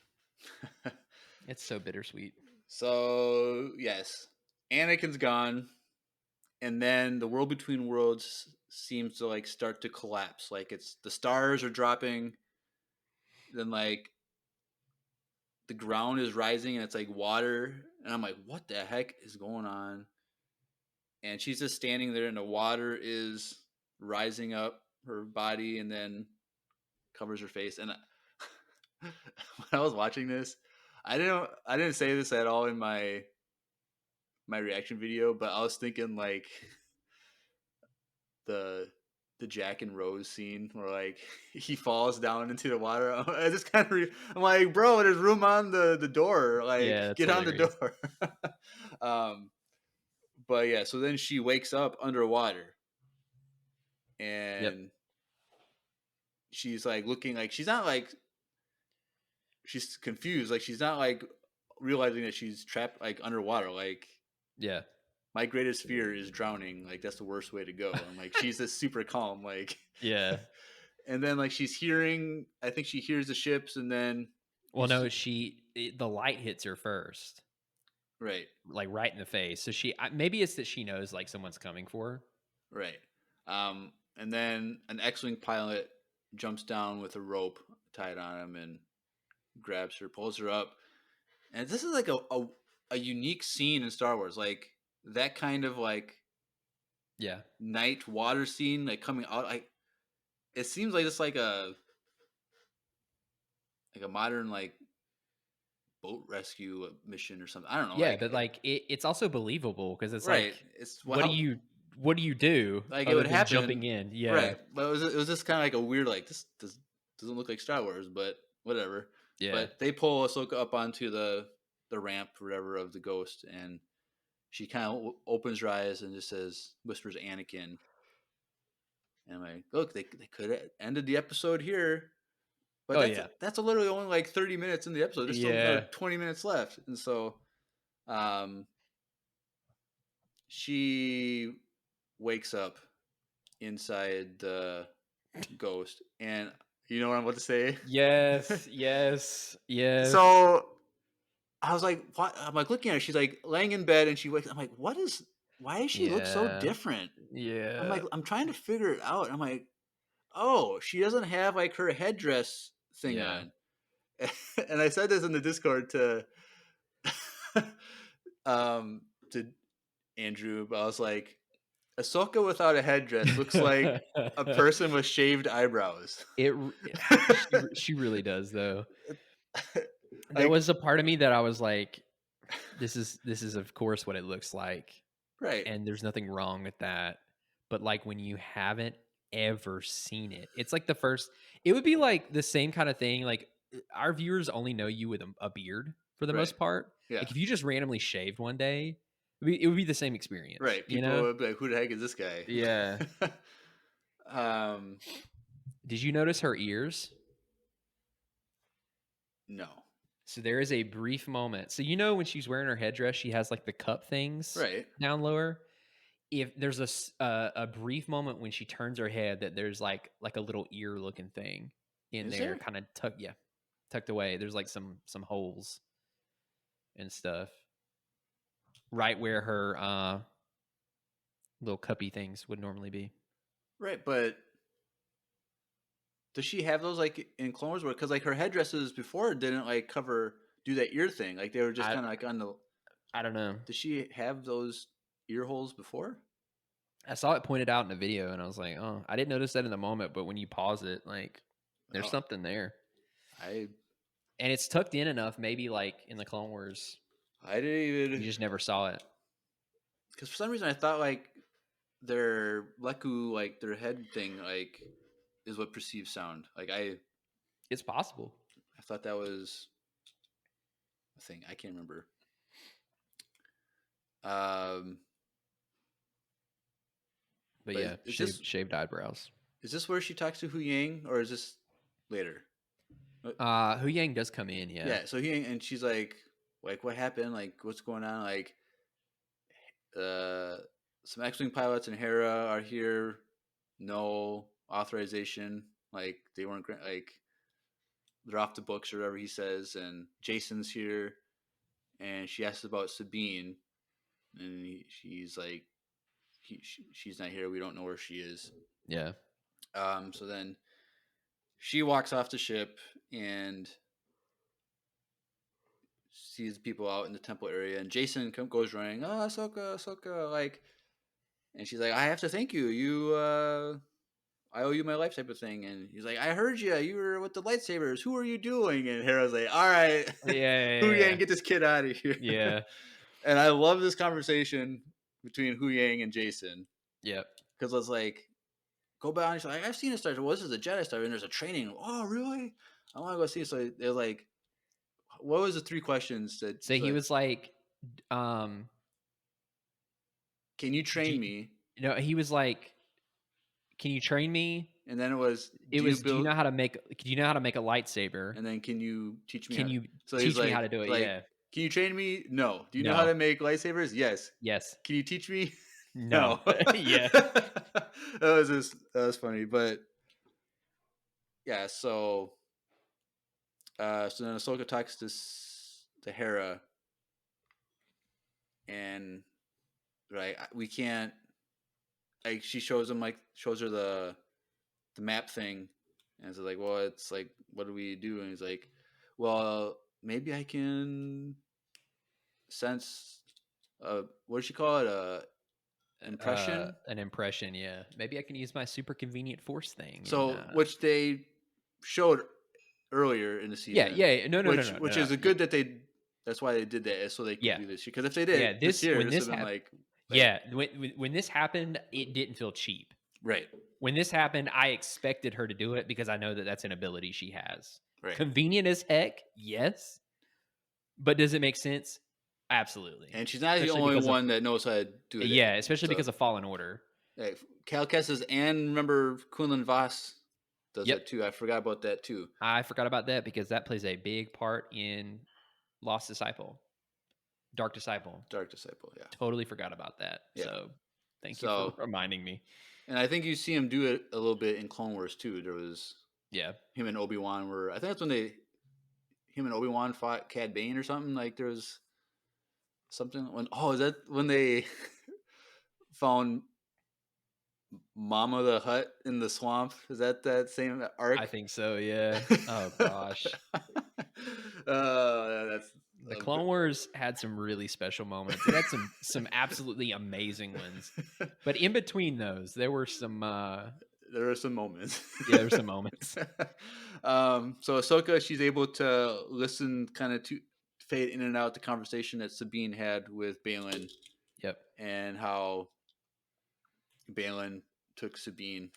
it's so bittersweet. So, yes, Anakin's gone, and then the world between worlds seems to like start to collapse. Like, it's the stars are dropping, then like the ground is rising, and it's like water, and I'm like, what the heck is going on? And she's just standing there, and the water is rising up her body, and then covers her face. And when I was watching this, I didn't say this at all in my reaction video, but I was thinking like the Jack and Rose scene where like he falls down into the water. I just kind of I'm like, bro, there's room on the door. Like, Yeah, that's get on the hilarious. door. But yeah, so then she wakes up underwater, and she's like looking like she's not like she's confused. Like, she's not like realizing that she's trapped like underwater. Like, Yeah. my greatest fear is drowning. Like, that's the worst way to go. And like, she's just super calm. Like, Yeah. and then like I think she hears the ships, and then Well, no, the light hits her first, right, like right in the face. So maybe it's that she knows like someone's coming for her. right. And then an X-wing pilot jumps down with a rope tied on him and grabs her, pulls her up. And this is like a unique scene in Star Wars, like that kind of like night water scene, like coming out. Like, it seems like it's like a modern like boat rescue mission or something. I don't know. Yeah, but like it's also believable because it's right. like, It's what do you do like other it would than happen jumping in? Yeah, right. But it was just kind of like a weird like this doesn't look like Star Wars, but whatever. Yeah. But they pull Ahsoka up onto the ramp or whatever of the ghost, and she kind of opens her eyes and just whispers Anakin. And I'm like, look, they could have ended the episode here. But that's literally only like 30 minutes in the episode. There's still another 20 minutes left. And so she wakes up inside the ghost. And you know what I'm about to say? Yes, yes, yes. So I was like, what? I'm like looking at her. She's like laying in bed, and she wakes. I'm like, why does she look so different? Yeah. I'm like, I'm trying to figure it out. I'm like, oh, she doesn't have like her headdress thing on. And I said this in the Discord to Andrew, but I was like, Ahsoka without a headdress looks like a person with shaved eyebrows. She really does, though. There was a part of me that I was like, this is of course what it looks like. Right. and there's nothing wrong with that. But like when you haven't ever seen it, it's like the first. It would be like the same kind of thing. Like our viewers only know you with a beard for the Right. most part. Yeah. Like if you just randomly shaved one day, it would be the same experience. Right. You People know? would be like, who the heck is this guy? Yeah. um, Did you notice her ears? no. So there is a brief moment. So you know when she's wearing her headdress, she has like the cup things Right. down lower. If there's a brief moment when she turns her head, that there's like a little ear looking thing in Is there, there? kind of tucked away. There's like some holes and stuff right where her little cuppy things would normally be. Right, but does she have those like in Clone Wars? Because like her headdresses before didn't like do that ear thing. Like they were just I- kind of like on the. I don't know. Does she have those ear holes before? I saw it pointed out in a video, and I was like, oh, I didn't notice that in the moment, but when you pause it, like there's Oh. something there. I And it's tucked in enough, maybe like in the Clone Wars, didn't you even, just never saw it. because for some reason I thought like their Leku, like their head thing, like is what perceives sound. Like I It's possible. thought that was a thing. I can't remember. But But yeah, is this- shaved eyebrows. Is this where she talks to Hu Yang, or is this later? Hu Yang does come in, yeah. Yeah. So Hu Yang, and she's like what happened? Like what's going on? Like some X-wing pilots and Hera are here, no authorization. Like they weren't like they're off the books or whatever he says. And Jason's here, and she asks about Sabine, and she's like, she's not here. We don't know where she is. Yeah. So then she walks off the ship and sees people out in the temple area, and Jason goes running. Oh, Ahsoka, like, and she's like, I have to thank you. I owe you my life, type of thing. And he's like, I heard you. You were with the lightsabers. Who are you doing? And Hera's like, all right, Yeah. Hu Yang, get this kid out of here. Yeah. And I love this conversation between Hu Yang and Jason, Yep. because it's like, go back. And she's like, I've seen a Star Wars. Well, this is a Jedi Star, and there's a training. Oh, really? I want to go see it. So they're like, what was the 3 questions that? So he was like, can you train me? he was like, can you train me? And then it was, Do you know how to make a lightsaber? And then can you teach me? Can how? you So he's teach me like- how to do it? like, Yeah. Can you train me? No. Do you know how No. to make lightsabers? Yes. Yes. Can you teach me? No. Yeah. That was funny, but yeah. So then Ahsoka talks to Hera, and right, we can't. Like she shows her the map thing, and it's like, well, it's like, what do we do? And he's like, well, maybe I can sense. What did she call it? Impression. An impression, yeah. Maybe I can use my super convenient force thing. So, and, which they showed earlier in the season. yeah. No. Which is a good that they. That's why they did that, is so they could Yeah. do this. Because if they did, Yeah, this year, when this this would have been hap- like, yeah. When this happened, it didn't feel cheap. right, When this happened, I expected her to do it because I know that that's an ability she has. right. Convenient as heck, yes. But does it make sense? Absolutely. And she's not the Especially only because of- one that knows how to do it. Yeah, especially So- because of Fallen Order. Like, Cal Kestis, and remember Quinlan Voss does Yep. that too. I forgot about that too. I forgot about that because that plays a big part in Lost Disciple, Dark Disciple. Dark Disciple, yeah. Totally forgot about that. Yeah. So thank you So- for reminding me. And I think you see him do it a little bit in Clone Wars too. There was Yeah. him and Obi-Wan were. I think that's when him and Obi-Wan fought Cad Bane or something. Like there was something when. Oh, is that when they found Mama the Hutt in the swamp? Is that same arc? I think so, yeah. Oh gosh. That's The Clone Wars had some really special moments. It had some absolutely amazing ones. But in between those, there were some There are some moments. yeah, there were some moments. So Ahsoka, she's able to listen, kind of to fade in and out the conversation that Sabine had with Balin. Yep. and how Balin took Sabine,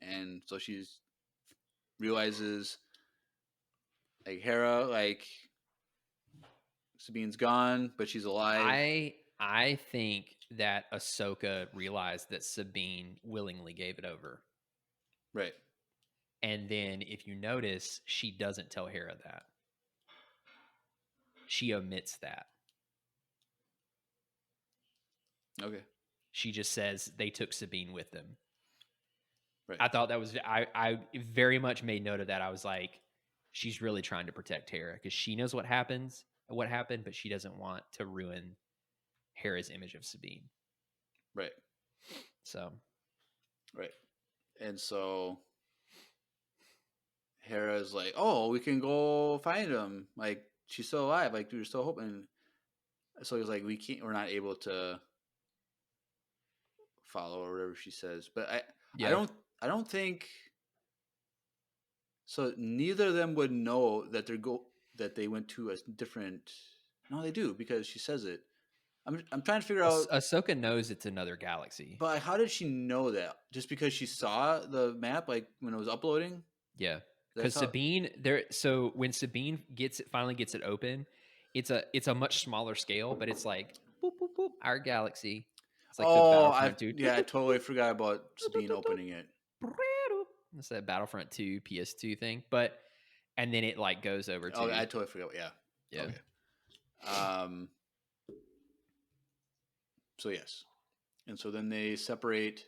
and so she's realizes like Hera, like Sabine's gone, but she's alive. I think that Ahsoka realized that Sabine willingly gave it over. Right. And then if you notice, she doesn't tell Hera that. She omits that. Okay. She just says they took Sabine with them. Right. I thought that was I very much made note of that. I was like, she's really trying to protect Hera because she knows what happened, but she doesn't want to ruin Hera's image of Sabine. Right. So, right. And so Hera's like, "Oh, we can go find him. Like she's still alive. Like we're still hoping." So he's like, we're not able to follow or whatever she says. But I don't think. So neither of them would know that that they went to a different. No, they do because she says it. I'm trying to figure out. Ahsoka knows it's another galaxy. But how did she know that? Just because she saw the map, like when it was uploading? Yeah, because Sabine there. So when Sabine finally gets it open, it's a much smaller scale, but it's like boop boop boop, our galaxy. It's like the Battlefront 2. I totally forgot about Sabine opening it. It's that Battlefront 2 PS2 thing, and then it like goes over to. Oh, I totally forgot. Yeah. Yeah. Okay. So yes, and so then they separate.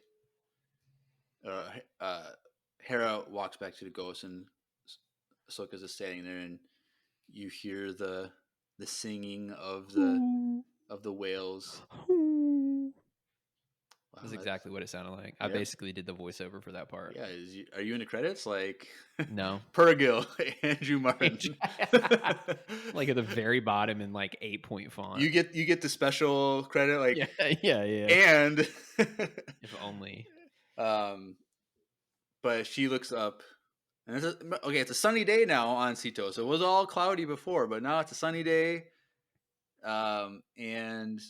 Hera walks back to the ghost, and Ahsoka's just standing there, and you hear the singing of the whales. Wow, that's exactly what it sounded like. I basically did the voiceover for that part. Yeah, are you in the credits? Like no, Pergil, Andrew Martin, like at the very bottom in like 8-point font. You get the special credit, like yeah. And if only. But she looks up, and it's a sunny day now on Sito. So it was all cloudy before, but now it's a sunny day. And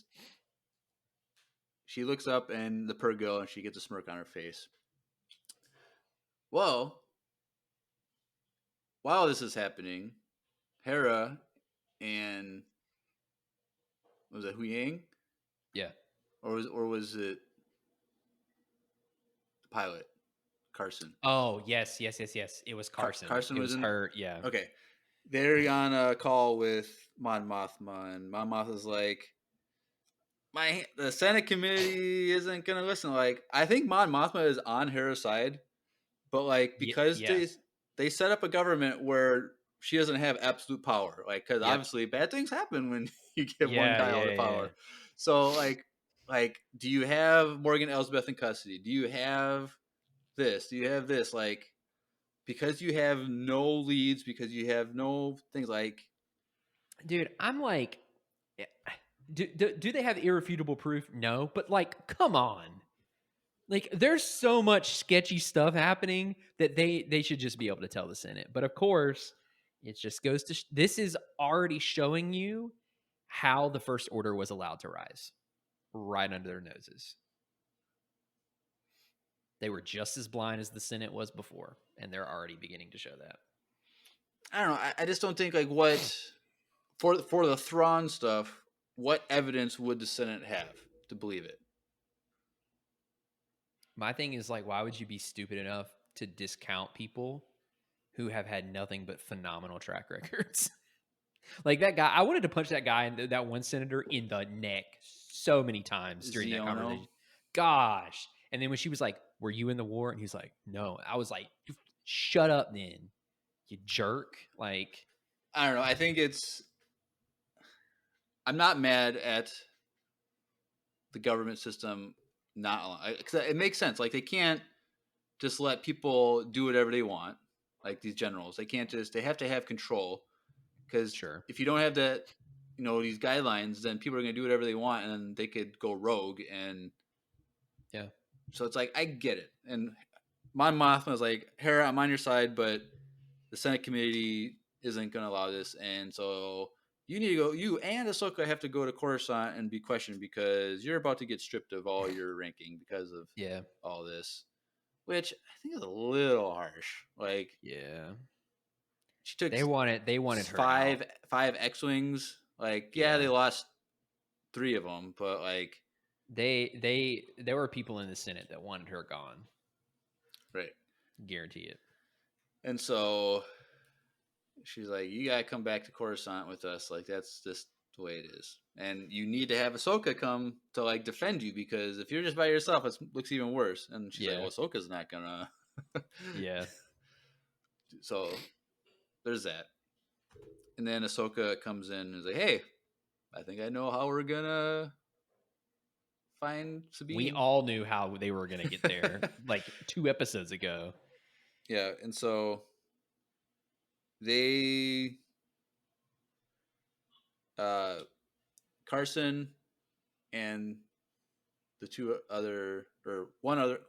she looks up, and the Pergil, and she gets a smirk on her face. Well, while this is happening, Hera and was it Huyang? Yeah. Or was it the pilot, Carson? Oh yes. It was Carson. Carson was her. Yeah. Okay. They're on a call with Mon Mothma, and Mon Mothma's like, the Senate committee isn't gonna listen. Like, I think Mon Mothma is on Hera's side, but like because they set up a government where she doesn't have absolute power, like because obviously bad things happen when you give one guy all the power. Yeah. So like, do you have Morgan Elsbeth in custody? Do you have this? Do you have this? Like, because you have no leads, because you have no things like. Dude, I'm like, do they have irrefutable proof? No, but like, come on. Like, there's so much sketchy stuff happening that they should just be able to tell the Senate. But of course, it just goes to this is already showing you how the First Order was allowed to rise right under their noses. They were just as blind as the Senate was before, and they're already beginning to show that. I don't know. I just don't think like what for the Thrawn stuff. What evidence would the Senate have to believe it? My thing is like, why would you be stupid enough to discount people who have had nothing but phenomenal track records? Like that guy, I wanted to punch that guy and that one senator in the neck so many times during that conversation. Gosh. And then when she was like, were you in the war? And he's like, no. I was like, shut up then, you jerk. Like, I don't know. I think I'm not mad at the government system because it makes sense. Like, they can't just let people do whatever they want. Like these generals, they have to have control. Because if you don't have that, these guidelines, then people are going to do whatever they want, and then they could go rogue. And so it's like, I get it. And Mon Mothma was like, Hera, I'm on your side, but the Senate committee isn't going to allow this, and so you need to go. You and Ahsoka have to go to Coruscant and be questioned because you're about to get stripped of all your ranking because of Yeah. all this, which I think is a little harsh. Like Yeah. she took They wanted her five out. five X-wings. Like Yeah. they lost 3 of them, but like There were people in the Senate that wanted her gone. right. Guarantee it. And so she's like, "You gotta come back to Coruscant with us. Like that's just the way it is. And you need to have Ahsoka come to like defend you because if you're just by yourself, it looks even worse." And she's like, Yeah. "Well, Ahsoka's not gonna." Yeah. So there's that. And then Ahsoka comes in and is like, "Hey, I think I know how we're gonna find Sabine." We all knew how they were going to get there like 2 episodes ago. Yeah, and so they Carson and the one other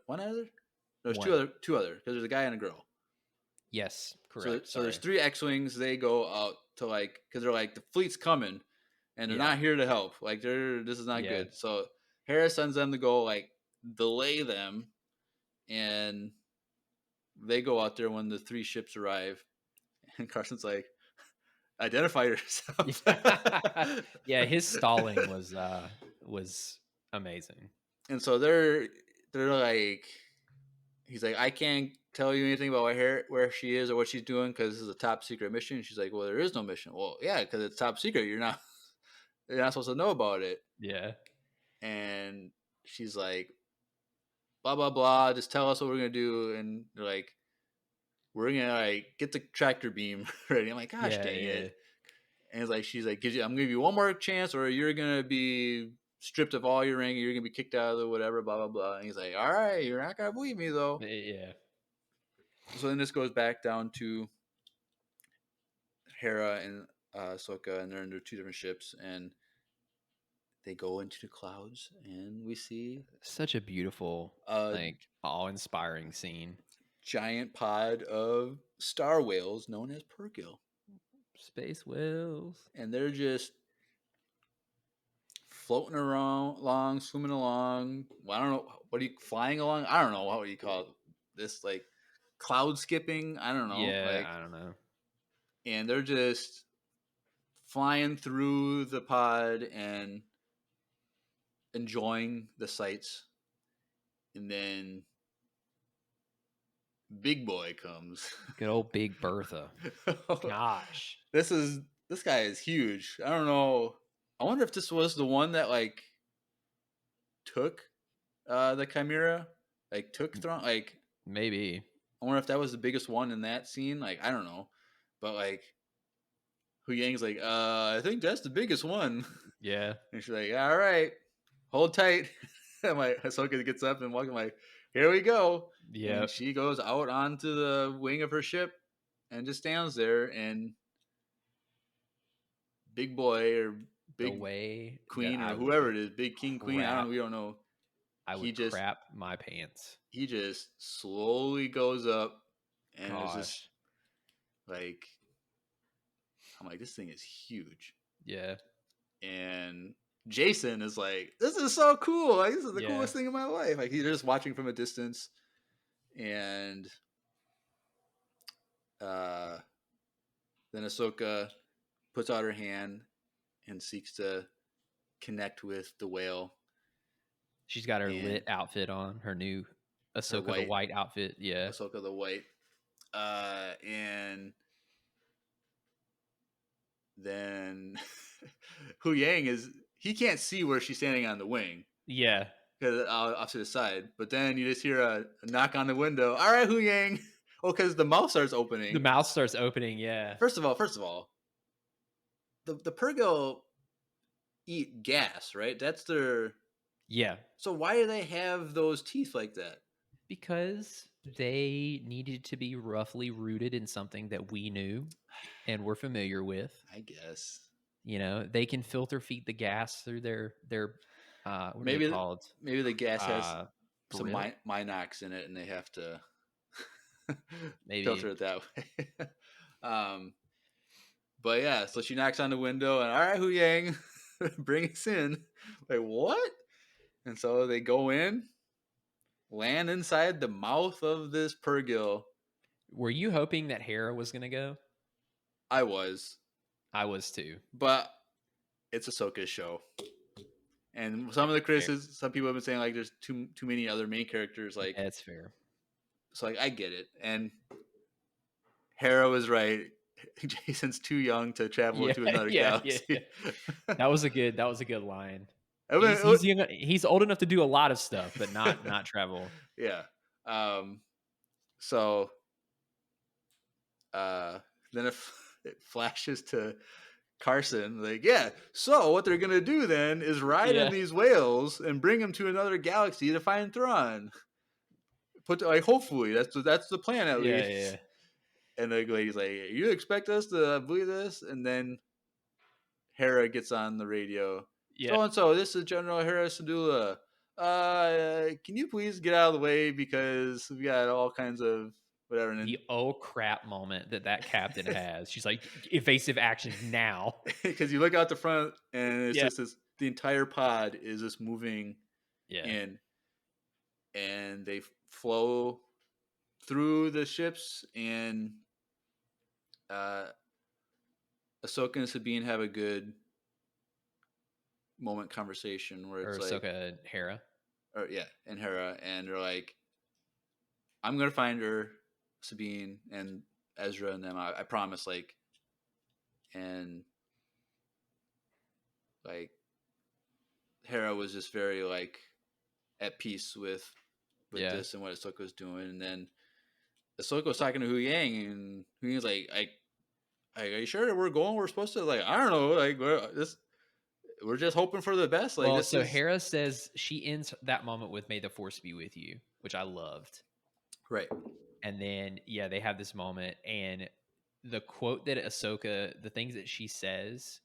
there's One. two other because there's a guy and a girl. Yes, correct. So there's Sorry. 3 X-wings. They go out to like because they're like the fleet's coming and they're not here to help. Like this is not Yeah. good. So Hera sends them to go like delay them, and they go out there when the 3 ships arrive. And Carson's like, "Identify yourself." Yeah, his stalling was amazing. And so they're like, he's like, "I can't tell you anything about where she is or what she's doing because this is a top secret mission." And she's like, "Well, there is no mission." "Well, yeah, because it's top secret. You're not supposed to know about it." Yeah. And she's like, "Blah blah blah. Just tell us what we're gonna do." And they're like, "We're gonna like get the tractor beam ready." I'm like, "Gosh, dang it!" And it's like she's like, I'm gonna give you one more chance, or you're gonna be stripped of all your ring. You're gonna be kicked out of the whatever. Blah blah blah. And he's like, "All right, you're not gonna believe me though." Yeah. So then this goes back down to Hera and Ahsoka, and they're under 2 different ships, and they go into the clouds, and we see Such a beautiful, a like awe-inspiring scene. giant pod of star whales known as Purrgil, Space whales. and they're just floating around, along, swimming along. Well, I don't know what are you flying along. I don't know what you call this, like cloud skipping. I don't know, Yeah, like, I don't know. and they're just flying through the pod and enjoying the sights. And then Big Boy comes. Good old Big Bertha. Gosh. This guy is huge. I don't know. I wonder if this was the one that like took the Chimera, like took Thrawn. Like Maybe. I wonder if that was the biggest one in that scene. Like I don't know, but like Hu Yang's like, I think that's the biggest one. Yeah. And she's like, all right, hold tight. And my Ahsoka gets up and walks. I'm like, here we go. Yeah. And she goes out onto the wing of her ship and just stands there. And Big Boy or Big Queen or whoever it is, Big King Queen, I don't know. We don't know. I would crap my pants. He just slowly goes up, and it's Gosh. just like, I'm like, this thing is huge. Yeah. And Jason is like, this is so cool. Like, this is the Yeah. coolest thing in my life. Like, he's just watching from a distance. And then Ahsoka puts out her hand and seeks to connect with the whale. She's got her lit outfit on, her new Ahsoka the white outfit. Yeah. Ahsoka the white. And then Hu Yang he can't see where she's standing on the wing. Yeah. Because off to the side. But then you just hear a knock on the window. All right, Hu Yang. Oh, because the mouth starts opening. The mouth starts opening, yeah. First of all, the Purrgil eat gas, right? That's their... Yeah. So why do they have those teeth like that? Because they needed to be roughly rooted in something that we knew and were familiar with. I guess. You know, they can filter feed the gas through their what maybe are they called? Maybe the gas has some grill? Minox in it, and they have to maybe filter it that way. But yeah, so she knocks on the window and all right, Hu Yang, bring us in. Like what? And so they go in, land inside the mouth of this Purrgil. Were you hoping that Hera was gonna go? I was, I was too. but it's Ahsoka's show. And some of the criticisms, some people have been saying like there's too many other main characters. Like, That's fair. so like I get it. And Hera was right. Jason's too young to travel Yeah, to another yeah. galaxy. That was a good line. I mean, He's young, he's old enough to do a lot of stuff, but not travel. yeah. So then it flashes to Carson, like, yeah. So what they're gonna do then is ride Yeah. in these whales and bring them to another galaxy to find Thrawn. Hopefully that's the plan at Yeah, least. yeah. And the lady's like, "You expect us to believe this?" And then Hera gets on the radio. Yeah. So this is General Hera Syndulla. Can you please get out of the way because we got all kinds of whatever. The oh crap moment that captain has. She's like, evasive actions now. Because you look out the front and it's Yeah. just this, the entire pod is just moving Yeah. in, and they flow through the ships, and Ahsoka and Sabine have a good moment conversation where Or it's like, Ahsoka and Hera. or yeah, and Hera, and they're like, I'm gonna find her, Sabine and Ezra and them. I promise. Like, and like Hera was just very like at peace with Yeah. this and what Ahsoka was doing, and then Ahsoka was talking to Hu Yang, and Hu Yang's like, are you sure that we're supposed to, like, I don't know, like we're just hoping for the best. Like, Well, Hera says she ends that moment with "May the Force be with you," which I loved. Right. And then yeah, they have this moment, and the quote that Ahsoka, the things that she says,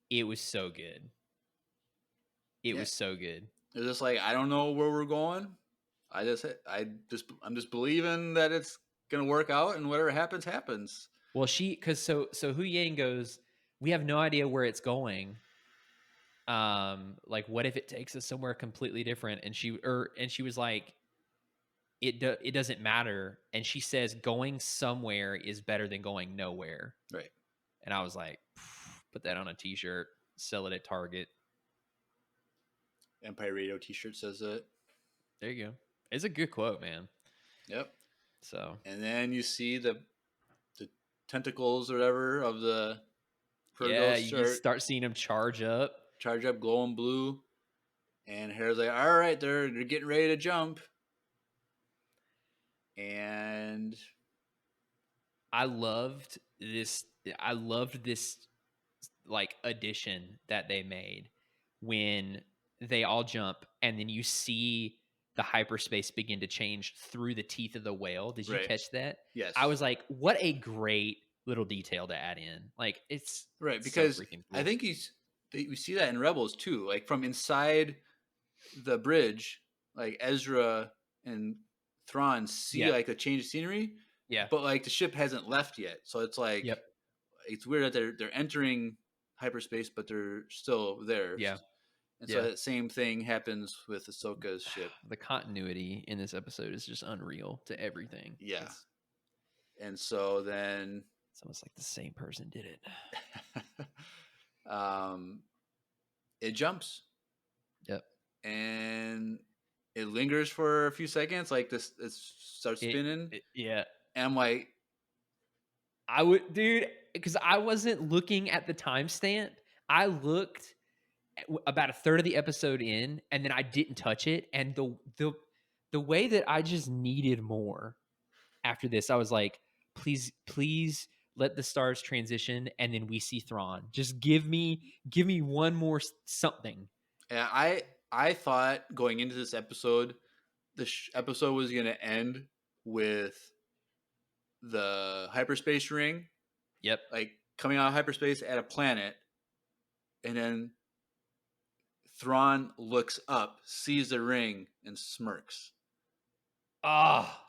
it was so good. It was so good. It's just like, I don't know where we're going. I'm just believing that it's gonna work out, and whatever happens, happens. Well, because so Hu Yang goes, we have no idea where it's going. Like, what if it takes us somewhere completely different? And she was like, it doesn't matter. And she says, going somewhere is better than going nowhere. Right. And I was like, put that on a t-shirt, sell it at Target. Empire Radio t-shirt says it. There you go. It's a good quote, man. Yep. So, and then you see the tentacles or whatever of the Purrgil you start seeing them charge up, glowing blue, and Hera's like, all right, they're getting ready to jump. And I loved this like addition that they made when they all jump, and then you see the hyperspace begin to change through the teeth of the whale. Did you catch that? Yes. I was like, what a great little detail to add in. Like, it's right, because so freaking cool. I think we see that in Rebels too, like from inside the bridge, like Ezra and Thrawn see like the change of scenery. Yeah. But like the ship hasn't left yet. So it's like, it's weird that they're entering hyperspace, but they're still there. Yeah. And so that same thing happens with Ahsoka's ship. The continuity in this episode is just unreal to everything. Yeah. And so then it's almost like the same person did it. It jumps. Yep. And it lingers for a few seconds, like this. It starts spinning. Yeah. And I'm like, dude, because I wasn't looking at the timestamp. I looked about a third of the episode in, and then I didn't touch it. And the way that I just needed more after this, I was like, please let the stars transition, and then we see Thrawn. Just give me one more something. Yeah, I thought going into this episode, episode was going to end with the hyperspace ring. Yep. Like coming out of hyperspace at a planet, and then Thrawn looks up, sees the ring, and smirks.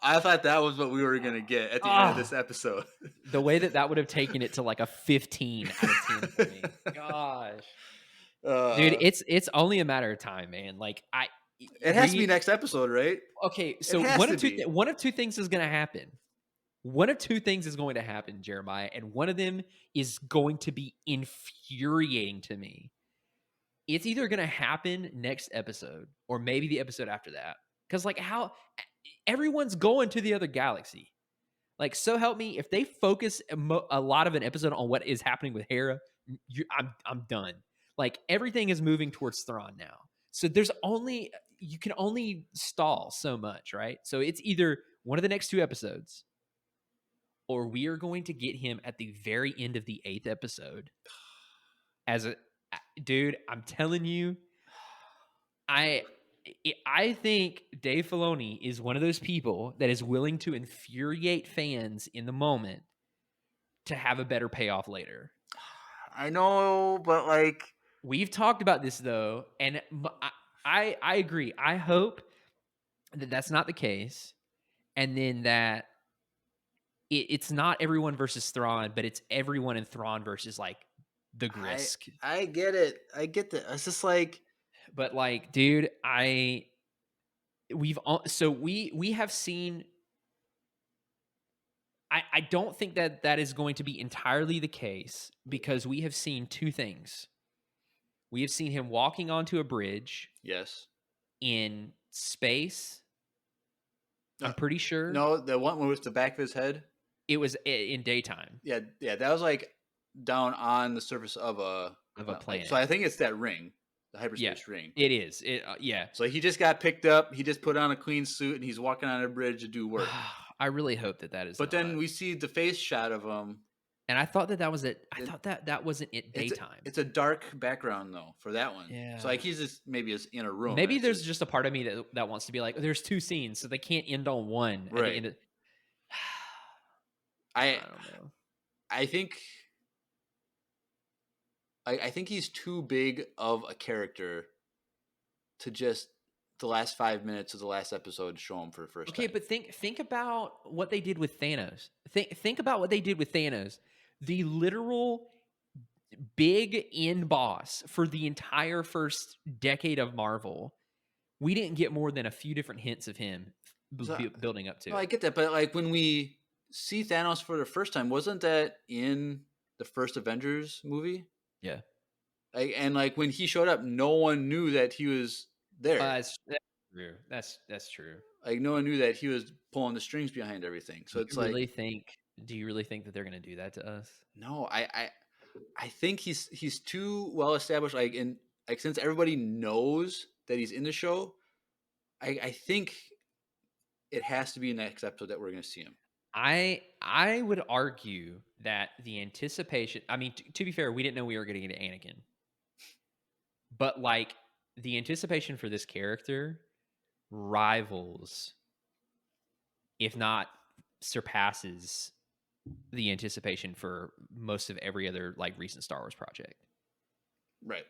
I thought that was what we were gonna get at the end of this episode. The way that would have taken it to like a 15 out of 10 for me. Gosh. Dude, it's only a matter of time, man. Like it has to be next episode, right? Okay, so has one to of two be. one of two things is going to happen. One of two things is going to happen, Jeremiah, and one of them is going to be infuriating to me. It's either going to happen next episode or maybe the episode after that. Cuz like how everyone's going to the other galaxy. Like, so help me, if they focus a lot of an episode on what is happening with Hera, I'm done. Like, everything is moving towards Thrawn now. So you can only stall so much, right? So it's either one of the next two episodes, or we are going to get him at the very end of the 8th episode. Dude, I'm telling you, I think Dave Filoni is one of those people that is willing to infuriate fans in the moment to have a better payoff later. I know, but like we've talked about this though, and I agree. I hope that that's not the case, and then that it's not everyone versus Thrawn, but it's everyone in Thrawn versus like the Grisk. I get it. I get that. It's just like, but like, dude, we have seen. I don't think that is going to be entirely the case because we have seen two things. We have seen him walking onto a bridge. Yes. In space. I'm pretty sure. No, the one with the back of his head. It was in daytime. Yeah, that was like down on the surface of a planet. So I think it's that ring, the hyperspace ring. It is. Yeah. So he just got picked up. He just put on a clean suit and he's walking on a bridge to do work. I really hope that is. But then we see the face shot of him, and I thought that was it. I thought that wasn't it daytime. It's a dark background though for that one. Yeah. So like he's just maybe is in a room. Maybe there's just a part of me that wants to be like, there's two scenes, so they can't end on one. Right. At the end of... I don't know. I think he's too big of a character to just the last 5 minutes of the last episode to show him for the first time. Okay, but think about what they did with Thanos. Think about what they did with Thanos. The literal big end boss for the entire first decade of Marvel. We didn't get more than a few different hints of him building up to. I get that, but like when we see Thanos for the first time, wasn't that in the first Avengers movie? Yeah. And like when he showed up, no one knew that he was there. That's true. That's true. Like no one knew that he was pulling the strings behind everything. So it's like, do you really think that they're going to do that to us? No, I think he's too well established. Like since everybody knows that he's in the show, I think it has to be next episode that we're going to see him. I would argue that the anticipation. I mean, to be fair, we didn't know we were going to get Anakin, but like the anticipation for this character rivals, if not surpasses, the anticipation for most of every other like recent Star Wars project. Right.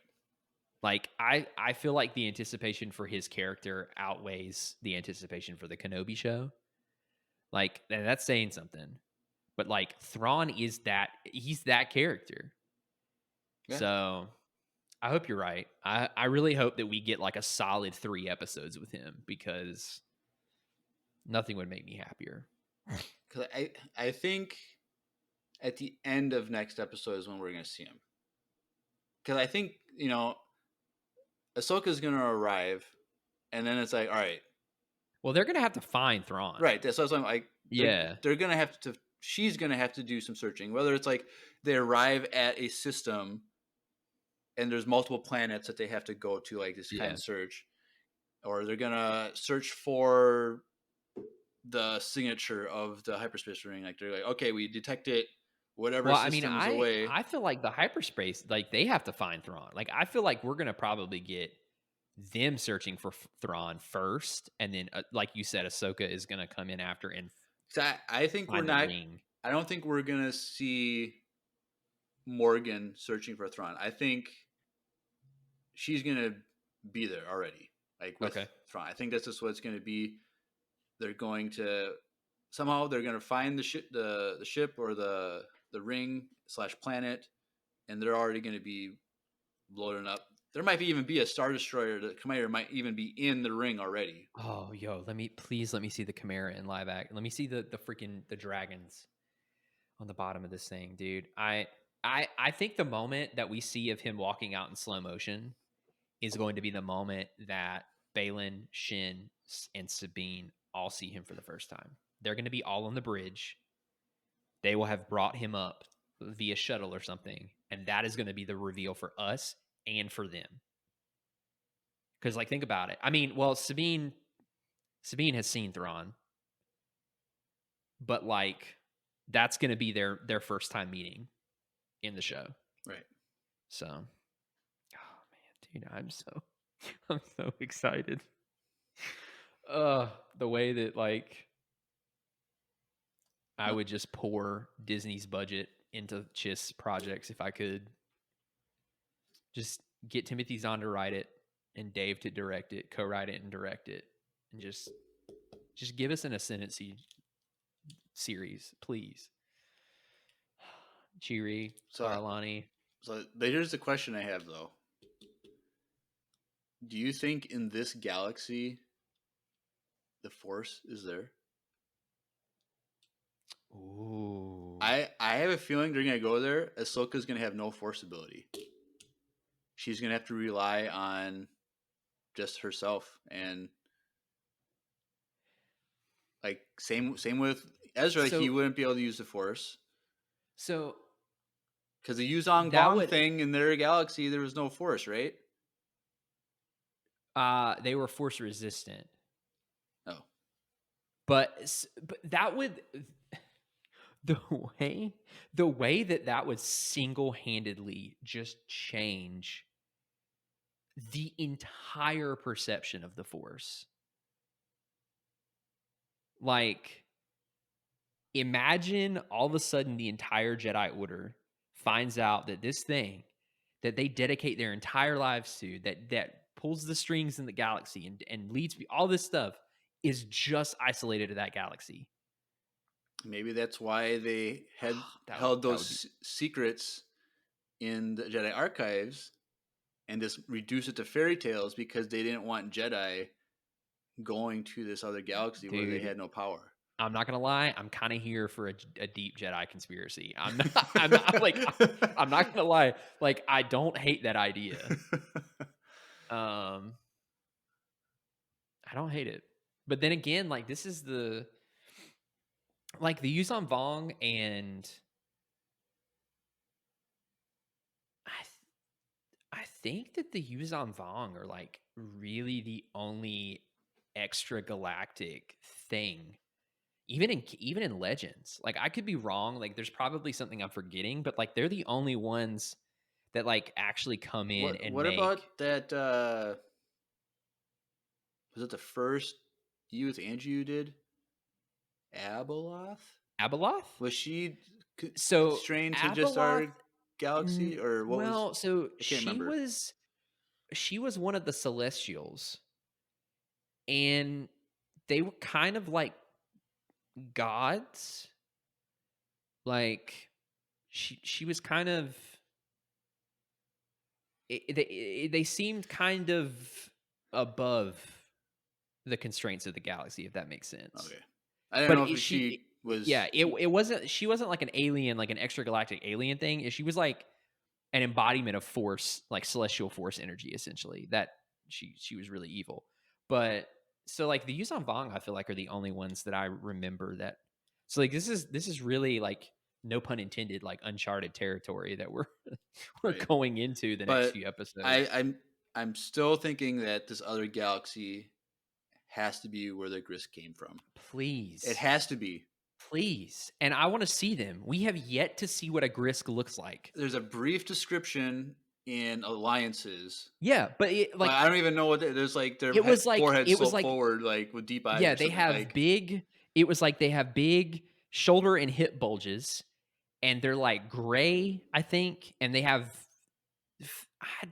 Like I feel like the anticipation for his character outweighs the anticipation for the Kenobi show. Like, and that's saying something. But like Thrawn he's that character. Yeah. So I hope you're right. I really hope that we get like a solid 3 episodes with him because nothing would make me happier. Because I think at the end of next episode is when we're going to see him. Because I think, Ahsoka's going to arrive, and then it's like, all right. Well, they're going to have to find Thrawn. Right. That's what I'm like. Yeah. They're going to have to, she's going to have to do some searching. Whether it's like they arrive at a system and there's multiple planets that they have to go to, like this kind of search. Or they're going to search for the signature of the hyperspace ring. Like they're like, okay, we detect it. Whatever system's away. I feel like the hyperspace, like they have to find Thrawn. Like I feel like we're gonna probably get them searching for Thrawn first, and then, like you said, Ahsoka is gonna come in after. And so I think we're not. I don't think we're gonna see Morgan searching for Thrawn. I think she's gonna be there already. Like with Thrawn. I think that's just what it's gonna be. they're going to find the ship or the ring / planet, and they're already going to be loading up. There might even be a Star Destroyer. The Commander might even be in the ring already. Oh, yo, let me see the Chimera in live act. Let me see the freaking the dragons on the bottom of this thing, dude. I think the moment that we see of him walking out in slow motion is going to be the moment that Balin, Shin, and Sabine all see him for the first time. They're going to be all on the bridge. They will have brought him up via shuttle or something, and that is going to be the reveal for us and for them. Because, like, think about it. I mean, well, Sabine has seen Thrawn, but like, that's going to be their first time meeting in the show, right? So, oh man, dude, I'm so excited. The way that like I would just pour Disney's budget into Chiss projects if I could. Just get Timothy Zahn to write it and Dave to direct it, co-write it and direct it, and just give us an Ascendancy series, please. Cheery, Arlani. So here's the question I have though. Do you think in this galaxy the Force is there? Ooh. I have a feeling they're gonna go there. Ahsoka's gonna have no Force ability. She's gonna have to rely on just herself, and like same with Ezra. He wouldn't be able to use the Force. So, because the Yuzong Vong thing in their galaxy, there was no Force, right? They were Force resistant. Oh, but that would the way that would single-handedly just change the entire perception of the Force. Like, imagine all of a sudden the entire Jedi Order finds out that this thing that they dedicate their entire lives to, that pulls the strings in the galaxy and leads all this stuff, is just isolated to that galaxy. Maybe that's why they had held those secrets in the Jedi archives and just reduce it to fairy tales, because they didn't want Jedi going to this other galaxy where they had no power. I'm not gonna lie, I'm kind of here for a deep Jedi conspiracy. I'm not gonna lie, like, I don't hate that idea. I don't hate it, but then again, like, this is the Yuzong Vong, and I think that the Yuzong Vong are like really the only extra galactic thing, even in Legends. Like, I could be wrong, like there's probably something I'm forgetting, but like they're the only ones that like actually come in. What about that? Was it the first youth Andrew did? Abeloth? Was she constrained to just our galaxy, or what? Well, so she was one of the Celestials, and they were kind of like gods. Like, she was kind of. They seemed kind of above the constraints of the galaxy, if that makes sense. Okay. I don't know if she was. Yeah, it wasn't. She wasn't like an alien, like an extragalactic alien thing. She was like an embodiment of Force, like celestial Force energy, essentially. That she was really evil. But so like the Yuzong Vong, I feel like, are the only ones that I remember that. So like this is really, like, no pun intended, like uncharted territory that we're going into the next few episodes. I'm still thinking that this other galaxy has to be where the Gris came from. Please. It has to be. Please. And I want to see them. We have yet to see what a Grisk looks like. There's a brief description in Alliances. Yeah, but I don't even know what there's like. Their foreheads forward, like with deep eyes. Yeah, they have big. It was like they have big shoulder and hip bulges, and they're like gray, I think, and they have.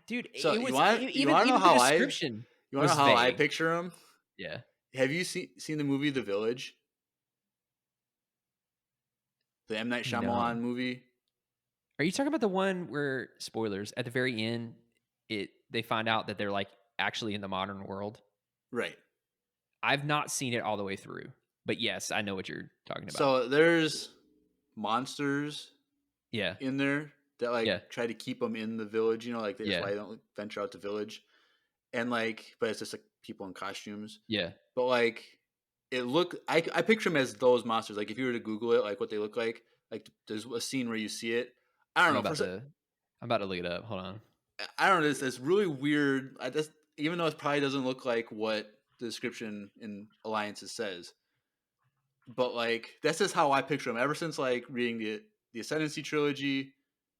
Dude, so it was you want to know how I picture them? Yeah. have you seen the movie The Village? The M. Night No. Shyamalan movie? Are you talking about the one where, spoilers, at the very end, they find out that they're like actually in the modern world? Right. I've not seen it all the way through, but yes, I know what you're talking about. So there's monsters Yeah. in there that like Yeah. try to keep them in the village, like that's Yeah. why they don't venture out the village. And like, but it's just like people in costumes. Yeah. But like, I picture them as those monsters. Like if you were to Google it, like what they look like there's a scene where you see it. I don't I'm know. about to look it up. Hold on. I don't know. It's really weird. I just, even though it probably doesn't look like what the description in Alliances says, but like that's just how I picture them. Ever since like reading the Ascendancy trilogy,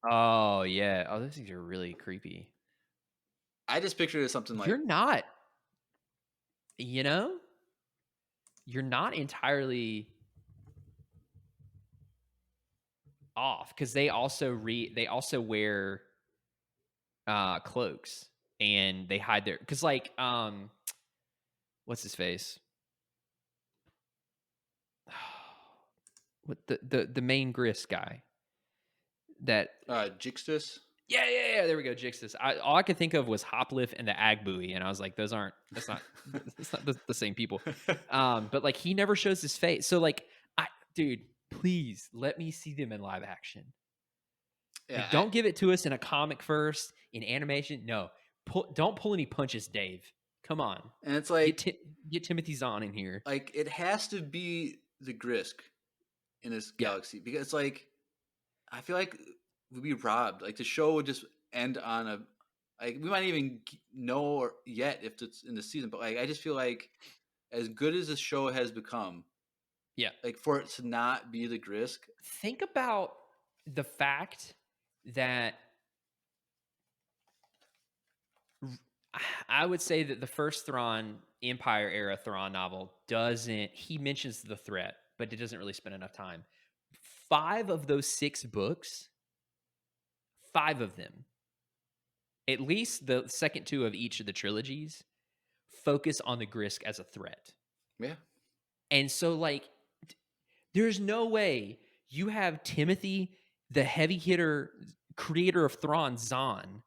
Oh yeah. Oh, those things are really creepy. I just picture it as something like You're not, you're not entirely off, because they also wear cloaks, and they hide their, because like what's his face, what the main Gris guy that Jixtus. yeah, there we go, Jixtus. All I could think of was Hopliff and the Agbuy, and I was like, that's not the same people. But like he never shows his face, so like dude, please let me see them in live action. Yeah, Like, don't give it to us in a comic first, in animation. No, don't pull any punches, Dave. Come on. and it's like Get Timothy Zahn in here. like it has to be the Grisk in this Yeah. galaxy, because it's like I feel like we'd be robbed. Like the show would just end on a like we might even know yet if it's in the season, but like I just feel like as good as this show has become, Yeah. like for it to not be the Grisk. Think about the fact that I would say that the first Thrawn, Empire era Thrawn novel he mentions the threat, but it doesn't really spend enough time. 5 of those 6 books, 5 of them, at least the second 2 of each of the trilogies, focus on the Grisk as a threat. Yeah. And so like there's no way you have Timothy, the heavy hitter creator of Thrawn, Zahn,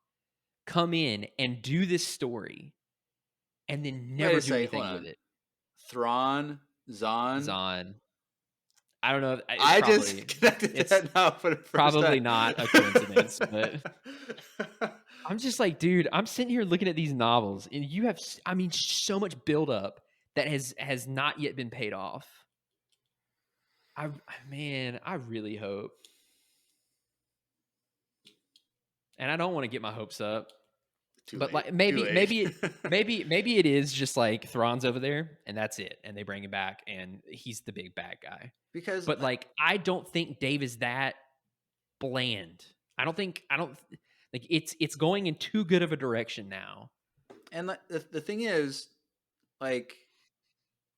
come in and do this story and then never do anything with it. Thrawn, Zahn. I don't know. I just connected that now for the first probably time. not a coincidence, but I'm just like, dude, I'm sitting here looking at these novels, and you have, so much buildup that has not yet been paid off. I really hope, and I don't want to get my hopes up. But like maybe it is just like Thrawn's over there and that's it, and they bring him back and he's the big bad guy. But like I don't think Dave is that bland. I don't like it's going in too good of a direction now. And the thing is, like,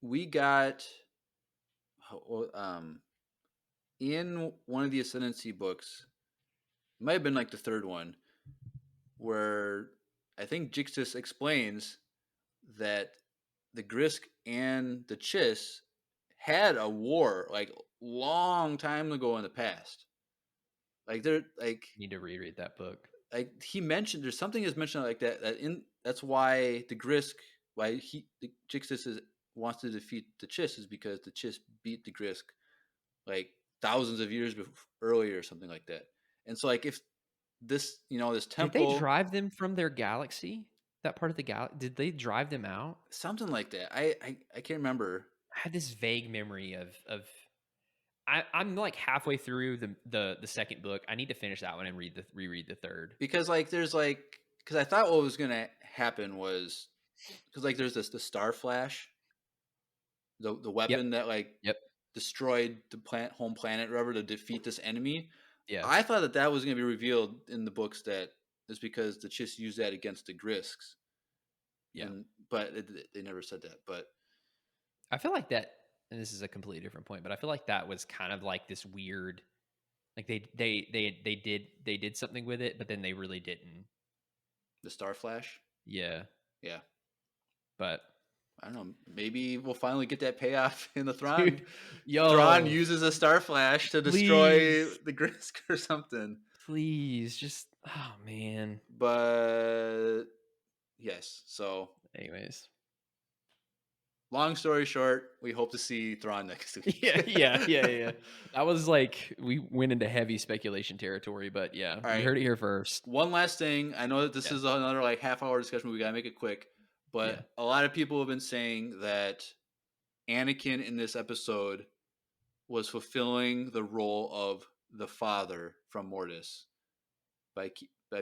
we got in one of the Ascendancy books, it might have been like the third one, where I think Jixtus explains that the Grisk and the Chiss had a war like long time ago in the past. Like they're like need to reread that book. Like he mentioned, there's something is mentioned like that that's why the Grisk, the Jixtus wants to defeat the Chiss, is because the Chiss beat the Grisk like thousands of years earlier or something like that. And so like if this this temple, did they drive them from their galaxy? That part of the galaxy, did they drive them out? Something like that. I can't remember. I had this vague memory of I'm like halfway through the second book. I need to finish that one and reread the third, because like there's like, because I thought what was gonna happen was, because like there's the Star Flash, the weapon that like destroyed the home planet or whatever to defeat this enemy. Yeah, I thought that was gonna be revealed in the books, that it's because the Chiss used that against the Grisks. Yeah, but they never said that. But I feel like that, and this is a completely different point, but I feel like that was kind of like this weird, like they did something with it, but then they really didn't. The Star Flash. Yeah. Yeah. But I don't know. Maybe we'll finally get that payoff in the Thrawn. Dude, yo, Thrawn uses a star flash to destroy please. the Grisk or something. Please, just oh man. But yes, so Anyways. long story short, we hope to see Thrawn next week. Yeah. That was like we went into heavy speculation territory, but yeah, All right. you heard it here first. One last thing. I know that this Yeah. is another like half-hour discussion. We gotta make it quick. But a lot of people have been saying that Anakin in this episode was fulfilling the role of the father from Mortis by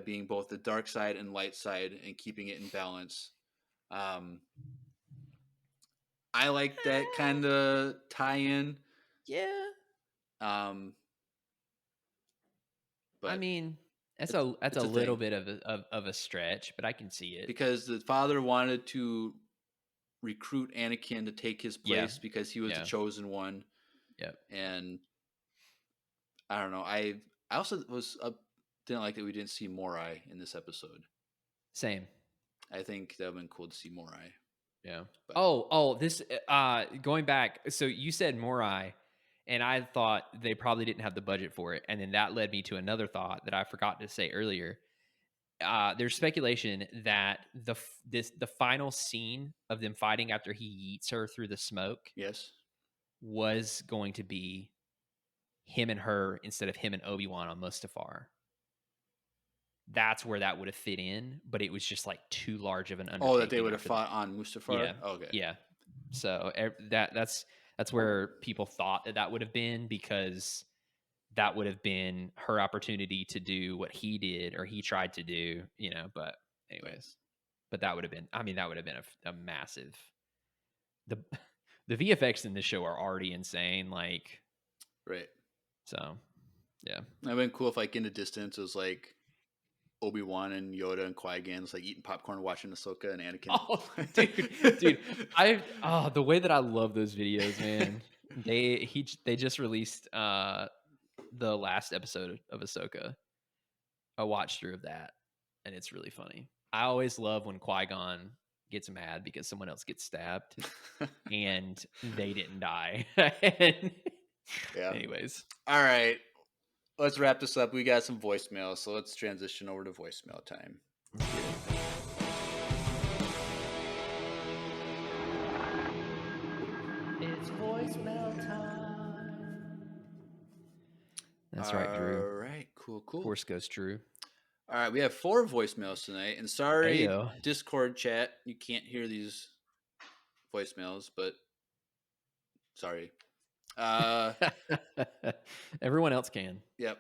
being both the dark side and light side and keeping it in balance. I like that kind of tie-in. Yeah. But I mean, that's a little bit of a stretch, but I can see it. Because the father wanted to recruit Anakin to take his place because he was the chosen one. Yep. And I don't know. I also didn't like that we didn't see Morai in this episode. Same. I think that would have been cool to see Morai. Yeah. But. This going back. So you said Morai, and I thought they probably didn't have the budget for it, and then that led me to another thought that I forgot to say earlier. There's speculation that the final scene of them fighting after he yeets her through the smoke, was going to be him and her instead of him and Obi-Wan on Mustafar. That's where that would have fit in, but it was just like too large of an undertaking. Oh, that they would have fought on Mustafar? Yeah. Okay. Yeah. So that's where people thought that would have been, because that would have been her opportunity to do what he did or he tried to do, but anyways. But that would have been, a massive, the VFX in this show are already insane. Like, right. So, yeah. It'd been cool if like in the distance it was like Obi-Wan and Yoda and Qui-Gon like eating popcorn, watching Ahsoka and Anakin. Oh, dude, the way that I love those videos, man. They just released the last episode of Ahsoka. I watched through of that, and it's really funny. I always love when Qui-Gon gets mad because someone else gets stabbed and they didn't die. Anyways. All right. Let's wrap this up. We got some voicemail, so let's transition over to voicemail time. It's voicemail time. That's right, Drew. All right, cool. Force goes true. All right, we have 4 voicemails tonight, and sorry, Discord chat, you can't hear these voicemails, but sorry. Everyone else can. Yep.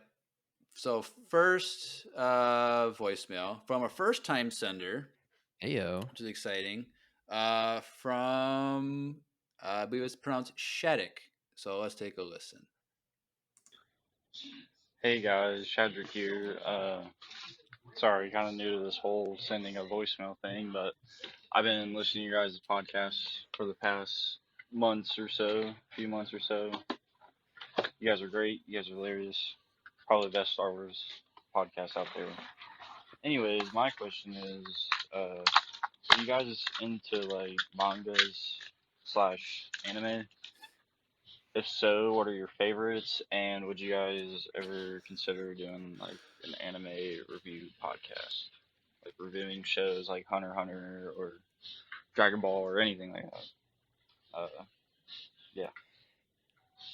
So first voicemail from a first-time sender. Heyo. Which is exciting. From, I believe it's pronounced Shaddick. So let's take a listen. Hey guys, Shadrick here. Sorry, kind of new to this whole sending a voicemail thing, but I've been listening to your guys' podcasts for the past few months or so. You guys are great. You guys are hilarious. Probably the best Star Wars podcast out there. Anyways, my question is, are you guys into like mangas / anime? If so, what are your favorites? And would you guys ever consider doing like an anime review podcast? Like reviewing shows like Hunter x Hunter or Dragon Ball or anything like that. Yeah.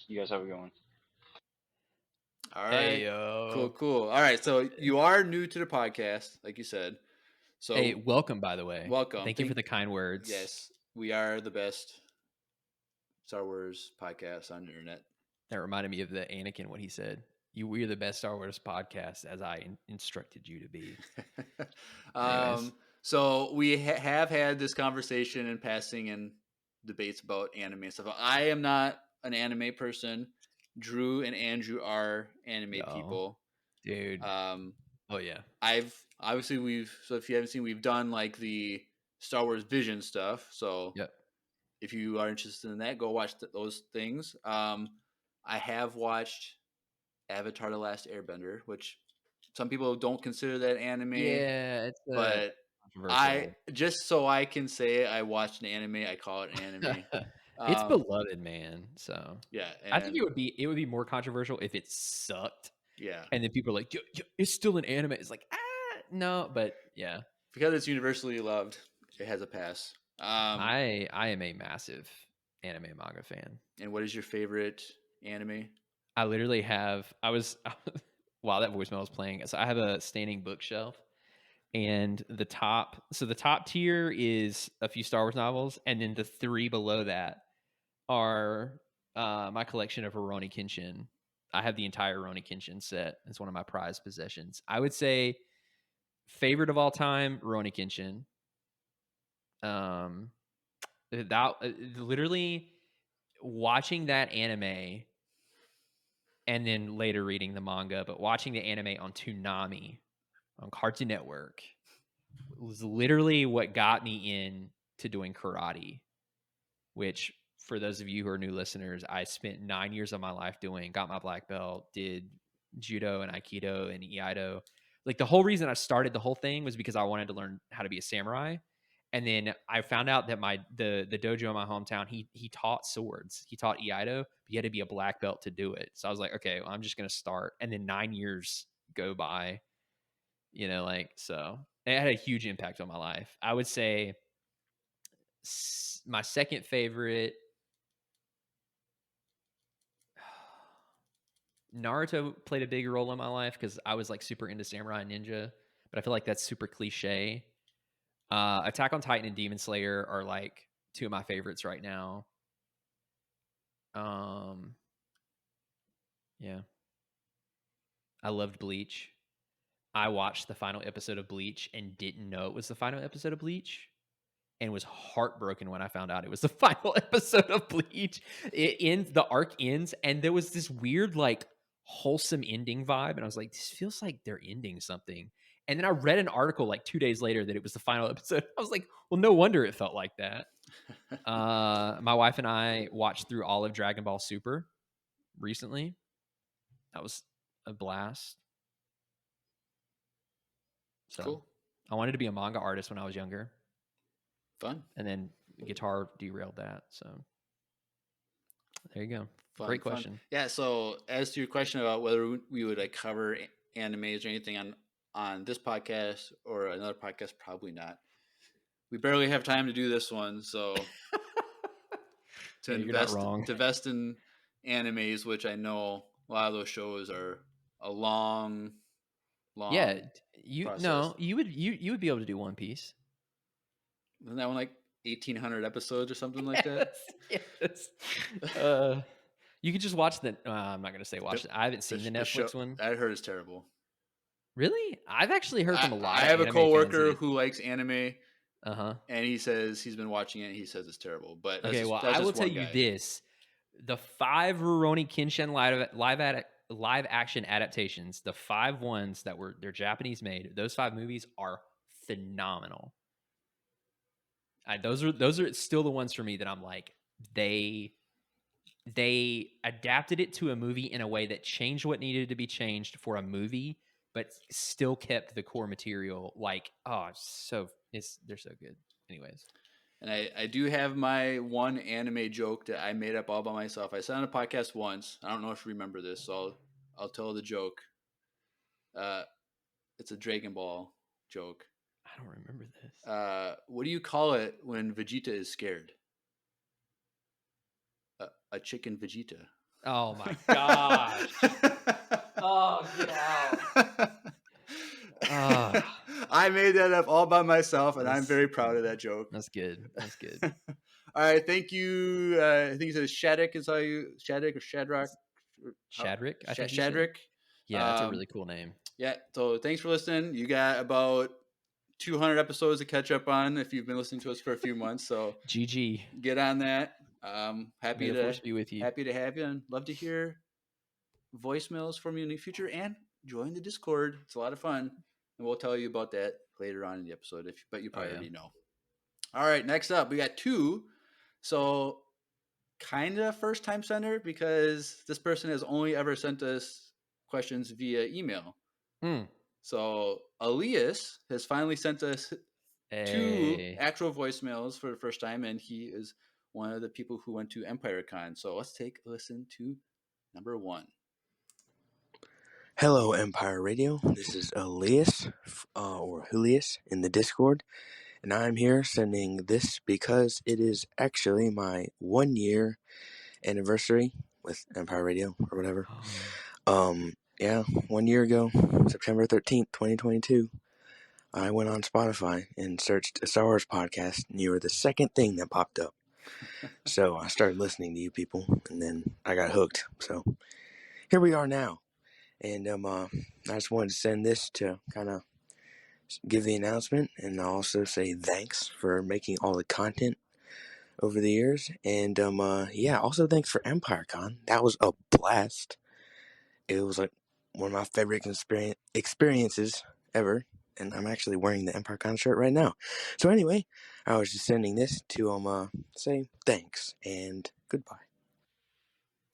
You guys have it going. All right. Cool. All right. So you are new to the podcast, like you said. So hey, welcome, by the way. Welcome. Thank you for the kind words. Yes, we are the best Star Wars podcast on the internet. That reminded me of the Anakin, what he said. We're the best Star Wars podcast as I instructed you to be. So we have had this conversation in passing and debates about anime and stuff. I am not an anime person. Drew and Andrew are anime people. Dude. Oh yeah. If you haven't seen, we've done like the Star Wars Vision stuff. So if you are interested in that, go watch those things. I have watched Avatar: The Last Airbender, which some people don't consider that anime. Yeah, it's but controversial. just so I can say I watched an anime, I call it an anime. It's Um, beloved, man. So yeah, I think and it would be more controversial if it sucked, yeah, and then people are like, it's still an anime. It's like, no, but yeah, because it's universally loved, it has a pass. I am a massive anime manga fan. And what is your favorite anime? I literally have. I was while that voicemail was playing, so I have a standing bookshelf, and the top tier is a few Star Wars novels, and then the three below that are my collection of Rurouni Kenshin. I have the entire Rurouni Kenshin set. It's one of my prized possessions. I would say favorite of all time, Rurouni Kenshin. That literally watching that anime and then later reading the manga, but watching the anime on Toonami on Cartoon Network was literally what got me into doing karate, which for those of you who are new listeners, I spent 9 years of my life doing, got my black belt, did judo and aikido and iaido. Like the whole reason I started the whole thing was because I wanted to learn how to be a samurai. And then I found out that the dojo in my hometown, he taught swords. He taught iaido, but you had to be a black belt to do it. So I was like, okay, well, I'm just gonna start. And then 9 years go by, so it had a huge impact on my life. I would say my second favorite, Naruto played a big role in my life because I was like super into samurai and ninja, but I feel like that's super cliche. Attack on Titan and Demon Slayer are like two of my favorites right now. Yeah. I loved Bleach. I watched the final episode of Bleach and didn't know it was the final episode of Bleach and was heartbroken when I found out it was the final episode of Bleach. It ends, the arc ends, and there was this weird, like, wholesome ending vibe. And I was like, this feels like they're ending something. And then I read an article like 2 days later that it was the final episode. I was like, well, no wonder it felt like that. My wife and I watched through all of Dragon Ball Super recently. That was a blast. So Cool. I wanted to be a manga artist when I was younger. Fun. And then guitar derailed that. So there you go. Fun, Great fun. question. Yeah. So as to your question about whether we would like cover animes or anything on this podcast or another podcast, probably not. We barely have time to do this one, so Yeah, you're not wrong. to invest in animes, which I know a lot of those shows are a long Yeah, process. you would be able to do One Piece. Isn't that one like 1,800 episodes or something like that? Yes. You could just watch the. I'm not gonna say watch it. I haven't seen the Netflix one. I heard it's terrible. Really? I've actually heard from a lot. I have a coworker who likes anime. And he says he's been watching it and he says it's terrible. But okay, well, I will tell you this. The 5 Rurouni Kenshin live action adaptations, the 5 ones that they're Japanese made, those 5 movies are phenomenal. Those are still the ones for me that I'm like, they adapted it to a movie in a way that changed what needed to be changed for a movie, but still kept the core material. Like, they're so good. Anyways. And I do have my one anime joke that I made up all by myself. I said on a podcast once. I don't know if you remember this, so I'll tell the joke. It's a Dragon Ball joke. I don't remember this. What do you call it when Vegeta is scared? A chicken Vegeta. Oh my gosh. Oh, get out. I made that up all by myself, and I'm very proud of that joke. That's good. All right, thank you. I think it says Shaddick is how you Shaddick or Shadrach. Shadrick. I think Shadrick. Yeah, that's a really cool name. Yeah. So thanks for listening. You got about 200 episodes to catch up on if you've been listening to us for a few months. So GG. Get on that. Happy to be with you. Happy to have you, and love to hear voicemails from you in the future. And join the Discord. It's a lot of fun, and we'll tell you about that later on in the episode. But you probably already know. All right. Next up, we got 2. So kind of first time sender because this person has only ever sent us questions via email. So Elias has finally sent us 2 Hey. actual voicemails for the first time, and he is one of the people who went to EmpireCon. So let's take a listen to number 1. Hello, Empire Radio. This is Elias, or Julius, in the Discord, and I'm here sending this because it is actually my 1-year anniversary with Empire Radio, or whatever. Yeah, 1 year ago, September 13th, 2022, I went on Spotify and searched a Star Wars podcast, and you were the second thing that popped up. So I started listening to you people, and then I got hooked. So here we are now. And I just wanted to send this to kind of give the announcement, and I'll also say thanks for making all the content over the years. And yeah, also thanks for EmpireCon. That was a blast. It was like one of my favorite experiences ever. And I'm actually wearing the EmpireCon shirt right now. So anyway, I was just sending this to say thanks and goodbye.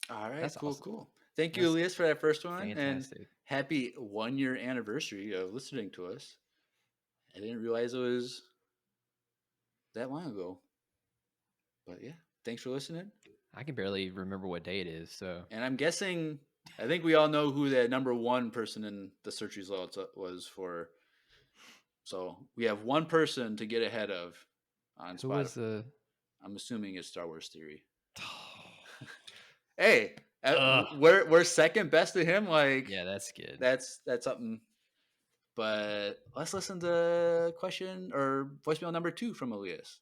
All right, That's cool, awesome. cool. Thank you, That's Elias, for that first one, and fantastic. happy 1-year anniversary of listening to us. I didn't realize it was that long ago, but yeah, thanks for listening. I can barely remember what day it is, so And I'm guessing, I think we all know who that number 1 person in the search results was for. So we have one person to get ahead of on who Spotify. was the? I'm assuming it's Star Wars Theory. Hey, Ugh. we're second best to him. Like, Yeah, that's good. that's something. But let's listen to question or voicemail number 2 from Elias.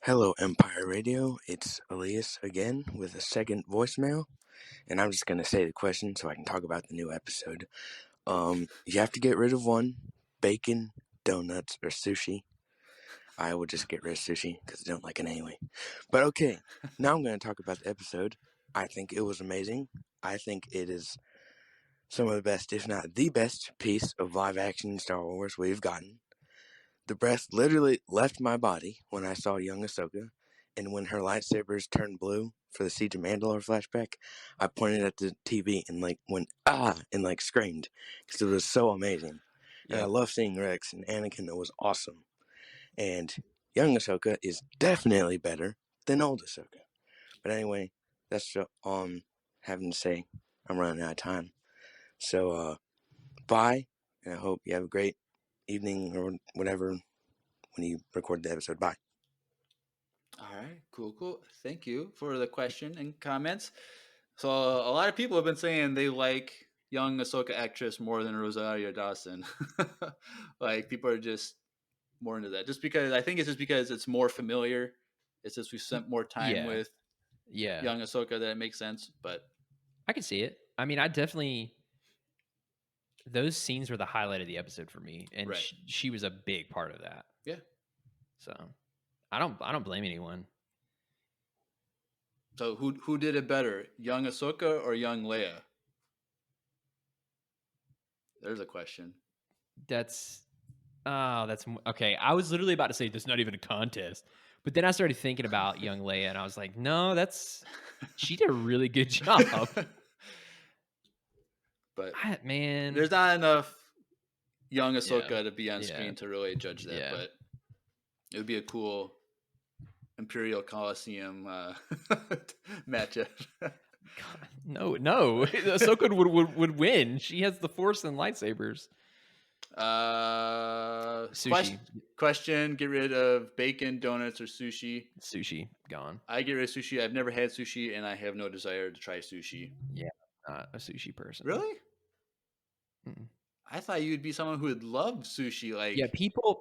Hello, Empire Radio. It's Elias again with a second voicemail. And I'm just going to say the question so I can talk about the new episode. You have to get rid of 1, bacon, donuts, or sushi. I would just get rid of sushi because I don't like it anyway. But okay, now I'm going to talk about the episode. I think it was amazing. I think it is some of the best, if not the best, piece of live-action Star Wars we've gotten. The breath literally left my body when I saw young Ahsoka, and when her lightsabers turned blue for the Siege of Mandalore flashback, I pointed at the TV and went ah and screamed because it was so amazing. And I love seeing Rex and Anakin. It was awesome. And young Ahsoka is definitely better than old Ahsoka. But anyway, that's all I'm having to say. I'm running out of time. So bye, and I hope you have a great evening or whatever when you record the episode. Bye. All right, cool. Thank you for the question and comments. So a lot of people have been saying they like young Ahsoka actress more than Rosario Dawson. Like, people are just more into that. Just because, I think it's just because it's more familiar. It's just we spent more time with young Ahsoka that it makes sense. But I can see it. I mean, I definitely those scenes were the highlight of the episode for me, and Right. she was a big part of that. Yeah. So I don't blame anyone. So who did it better, young Ahsoka or young Leia? There's a question. That's okay. I was literally about to say there's not even a contest, but then I started thinking about young Leia, and I was like, no, she did a really good job. But man, there's not enough young Ahsoka to be on screen to really judge that. Yeah. But it would be a cool Imperial Coliseum matchup. No, Ahsoka would win. She has the Force and lightsabers. Sushi. Question: get rid of bacon, donuts, or sushi? Sushi gone. I get rid of sushi. I've never had sushi, and I have no desire to try sushi. Yeah, not a sushi person. Really? Mm-mm. I thought you'd be someone who would love sushi. Like, yeah, people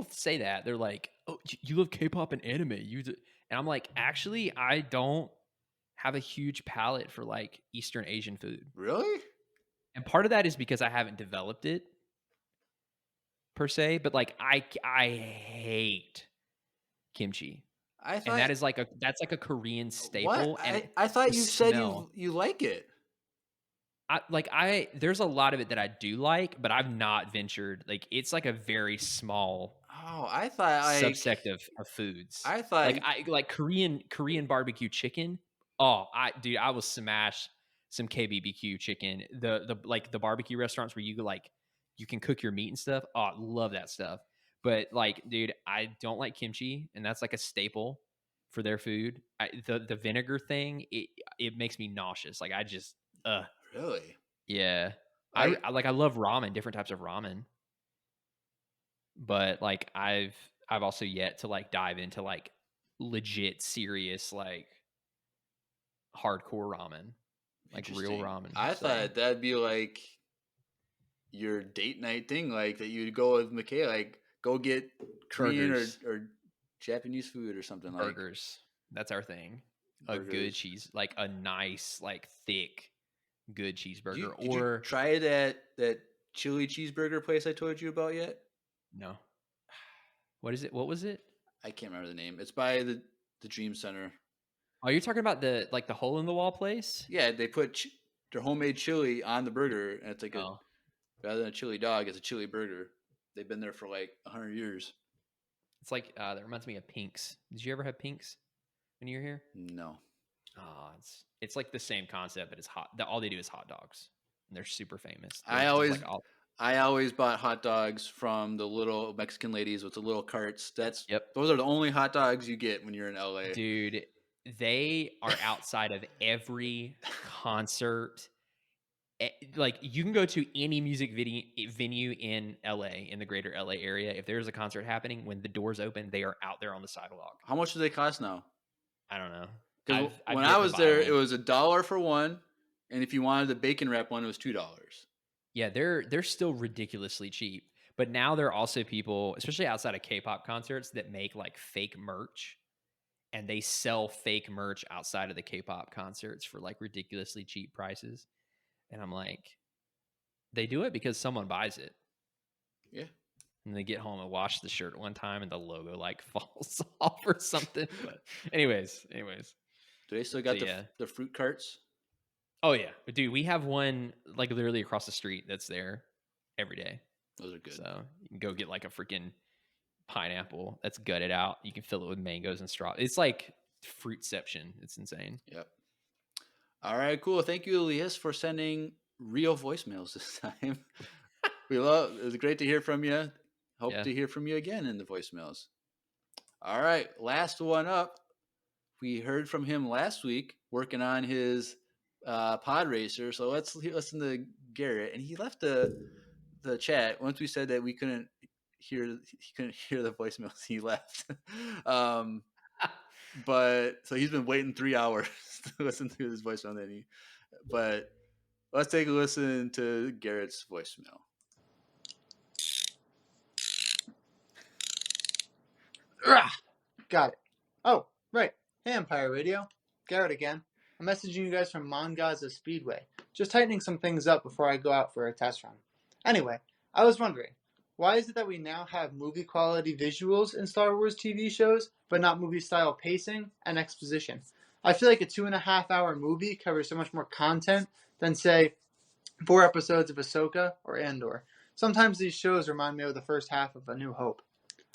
say that. They're like, "Oh, you love K-pop and anime." And I'm like, actually, I don't have a huge palate for like Eastern Asian food. Really? And part of that is because I haven't developed it per se. But like, I hate kimchi. And that is that's like a Korean staple. What? And I thought the you said smell- you like it. There's a lot of it that I do like, but I've not ventured. Like, it's like a very small Oh, I thought subsect of foods. I thought like Korean barbecue chicken. Oh, I will smash some KBBQ chicken. The barbecue restaurants where you can cook your meat and stuff. Oh, I love that stuff. But like, dude, I don't like kimchi, and that's like a staple for their food. The vinegar thing, it makes me nauseous. Like I just, Really? yeah. Like, I love ramen, different types of ramen, but like I've also yet to like dive into like legit serious like hardcore ramen, like real interesting. ramen. I So thought that'd be like your date night thing, like that you'd go with McKay, like go get Korean burgers, or Japanese food or something like burgers, that's our thing. A good burgers. cheese, like a nice, like thick, good cheeseburger. Did you Or try that chili cheeseburger place I told you about yet? no, what is it? What was it? I can't remember the name. It's by the Dream Center. Oh, you're talking about the like the hole in the wall place? Yeah, they put their homemade chili on the burger, and it's like a Oh, rather than a chili dog, it's a chili burger. They've been there for like 100 years. it's like that reminds me of Pink's. Did you ever have Pink's when you were here? No. Oh, it's like the same concept, but it's hot. All they do is hot dogs, and they're super famous. I There's always like all, I always bought hot dogs from the little Mexican ladies with the little carts. yep, Those are the only hot dogs you get when you're in LA. dude. They are outside of every concert. Like you can go to any music venue in LA, in the greater LA area. If there's a concert happening, when the doors open, they are out there on the sidewalk. How much do they cost now? I don't know. Because I've when yet I to was buy there, one. it was $1 for one, and if you wanted the bacon wrap one, it was $2. Yeah, they're still ridiculously cheap. But now there are also people, especially outside of K-pop concerts, that make like fake merch, and they sell fake merch outside of the K-pop concerts for like ridiculously cheap prices. And I'm like, they do it because someone buys it. Yeah. And they get home and wash the shirt one time and the logo like falls off or something. But anyways. Do they still got So, yeah. the fruit carts? Oh yeah. But dude, we have one like literally across the street that's there every day. Those are good. So you can go get like a freaking pineapple that's gutted out. You can fill it with mangoes and straw. It's like fruitception. It's insane. Yep. All right, cool. Thank you, Elias, for sending real voicemails this time. It was great to hear from you. Hope to hear from you again in the voicemails. All right, last one up. We heard from him last week working on his pod racer. So let's listen to Garrett, and he left the chat once we said that he couldn't hear the voicemails. He left. But so he's been waiting 3 hours to listen to his voicemail. But let's take a listen to Garrett's voicemail. Got it. Oh, right. Hey, Empire Radio. Garrett again. I'm messaging you guys from Mongaza Speedway. Just tightening some things up before I go out for a test run. Anyway, I was wondering, why is it that we now have movie quality visuals in Star Wars TV shows, but not movie style pacing and exposition? I feel like a 2.5 hour movie covers so much more content than, say, 4 episodes of Ahsoka or Andor. Sometimes these shows remind me of the first half of A New Hope.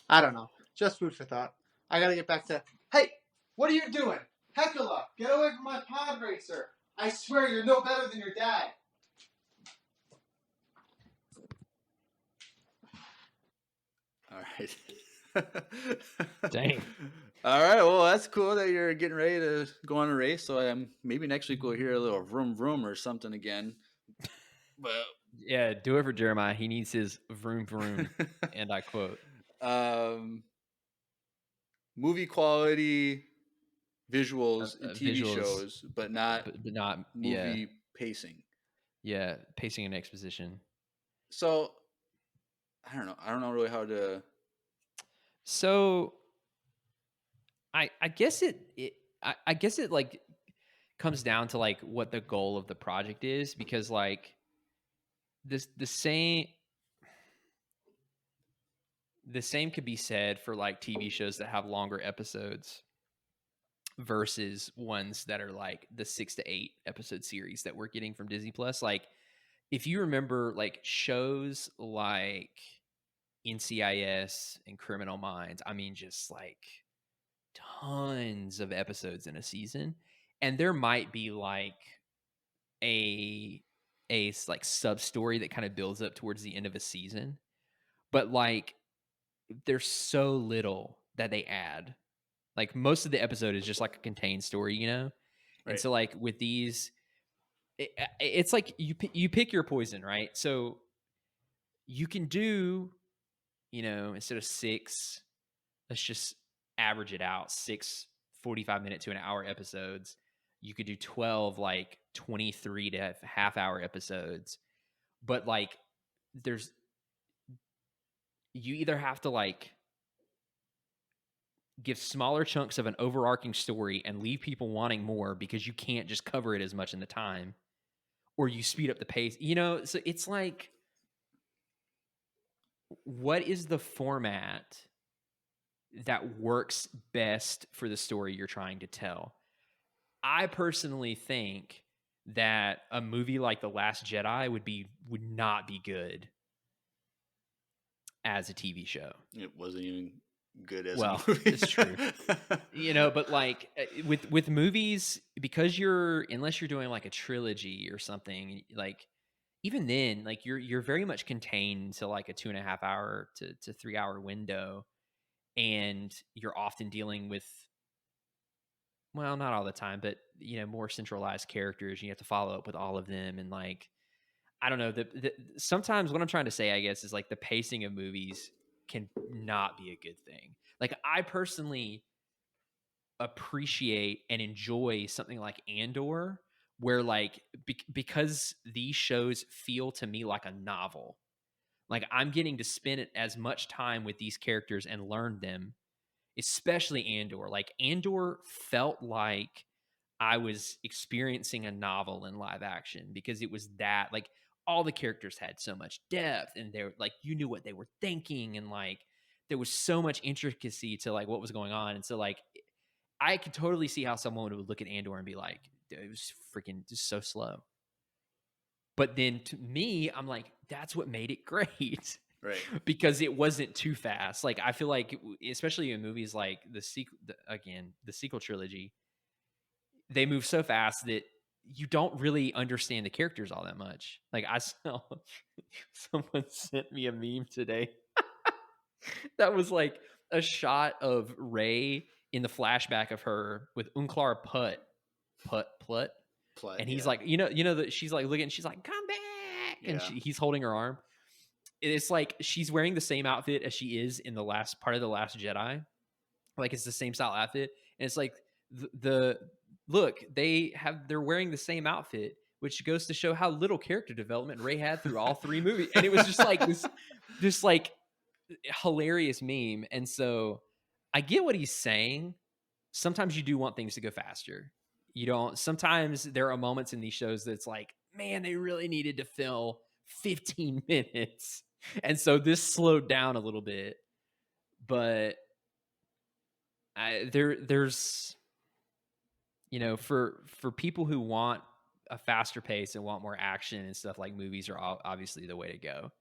I don't know. Just food for thought. I gotta get back to... Hey! What are you doing? Heckala! Get away from my pod racer! I swear you're no better than your dad! All right. Dang. All right. Well, that's cool that you're getting ready to go on a race. So maybe next week we'll hear a little vroom vroom or something again. But Yeah, do it for Jeremiah. He needs his vroom vroom. And I quote. Movie quality visuals in TV visuals, shows, but not movie pacing. Yeah, pacing and exposition. So I don't know. I don't know really how to. So I guess I guess it like comes down to like what the goal of the project is, because like the same could be said for like TV shows that have longer episodes versus ones that are like the 6 to 8 episode series that we're getting from Disney Plus. Like if you remember like shows like NCIS and Criminal Minds, I mean just like tons of episodes in a season, and there might be like a like sub story that kind of builds up towards the end of a season, but like there's so little that they add. Like most of the episode is just like a contained story, you know? And Right. so like with these, it's like you pick your poison, right? So you can do, you know, instead of 6, let's just average it out, 6 45-minute to an hour episodes. You could do 12 like 23 to half hour episodes. But like there's you either have to like give smaller chunks of an overarching story and leave people wanting more because you can't just cover it as much in the time, or you speed up the pace, you know? So it's like, what is the format that works best for the story you're trying to tell? I personally think that a movie like The Last Jedi would not be good as a TV show. It wasn't even good as Well, a movie. it's true. You know, but like with movies, because unless you're doing like a trilogy or something, like even then, like you're very much contained to like a 2.5 hour to 3 hour window, and you're often dealing with, well, not all the time, but you know, more centralized characters. You have to follow up with all of them, and like I don't know. Sometimes what I'm trying to say, I guess, is like the pacing of movies can not be a good thing. Like I personally appreciate and enjoy something like Andor, where like because these shows feel to me like a novel. Like I'm getting to spend as much time with these characters and learn them, especially Andor. Like Andor felt like I was experiencing a novel in live action because it was that like all the characters had so much depth and they're like you knew what they were thinking, and like there was so much intricacy to like what was going on. And so like I could totally see how someone would look at Andor and be like, "Dude, it was freaking just so slow." But then to me, I'm like, that's what made it great. Right. Because it wasn't too fast. Like I feel like, especially in movies like the sequel trilogy, they move so fast that you don't really understand the characters all that much. Like I saw someone sent me a meme today that was like a shot of Rey in the flashback of her with Unklar Plut, Plot, and he's yeah. like, that she's like looking, she's like, come back, and Yeah. he's holding her arm. It's like she's wearing the same outfit as she is in the last part of The Last Jedi. Like it's the same style outfit, and it's like the look, they're wearing the same outfit, which goes to show how little character development Rey had through all 3 movies. And it was just like this like hilarious meme. And so I get what he's saying. Sometimes you do want things to go faster. You don't. Sometimes there are moments in these shows that's like, man, they really needed to fill 15 minutes. And so this slowed down a little bit. But there's, you know, for people who want a faster pace and want more action and stuff, like movies are obviously the way to go,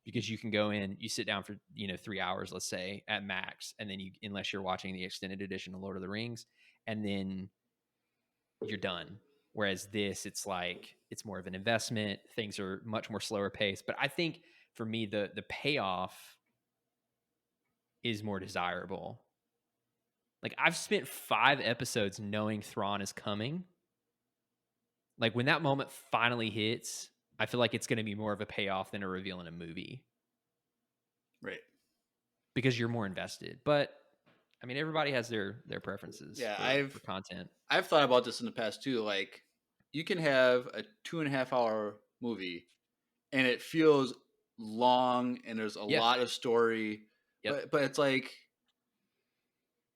because you can go in, you sit down for 3 hours, let's say at max, and then unless you're watching the extended edition of Lord of the Rings, and then you're done. Whereas this, it's like it's more of an investment. Things are much more slower paced. But I think for me, the payoff is more desirable. Like I've spent 5 episodes knowing Thrawn is coming. Like when that moment finally hits, I feel like it's going to be more of a payoff than a reveal in a movie. Right. Because you're more invested. But I mean, everybody has their preferences for content. I've thought about this in the past too. Like you can have a 2.5 hour movie and it feels long and there's a lot of story. Yep. But it's like,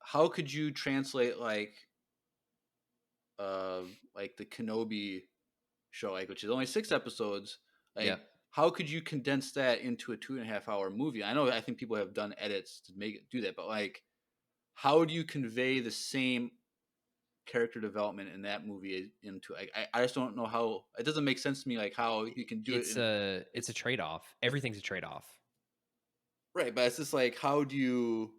how could you translate like the Kenobi show, like which is only 6 episodes? Like how could you condense that into a 2.5 hour movie? I think people have done edits to make it do that, but like how do you convey the same character development in that movie into I just don't know how. It doesn't make sense to me like how you can do it. It's a trade-off. Everything's a trade-off. Right, but it's just like, how do you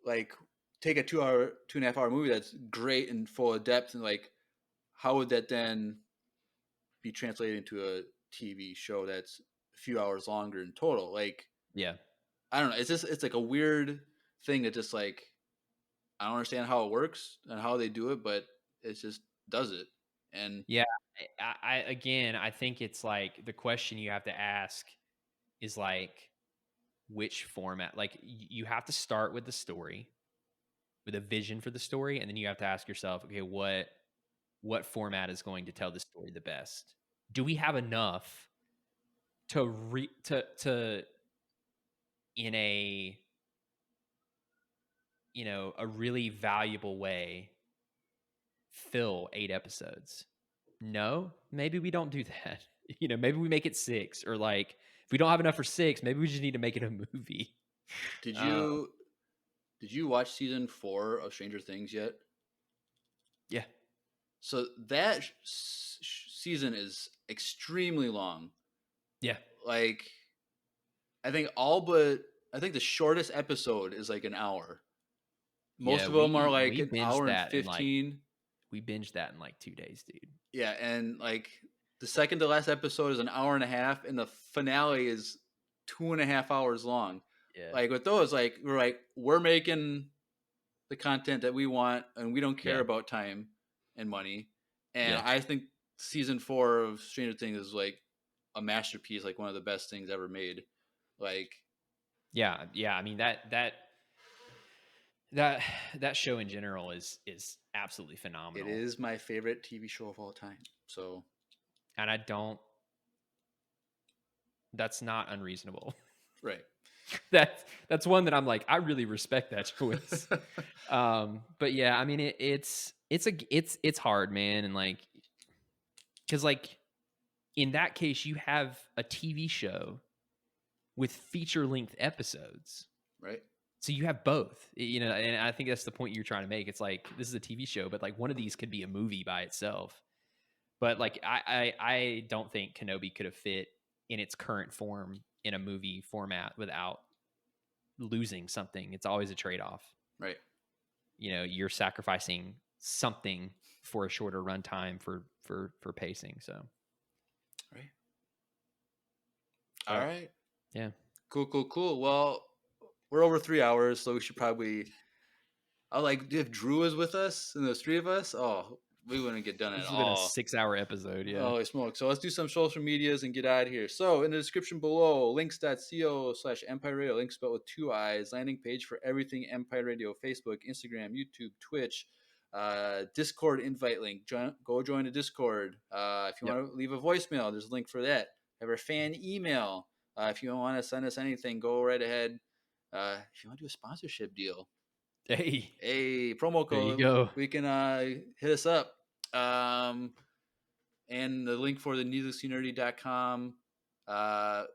like take a 2.5 hour movie that's great and full of depth, and like how would that then be translated into a TV show that's a few hours longer in total? Like, yeah, I don't know. It's like a weird thing that just like I don't understand how it works and how they do it, but it just does it. And Yeah, I think it's like the question you have to ask is like which format. Like you have to start with the story, with a vision for the story, and then you have to ask yourself, okay, what format is going to tell the story the best? Do we have enough to in a a really valuable way fill 8 episodes? No, maybe we don't do that. Maybe we make it 6, or like if we don't have enough for 6, maybe we just need to make it a movie. did Uh, you watch season 4 of Stranger Things yet? yeah. So that season is extremely long. Yeah. Like I think the shortest episode is like an hour. Most Yeah, of them are like we an binged hour and that in like 15. we binged that in like 2 days, dude. Yeah, and like the second to last episode is an hour and a half, and the finale is 2.5 hours long. Yeah. Like with those, like we're making the content that we want, and we don't care Yeah. about time and money. And Yeah. I think season 4 of Stranger Things is like a masterpiece, like one of the best things ever made. Like, Yeah. I mean that show in general is absolutely phenomenal. it is my favorite TV show of all time. So, and that's not unreasonable. right. That's one that I'm like, I really respect that choice. But yeah, I mean it's hard, man, and like because like in that case you have a TV show with feature length episodes, Right. so you have both, and I think that's the point you're trying to make. It's like this is a TV show, but like one of these could be a movie by itself. But like I don't think Kenobi could have fit in its current form in a movie format without losing something. It's always a trade-off. Right. You're sacrificing something for a shorter runtime for pacing. So Right. All right. Yeah. Cool. Well, we're over 3 hours, so we should probably. I like if Drew was with us and there's 3 of us. Oh, we wouldn't get done This at has been a all. 6-hour episode. Yeah. Holy smoke. So let's do some social medias and get out of here. So in the description below, links.co/Empire Radio, links spelled with 2 I's, landing page for everything Empire Radio, Facebook, Instagram, YouTube, Twitch, Discord invite link. Go join the Discord. If you want to leave a voicemail, there's a link for that. Have our fan email. If you want to send us anything, go right ahead. If you want to do a sponsorship deal, Hey, promo code. there you go. We can hit us up. And the link for the needlesslynerdy.com,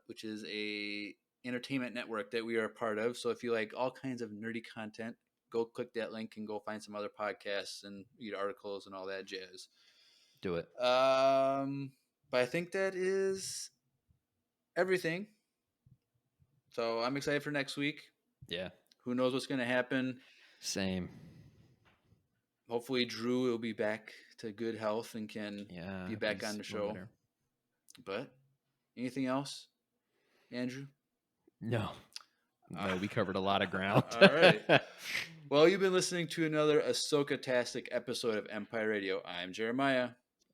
which is a entertainment network that we are a part of. So if you like all kinds of nerdy content, go click that link and go find some other podcasts and read articles and all that jazz. Do it. But I think that is everything. So I'm excited for next week. Yeah. Who knows what's going to happen? Same. Hopefully Drew will be back to good health and can be back on the show. Better. But anything else, Andrew? No, we covered a lot of ground. All right. Well, you've been listening to another Ahsoka-tastic episode of Empire Radio. I'm Jeremiah.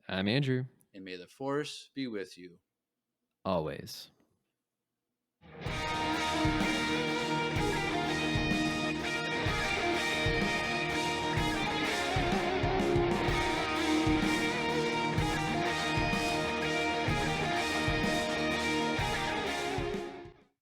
I'm Andrew. And may the Force be with you. Always.